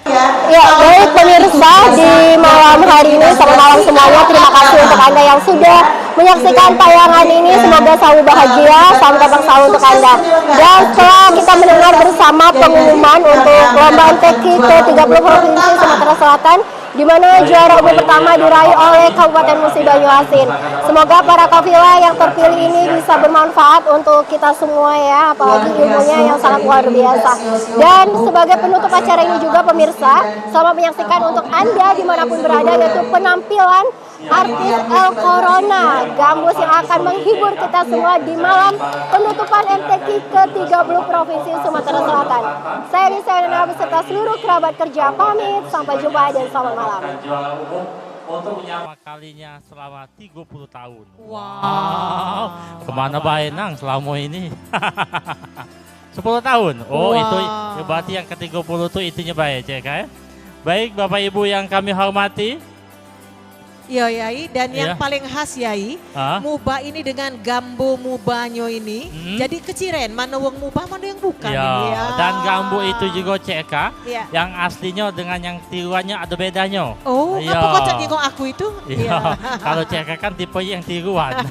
Ya, baik pemirsa, di malam hari ini, selamat malam semuanya. Terima kasih untuk Anda yang sudah menyaksikan tayangan ini. Semoga selalu bahagia, salam terbang selalu untuk Anda. Dan setelah kita mendengar bersama pengumuman untuk lomba MTQ ke-30 Provinsi Sumatera Selatan, di mana juara umum pertama diraih oleh Kabupaten Musi Banyuasin. Semoga para kafilah yang terpilih ini bisa bermanfaat untuk kita semua ya, apalagi ilmunya yang sangat luar biasa. Dan sebagai penutup acara ini juga pemirsa, selamat menyaksikan untuk Anda dimanapun berada, yaitu penampilan artis El Corona, Gambus yang akan menghibur kita semua di malam penutupan MTQ ke-30 Provinsi Sumatera Selatan. Saya Nisa beserta seluruh kerabat kerja pamit, sampai jumpa dan selamat malam. Untuk pertama kalinya selama 30 tahun. Wow. Kemana baik nang selama ini? 10 tahun. Oh, wow. Itu berarti yang ke-30 itu itunya baik, cek ya. Baik Bapak Ibu yang kami hormati. Iya Yai, dan yang paling khas Yai, mubah ini dengan gambo mubanyo ini, jadi keciren, mana wong mubah, mana yang bukan. Ini, ya. Dan gambo itu juga CK, yang aslinya dengan yang tiruannya ada bedanya. Oh, apa kocak kok aku itu? Iya, kalau CK kan tipe yang tiruan.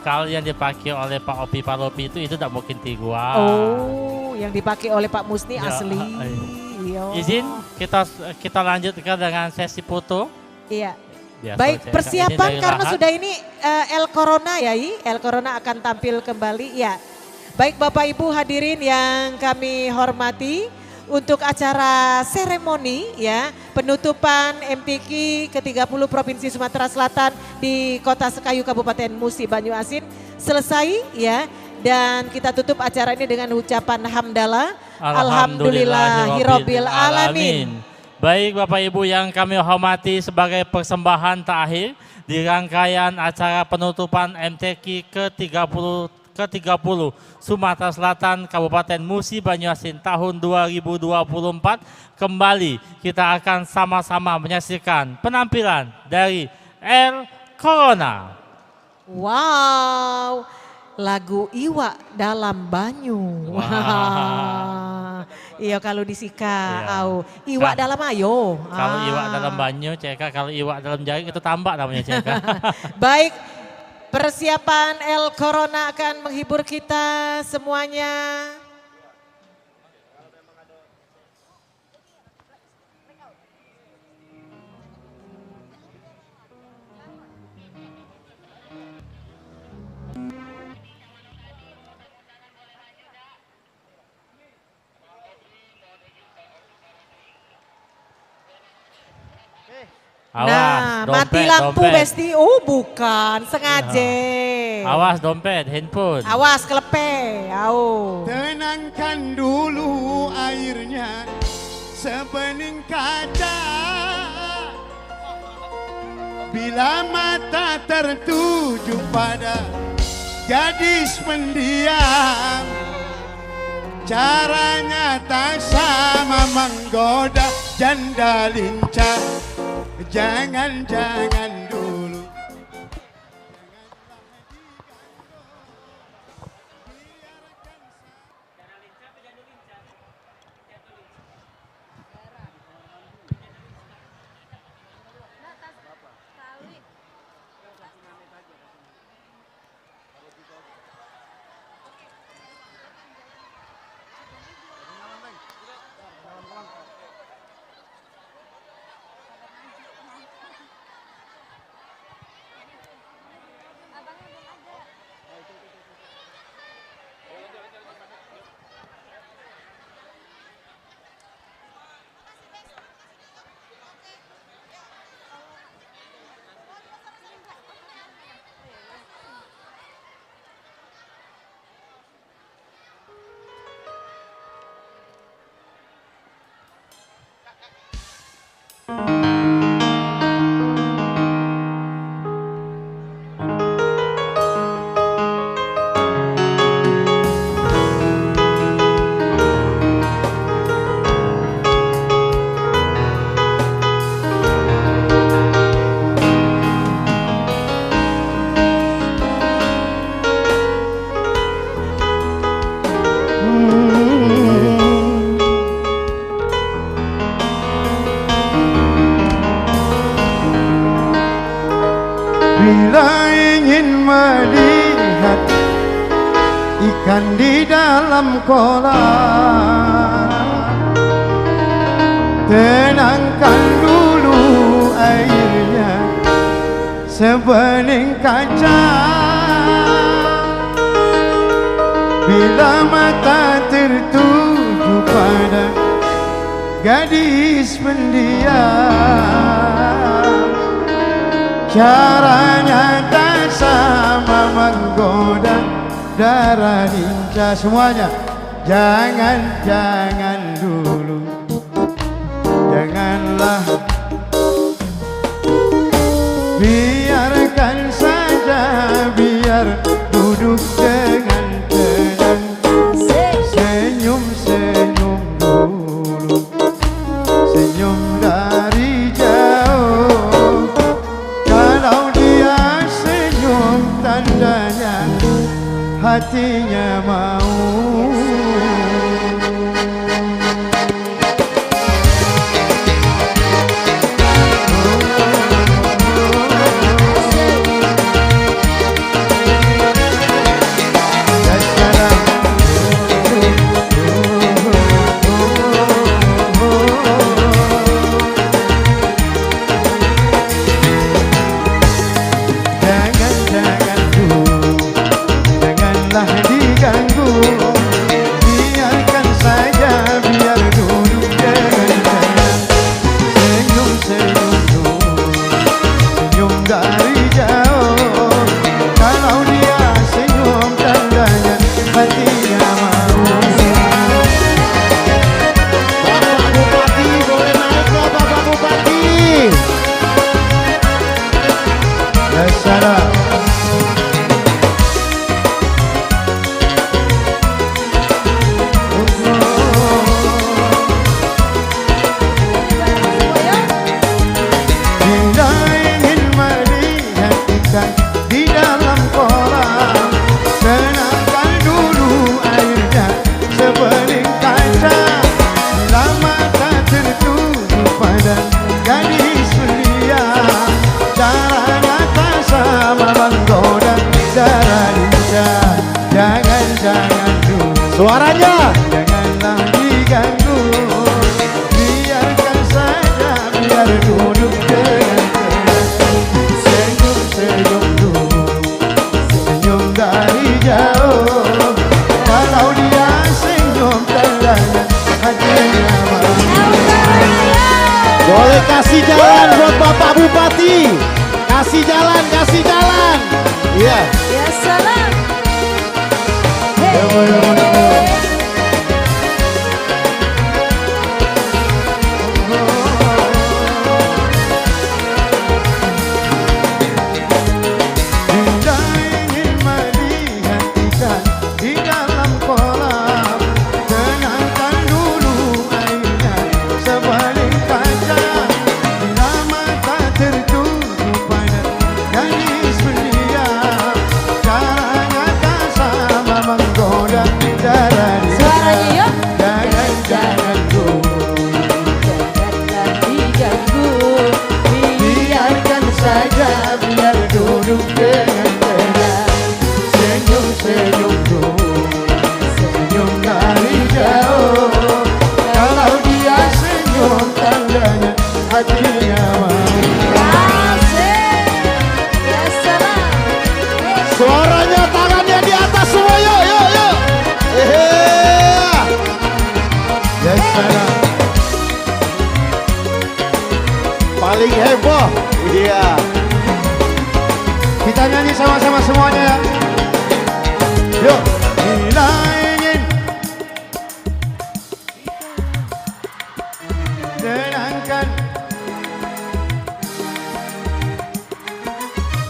Kalau yang dipakai oleh Pak Opi Palopi itu tidak mungkin tiruan. Oh, yang dipakai oleh Pak Musni asli. Izin kita lanjutkan dengan sesi foto. Iya. Biasa, baik, persiapan karena lahat. sudah ini El Corona ya, El Corona akan tampil kembali ya. Baik Bapak Ibu hadirin yang kami hormati, untuk acara seremoni ya penutupan MTQ ke-30 Provinsi Sumatera Selatan di Kota Sekayu Kabupaten Musi Banyuasin selesai ya, dan kita tutup acara ini dengan ucapan hamdalah alhamdulillahirabbil alamin. Baik Bapak Ibu yang kami hormati, sebagai persembahan terakhir di rangkaian acara penutupan MTQ ke-30 Sumatera Selatan Kabupaten Musi Banyuasin tahun 2024, kembali kita akan sama-sama menyaksikan penampilan dari El Corona. Wow, lagu Iwa dalam banyu. Wah. Iya kalau disika, Iwa dalam ayo. Kalau Iwa dalam banyu, Ceka. Kalau Iwa dalam jaring itu tambak namanya, Ceka. Baik, persiapan El Corona akan menghibur kita semuanya. Awas, nah, dompet, mati lampu dompet. Besti. Oh bukan, sengaja. Awas dompet, handphone. Awas kelepe. Au. Tenangkan dulu airnya sebening kaca. Bila mata tertuju pada gadis pendiam, caranya tak sama menggoda janda lincah. Jangan dulu. Bila ingin melihat ikan di dalam kolam, tenangkan dulu airnya sebening kaca. Bila mata tertuju pada gadis pendiam, caranya tak sama menggoda darah lincah. Semuanya jangan dulu, janganlah, biarkan saja, biar duduk dengan tenang, senyum dulu, senyum dari jauh. Kalau dia senyum tandanya hatinya mau. Jangan dulu, janganlah diganggu. Suaranya. Janganlah diganggu, biarkan saja, biar duduk dengan tenang. Senyum-senyum dulu, senyum dari jauh. Kalau dia senyum tandanya hatinya mau. Boleh kasih jalan buat Bapak Bupati. Kasih jalan, kasih jalan. Iya. Ya salam. Dinda ingin melihat ikan di dalam kolam. Tenangkan dulu airnya sebalik kaca. Bila mata tertuju pada gadis belia, caranya tak sama menggoda darah dia. Suaranya yuk. Jangan-jangan dulu, Janganlah diganggu, biarkan saja, biar duduk dengan tenang. Senyum-senyum dulu, senyum dari jauh. Kalau dia senyum tandanya hatinya mau. Ya salam. Suaranya, tangannya di atas semua, yuk, yuk, yuk. Yes, salam. Paling heboh, iya. Kita nyanyi sama-sama semuanya ya. Yuk. Bila ingin tenangkan,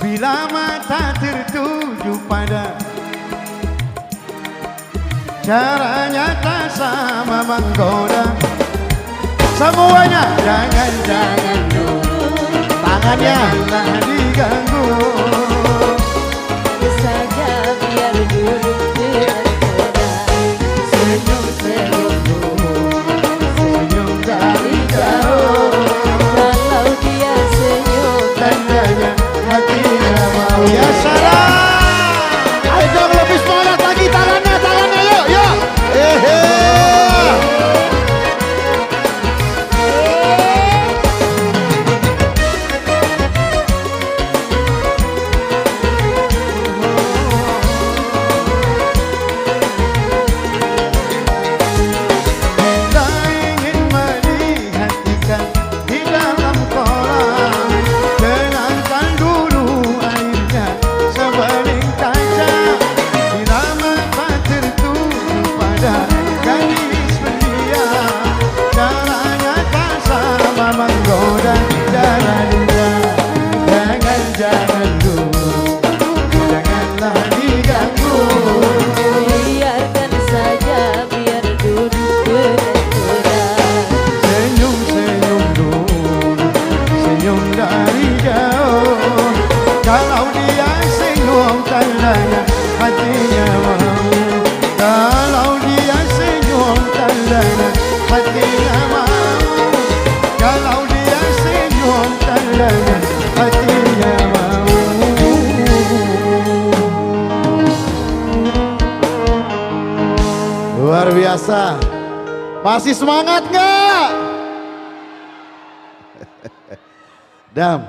bila mata tertuju pada, caranya tak sama menggoda. Semuanya jangan-jangan dulu, tangannya janganlah diganggu. Saja biar duduk dengan tenang. Senyum-senyum dulu, senyum dari jauh. Kalau dia senyum Tandanya hatinya mau. Ya salam. Ayo dong lebih semangat lagi, tangannya, tangannya, yuk, yuk. Kita ingin melihat ikan di dalam kolam. Tenangkan dulu airnya sebalik kaca. Bila mata tertuju pada gadis belia, caranya tak sama menggoda darah dia. Jangan-jangan dulu, janganlah diganggu. biarkan saja biar duduk dengan tenang. Senyum-senyum dulu, senyum dari jauh. Kalau dia senyum tandanya hatinya mau. Kalau dia senyum tandanya hatinya mau. Kalau dia senyum tandanya hatinya mau. Luar biasa. Masih semangat nggak? Dam,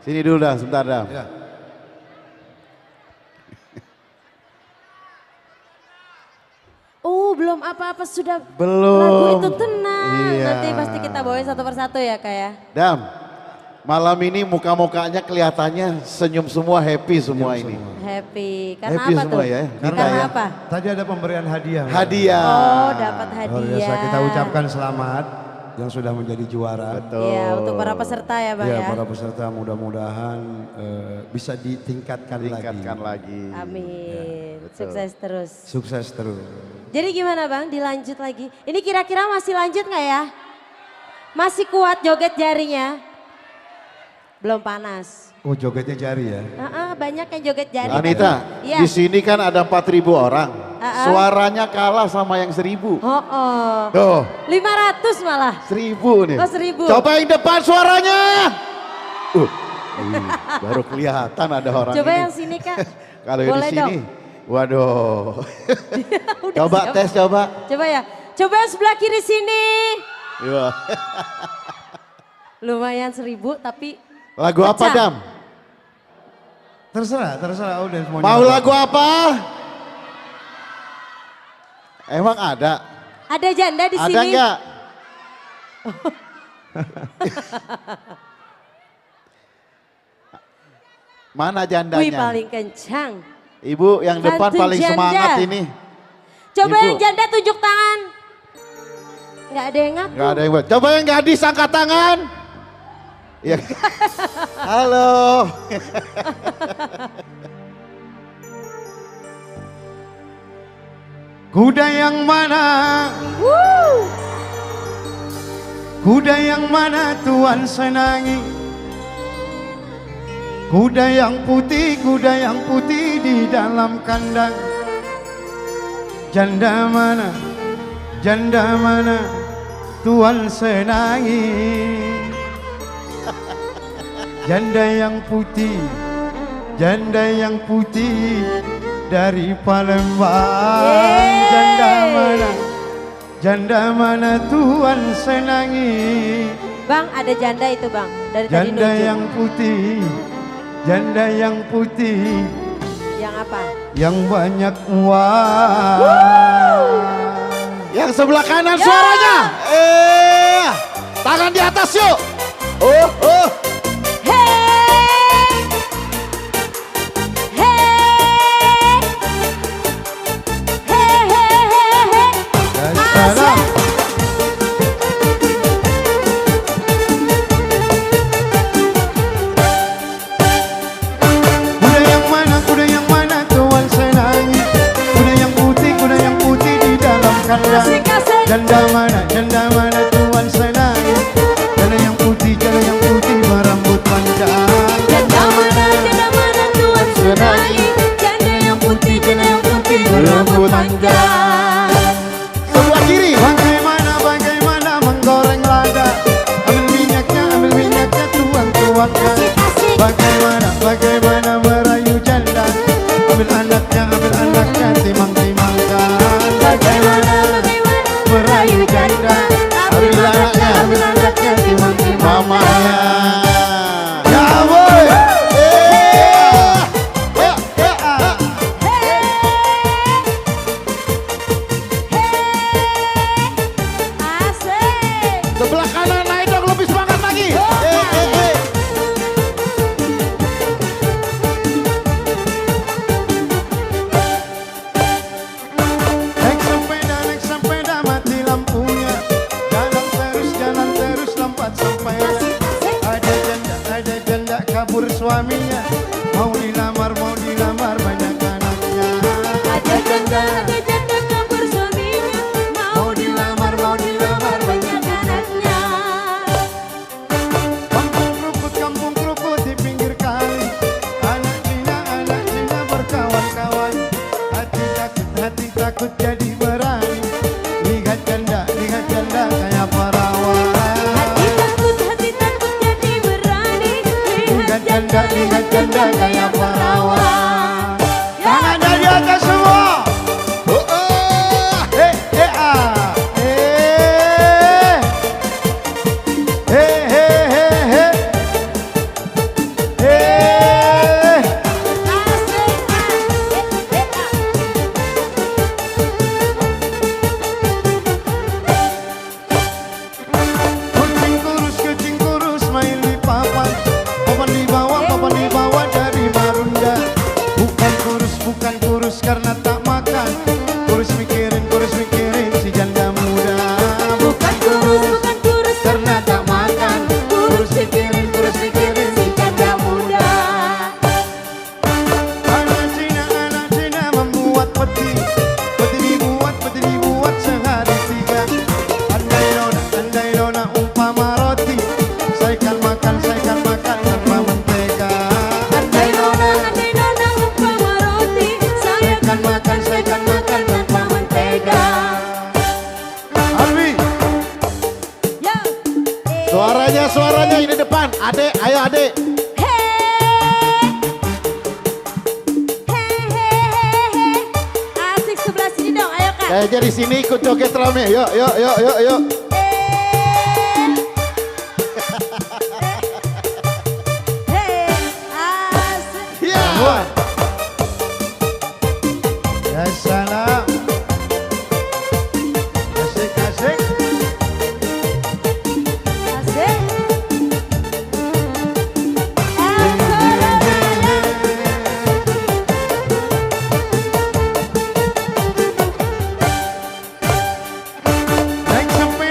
sini dulu dah, sebentar Dam. Oh, belum apa-apa sudah Belum. lagu itu tenang. Iya. Nanti pasti kita bawain satu persatu ya Kak ya. Dam, malam ini muka-mukanya kelihatannya senyum semua, happy semua ini. Happy. Karena Happy apa semua tuh? ya. Karena ya. apa? Tadi ada pemberian hadiah. Hadiah. Oh, dapat Luar hadiah. biasa, kita ucapkan selamat yang sudah menjadi juara. Iya, untuk para peserta ya Bang ya. Para peserta mudah-mudahan bisa ditingkatkan lagi. Amin. Sukses terus. Sukses terus. Jadi gimana Bang? Dilanjut lagi. Ini kira-kira masih lanjut nggak ya? Masih kuat joget jarinya? Belum panas. Oh, jogetnya jari ya? Banyak yang joget jari. Anita, Iya. di sini kan ada 4.000 orang. Suaranya kalah sama yang 1.000. Oh. Tuh. 500 malah. 1.000 nih. Oh 1.000. Coba yang depan suaranya. Baru kelihatan ada orang Coba ini. yang sini Kak. Kalau yang di Boleh sini, dong. Waduh. Udah Coba siap. tes, coba. Coba ya. Coba yang sebelah kiri sini. Iya. Lumayan 1000 tapi Lagu apa, pecah. Dam? Terserah audiens mau Mau nyanyi. lagu apa? Emang ada? Ada janda di Ada sini. enggak? Mana jandanya? Wih paling kencang. Ibu yang depan Hantu paling janda. semangat ini. Coba Ibu. yang janda tunjuk tangan. Nggak ada yang ngaku. Enggak ada yang buat. Coba yang gadis angkat tangan. Ya. Halo. Kuda yang mana? Kuda yang mana Tuhan senangi? Kuda yang putih di dalam kandang. Janda mana Tuhan senangi? Janda yang putih dari Palembang. Janda mana Tuhan senangi? Bang ada janda itu bang. Dari tadi Janda nunjuk. yang putih Yang apa? yang banyak uang. Yang sebelah kanan Ya. suaranya. Tangan di atas yuk. Kuda yang mana Tuhan senangi? Kuda yang putih di dalam kandang. Janda mana Tuhan senangi? Janda yang putih berambut panjang. Janda mana Tuhan senangi? Janda yang putih berambut panjang. Sebelah kiri. Bagaimana menggoreng lada? Ambil minyaknya tuang-tuangkan. Bagaimana merayu janda? Ambil anaknya timang-timangkan. Bagaimana merayu janda? Ambil anaknya timang-timangkan. Mamanya. Ya boy. Asik. Sebelah kanan naik dong lebih semangat lagi. Naik sepeda mati lampunya. Jalan terus lompat sampai. Ada janda kabur suaminya. Mau dilamar banyak anaknya. Ada janda kabur suaminya. Mau dilamar banyak anaknya. Kampung kerukut di pinggir kali. Anak Cina berkawan-kawan. Hati takut jadi berani. Lihat janda kayak perawan. Hati takut jadi berani. Lihat janda kayak perawan. Tangannya di atas semua. Kucing kurus main di papan. Papan di bawah dari marunda. Bukan kurus karena tak makan. Kurus mikirin si janda muda. Bukan kurus Karena tak makan. Kurus mikirin si janda muda. Anak Cina membuat peti dibuat sehari 3. Andai nona umpama roti. Saya kan makan tanpa mentega. Andai nona umpama roti. Saya kan makan Kayaknya di sini ikut joget rame. Yuk, yuk, yuk, yuk, yuk. Ya. Ya salam. Asik, asik. Asik.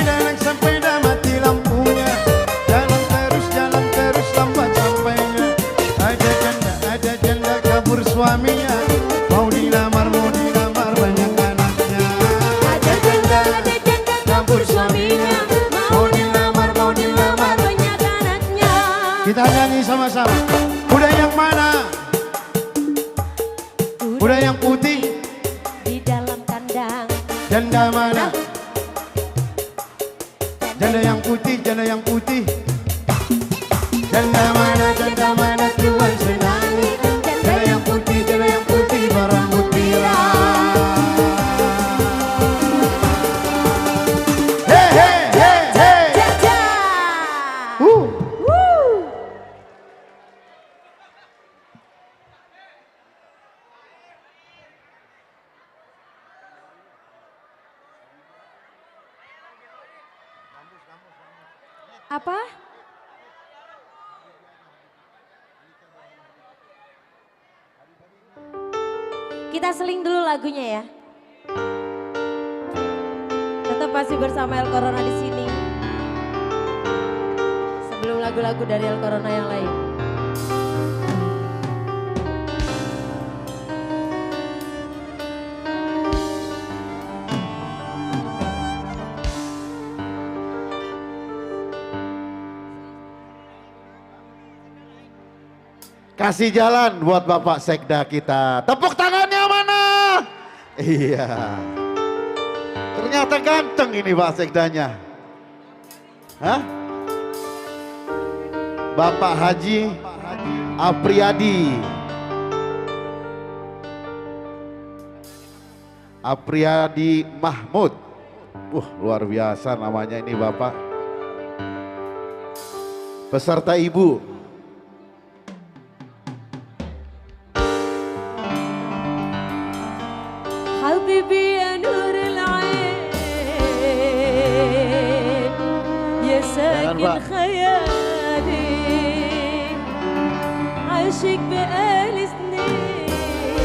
Naik sepeda mati lampunya. Jalan terus lambat sampainya. Ada janda kabur suaminya. Mau dilamar banyak anaknya. Ada janda kabur suaminya. Mau dilamar banyak anaknya. Kita nyanyi sama-sama. Kuda yang mana? Kuda yang putih. Di dalam kandang. Janda mana? Janda yang putih, janda yang putih. Janda mana tuan senangi. Janda yang putih berambut pirang. Hey, hey, hey, hey. Apa? Kita seling dulu lagunya ya. Tetap masih bersama El Corona di sini. Sebelum lagu-lagu dari El Corona yang lain. Kasih jalan buat Bapak Sekda kita. Tepuk tangannya mana? Iya. Ternyata ganteng ini Pak Sekdanya. Hah? Bapak Haji Apriyadi. Apriyadi Mahmud. Luar biasa namanya ini Bapak. Peserta Ibu. حبيبي يا نور العين يا ساكن خيالي عاشق بقال سنين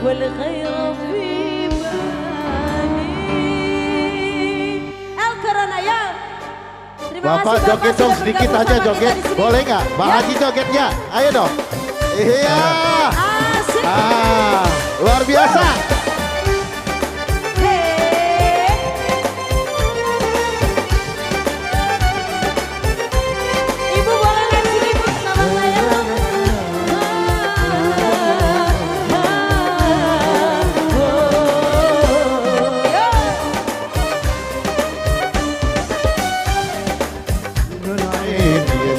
والغيرة في بالي El Corona ya. Bapak joget dong sedikit aja joget. Boleh nggak? Mbak Haji jogetnya. Ayo dong. Iya. Luar biasa. Ibu boleh lihat sini Bu sama saya.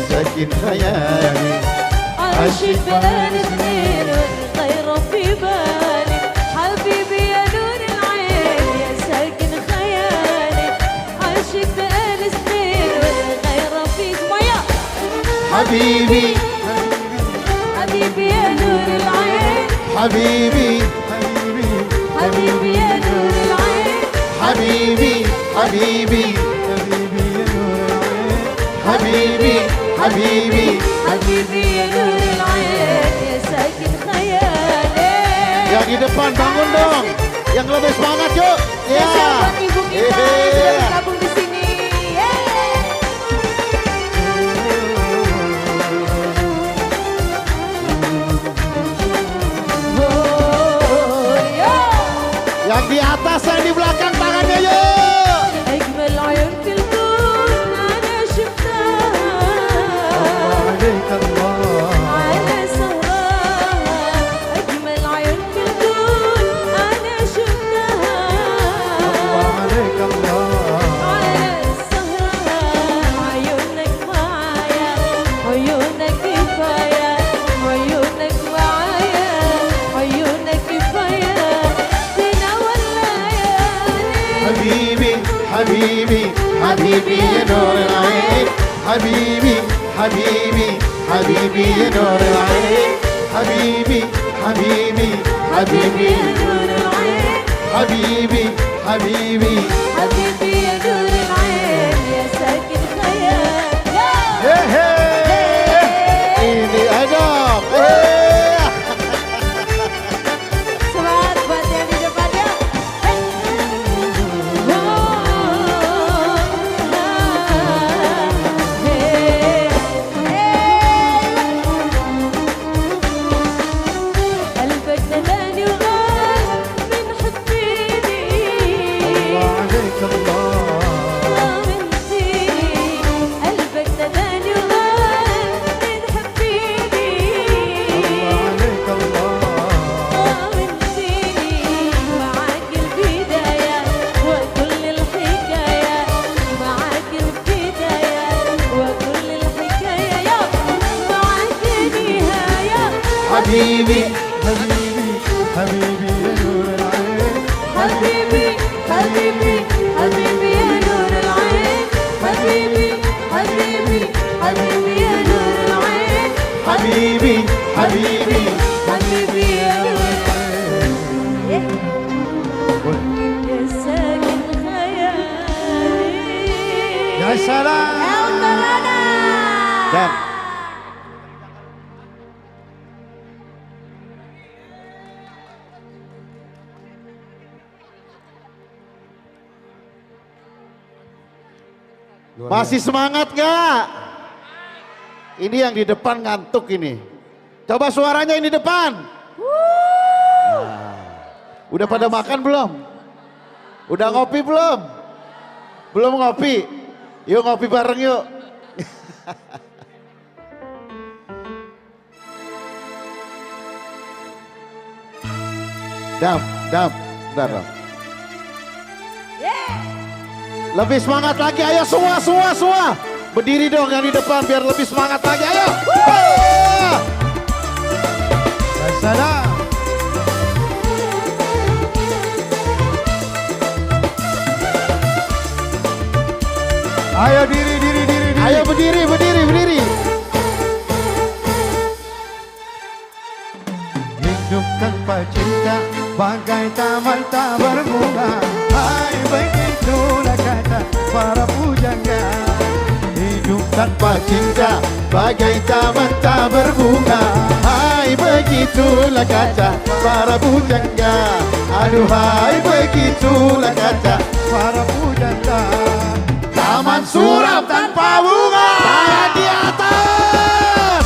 Sakin khayali عاشق بقالي سنين والغيرة في بالي حبيبي يا نور العين يا ساكن خيالي عاشق بقالي سنين والغيرة في مية حبيبي حبيبي يا نور العين حبيبي حبيبي يا نور العين حبيبي حبيبي حبيبي حبيبي حبيبي يا نور العين يا ساكن خيالي. Yang di depan bangun dong. Yang lebih semangat yuk. Ya. Buat ibu kita yang sudah bergabung di sini. Yang di atas, yang di belakang tangannya yuk. أجمل عيون في الكون أنا شفتها على سهرها أجمل عيون في الكون أنا شفتها على سهرها عيونك معايا عيونك كفاية عيونك معايا عيونك كفاية تنور حبيبي حبيبي يا نور العين حبيبي حبيبي حبيبي يا نور العين حبيبي حبيبي حبيبي يا نور العين حبيبي حبيبي حبيبي يا نور العين يا ساكن خيال ini Adam semangat buat yang di depannya. قلبك نداني وغار من حبيبي الله عليك الله من سيني قلبك نداني وغار من حبيبي الله عليك الله من سيني معاك البداية وكل الحكاية معاك البداية وكل الحكاية يا معاك النهاية حبيبي حبيبي حبيبي يا نور العين حبيبي حبيبي حبيبي يا نور العين حبيبي حبيبي حبيبي يا نور العين حبيبي حبيبي حبيبي يا نور العين يا ساكن خيالي يا سلام Dan masih semangat nggak? Ini yang di depan ngantuk ini. Coba suaranya yang di depan. Nah, udah pada makan belum? Udah ngopi belum? Belum ngopi? Yuk ngopi bareng yuk. Dam, bentar Dam. Lebih semangat lagi, ayo semua. Berdiri dong yang di depan biar lebih semangat lagi, ayo. Salam. Ayo diri. Ayo berdiri. Hidup tanpa cinta bagai taman tak berbunga. Hai begitulah kata para pujangga. Hidup tanpa cinta bagai taman tak berbunga. Hai begitulah kata para pujangga. Aduhai begitulah kata para pujangga. Taman suram tanpa bunga. Tangan di atas.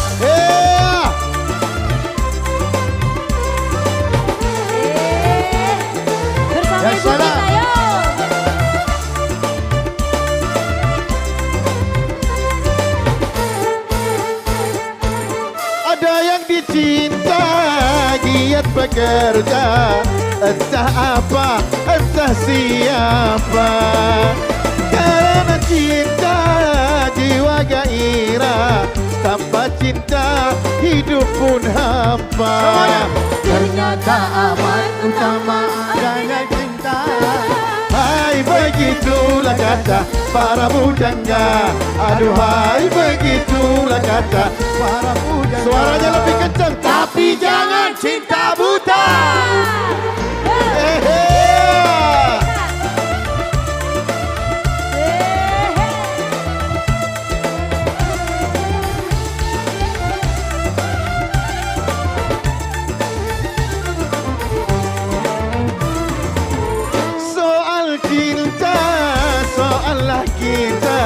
bersama Ya, ibu salam. kita yuk. Ada yang dicinta, giat bekerja, entah apa, entah siapa. Karena cinta, jiwa gairah, tanpa cinta, hidup pun hampa. Ternyata amat utama adanya cinta. Hai begitulah kata para pujangga. Aduhai begitulah kata para pujangga. Suaranya lebih kencang. Tapi jangan cinta buta. Soal cinta, soallah kita,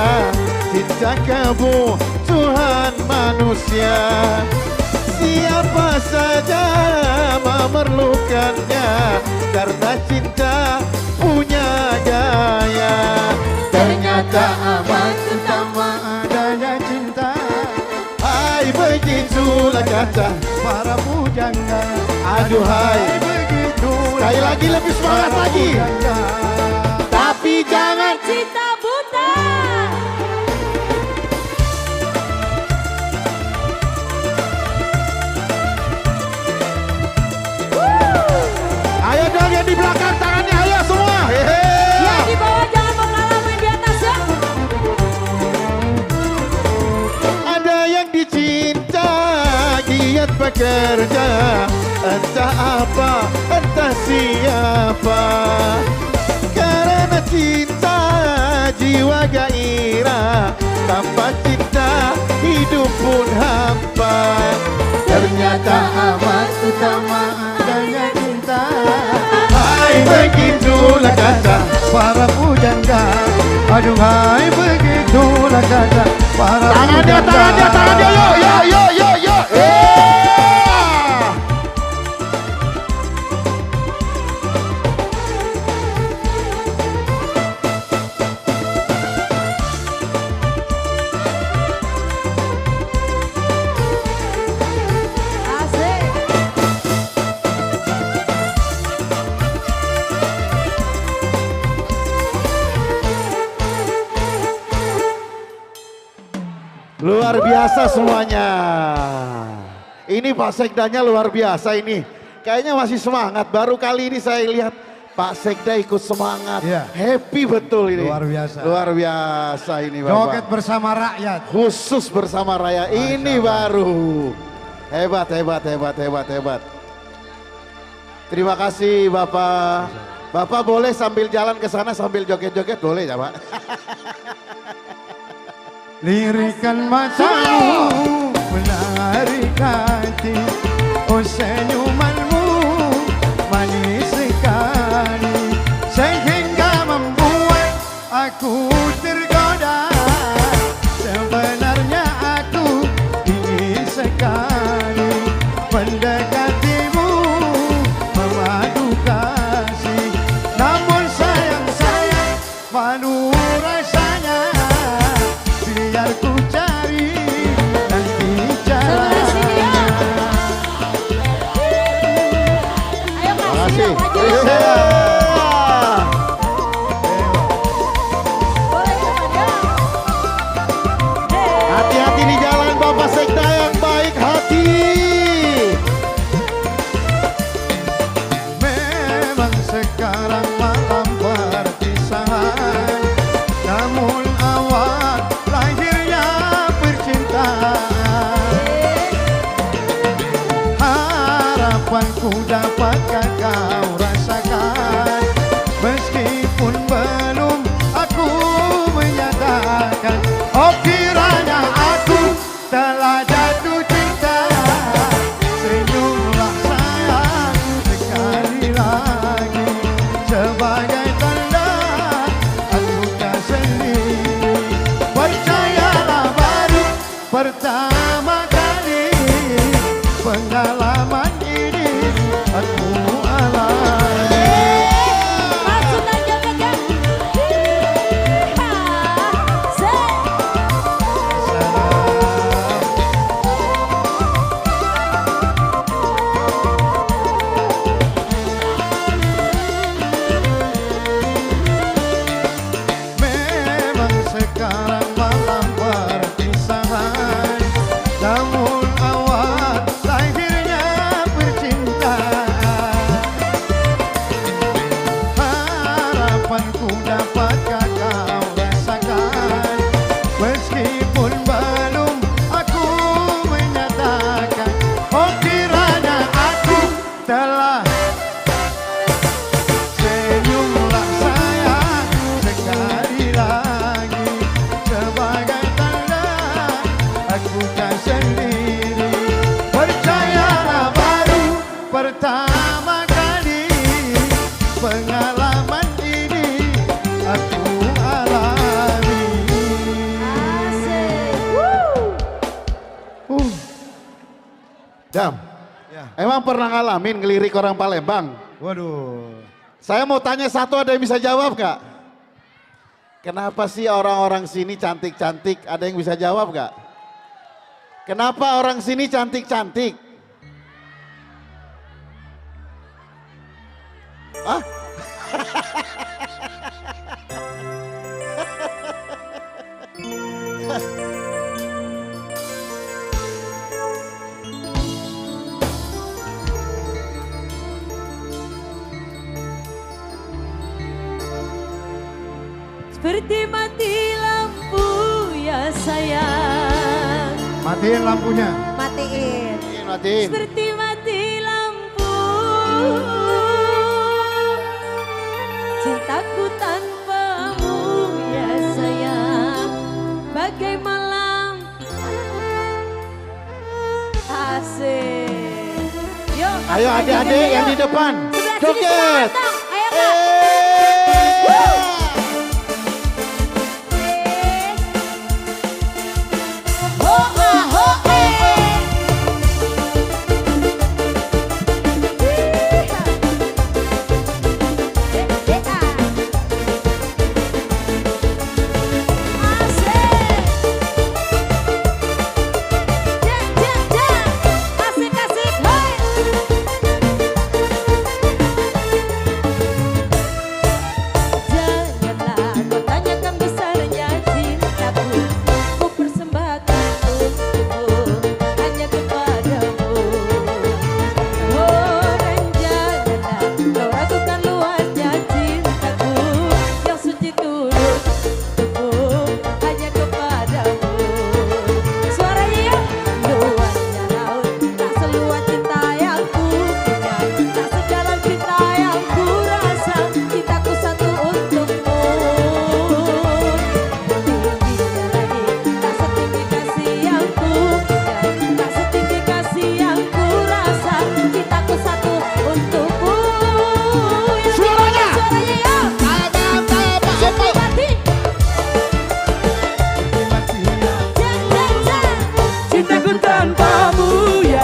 cinta kebutuhan manusia. Siapa saja memerlukannya, karena cinta punya gaya. Ternyata amat utama adanya cinta. Hai begitulah kata para pujangga. Aduhai begitu. Sekali lagi lebih semangat lagi. Tapi jangan Cinta buta. ayo dong yang di belakang tangannya, ayo semua. Yang di bawah jangan mengalami di entah apa, entah siapa. Karena cinta jiwa gairah, tanpa cinta hidup pun hampa. Ternyata amat utama adanya cinta. Hai begitulah kata para pujangga. Aduhai begitulah kata para pujangga. Tangannya, yo. Luar biasa semuanya. Ini Pak Sekdanya luar biasa ini. Kayaknya masih semangat. Baru kali ini saya lihat Pak Sekda ikut semangat. Ya. Happy betul ini. Luar biasa. Luar biasa ini Bapak. Joget bersama rakyat. Khusus bersama Raya. Ini baru. Hebat. Terima kasih Bapak. Bapak boleh sambil jalan ke sana sambil joget-joget boleh ya Pak? Lirikan matamu menarik hati, oh senyumanmu manis sekali, sehingga membuat aku tergoda. Sebenarnya aku ingin sekali mendekatimu, memadu kasih, namun sayang malu rasanya. Biar ku cari nanti caranya. Ayo hati-hati di jalan Bapak Sekda yang baik hati. Memang sekarang malam perpisahan, namun awal lahirnya percintaan. Harapanku dapatkah kau rasakan, meskipun belum aku menyatakan. Oh kiranya aku telah jatuh cinta, senyumlah sayang sekali lagi, sebagai tanda aku tak sendiri. Percayalah baru pertama kali pengalaman ini aku alami. Memang sekarang malam perpisahan, namun awal lahirnya percintaan. Harapanku dapatkah kau rasakan, meskipun belum aku menyatakan. Oh kiranya aku telah. Senyumlah sayang sekali lagi, sebagai tanda aku tak sendiri. Percayalah baru pertama kali pengalaman ini aku alami. Dam, emang pernah ngalamin ngelirik orang Palembang? Waduh. Saya mau tanya satu, ada yang bisa jawab gak? Kenapa sih orang-orang sini cantik-cantik? Ada yang bisa jawab gak? Kenapa orang sini cantik-cantik? Hah? Seperti mati lampu ya sayang. Matiin lampunya. Matiin. Matiin. Seperti mati lampu Ayo adik-adik yang di depan. Joget.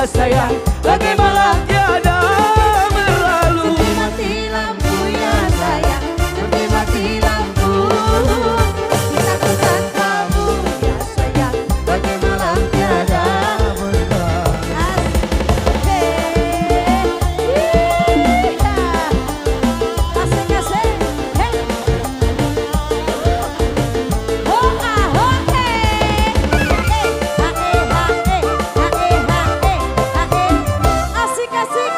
sayang, bagaimana tiada berlalu. Seperti mati lampu ya sayang, seperti mati lampu. Kita pesan kamu ya sayang, bagaimana tiada berlalu. Asik-asik, hey. Oh ah oh asik-asik.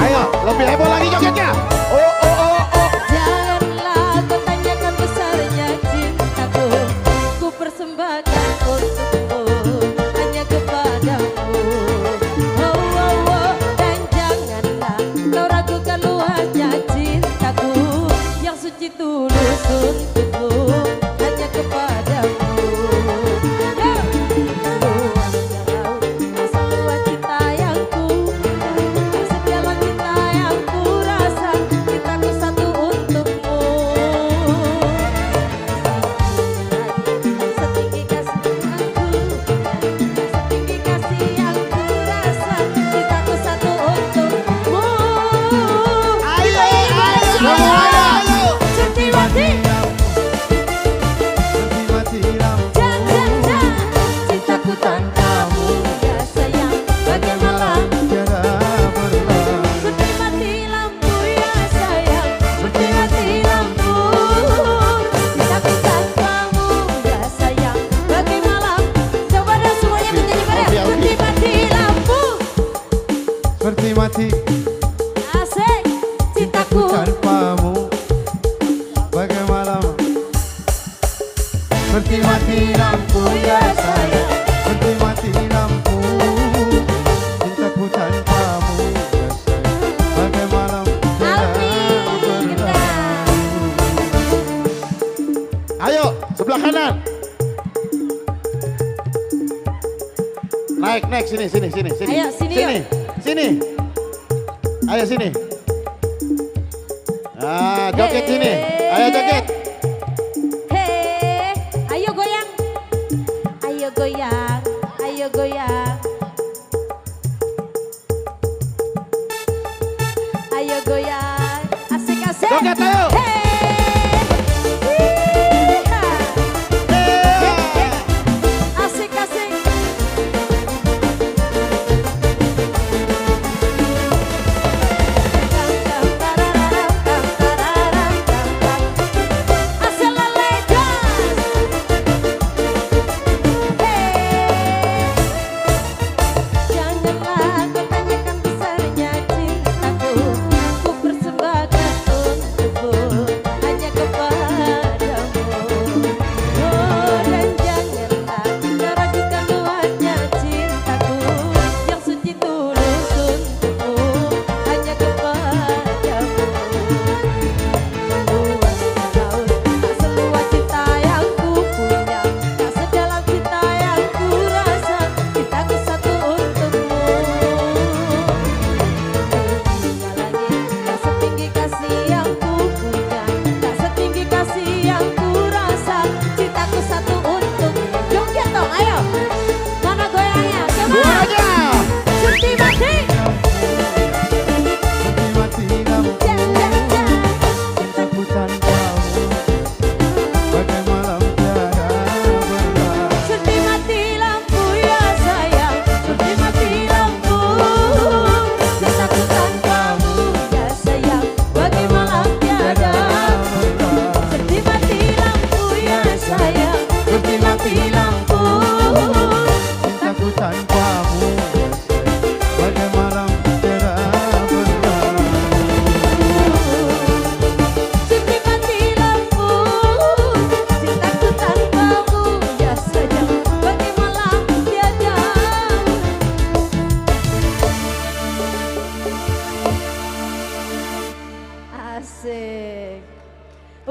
Ayo, lebih heboh lagi jogetnya. Oh, oh, oh, oh. Janganlah kau tanyakan besarnya cintaku, ku persembahkan untukmu hanya kepadamu. Oh, oh, oh. Dan janganlah kau ragukan luasnya cintaku yang suci tulus untukmu hanya kepadamu. Cintaku tanpamu ya sayang, bagaimana tiada berlalu. Seperti mati lampu ya sayang, seperti mati lampu. Cintaku tanpamu ya sayang, bagaimana. Coba dah semuanya menyanyi bareng. Seperti mati lampu, Seperti mati asik. Cintaku tanpamu, bagaimana? Seperti mati lampu ya sayang, seperti mati lampu. Cintaku tanpamu ya sayang, bagaimana? Ayo, sebelah kanan. Naik, naik, sini. Ayo, sini yuk. Sini. Ayo sini. Ah, joget sini. Ayo joget. Hei, ayo goyang, ayo goyang, ayo goyang, ayo goyang, asik-asik. Joget ayo. Asik-asik. Janganlah kau tanyakan besarnya cintaku, ku persembahkan untukmu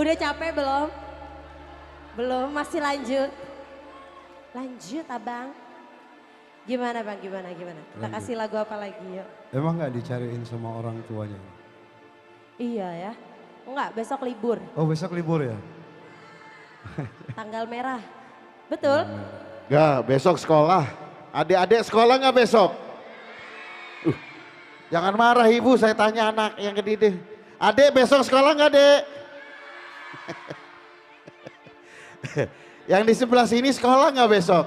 Udah capek belum? Belum, masih lanjut. Lanjut abang. Gimana bang, gimana? Kita Lanjut. kasih lagu apa lagi yuk? Emang nggak dicariin sama orang tuanya? Iya ya. Enggak, besok libur. Oh besok libur ya? Tanggal merah. Betul? Enggak, besok sekolah. Adik-adik sekolah nggak besok? Jangan marah ibu, saya tanya anak yang gede deh. Adik besok sekolah nggak dek? Yang di sebelah sini sekolah nggak besok?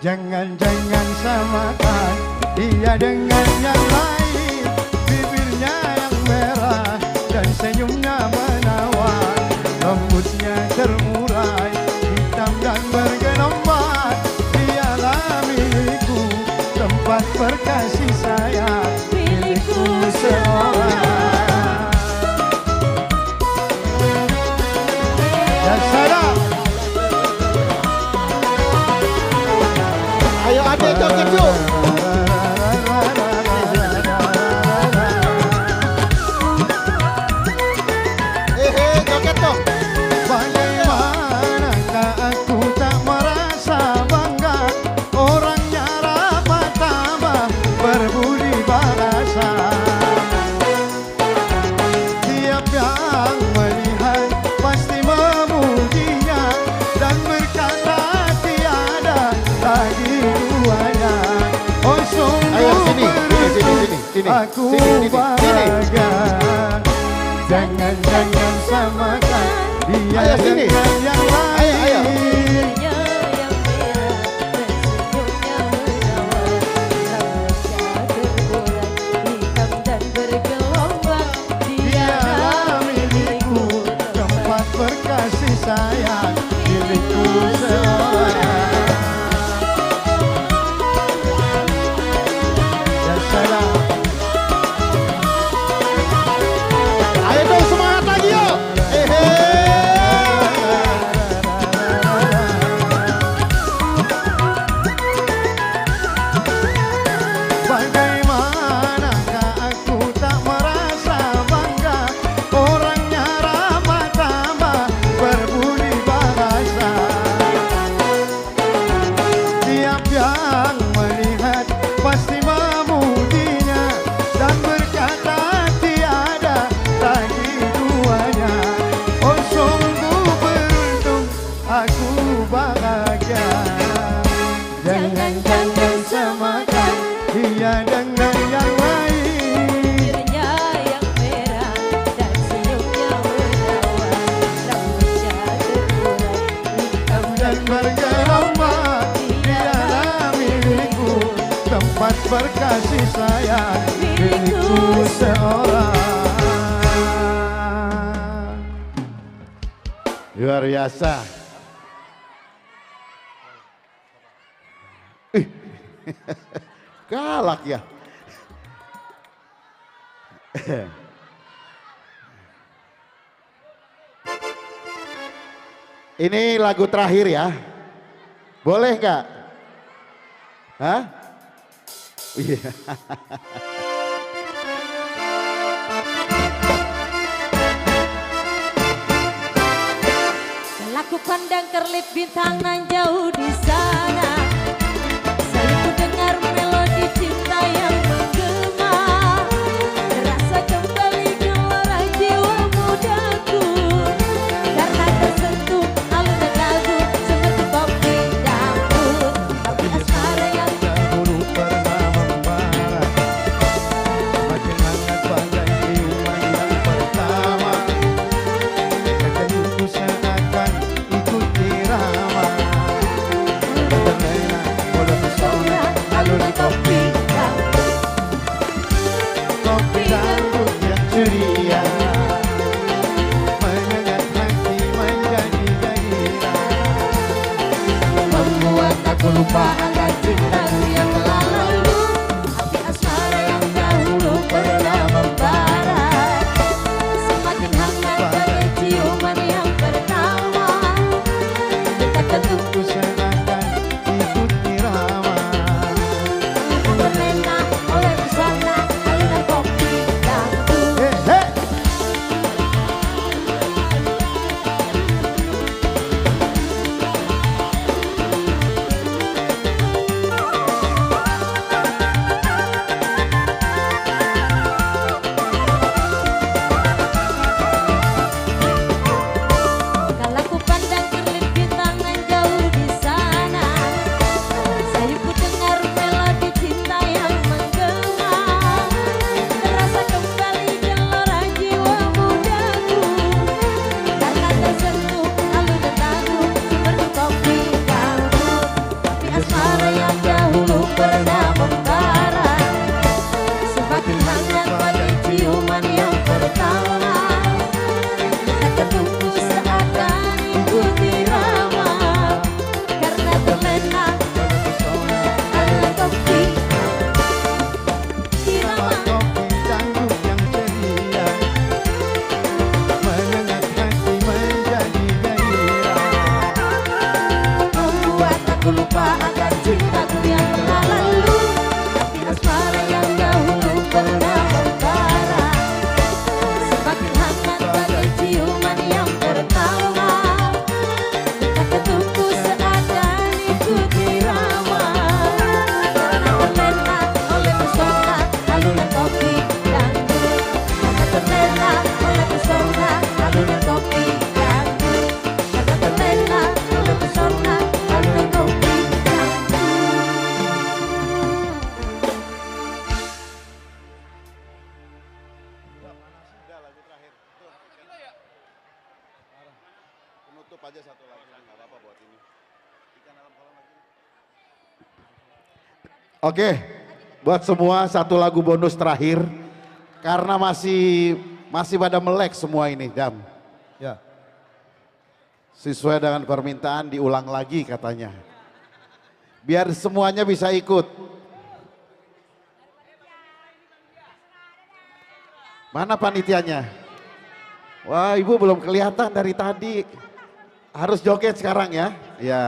Jangan-jangan samakan dia dengan yang lain. Bibirnya yang merah dan senyumnya menawan. Rambutnya terurai, hitam dan bergelombang. Dialah milikku, tempat berkasih sayang, milikku seorang. Ya sadar. Ayo adik joget yuk. Joget dong. Bagaimanakah aku tak merasa bangga, orangnya ramah tamah berbudi bahasa. Tiap yang melihat pasti memujinya dan berkata tiada lagi duanya. Oh sungguh beruntung aku bahagia. Jangan-jangan samakan dia dengan yang lain. Dialah milikku, tempat berkasih sayang, milikku seorang. Ya salam. Ayo dong semangat lagi yuk. Bagaimanakah aku tak merasa bangga, orangnya ramah tamah berbudi bahasa. Tiap yang melihat pasti memujinya dan berkata tiada lagi duanya. Oh sungguh beruntung aku bahagia. Jangan-jangan samakan dia dengan yang lain. Bibirnya yang merah dan senyumnya menawan. Rambutnya terurai, hitam Dan bergelombang, dialah milikku, tempat berkasih sayang, milikku seorang. Luar biasa. Galak ya. Ini lagu terakhir ya. Boleh nggak? Hah? Iya. Laku pandang kerlip bintang nan jauh di sana. Selalu dengar melodi cinta yang menggema. Terasa kembali gelora jiwa mudaku. Karena tersentuh alun lagu seperti kopi dangdut. Tapi asmara yang Dahulu pernah membara, makin hangat bagai ciuman yang pertama. Kekayuku seakan ikut irama. tutup aja satu lagi, nggak apa-apa buat ini. Oke, buat semua satu lagu bonus terakhir karena masih pada melek semua ini, Dam. Ya. Sesuai dengan permintaan diulang lagi katanya. Biar semuanya bisa ikut. Mana panitianya? Wah, Ibu belum kelihatan dari tadi. Harus joget sekarang ya. Ya.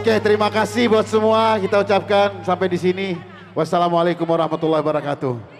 Oke, terima kasih buat semua. Kita ucapkan sampai di sini. Wassalamualaikum warahmatullahi wabarakatuh.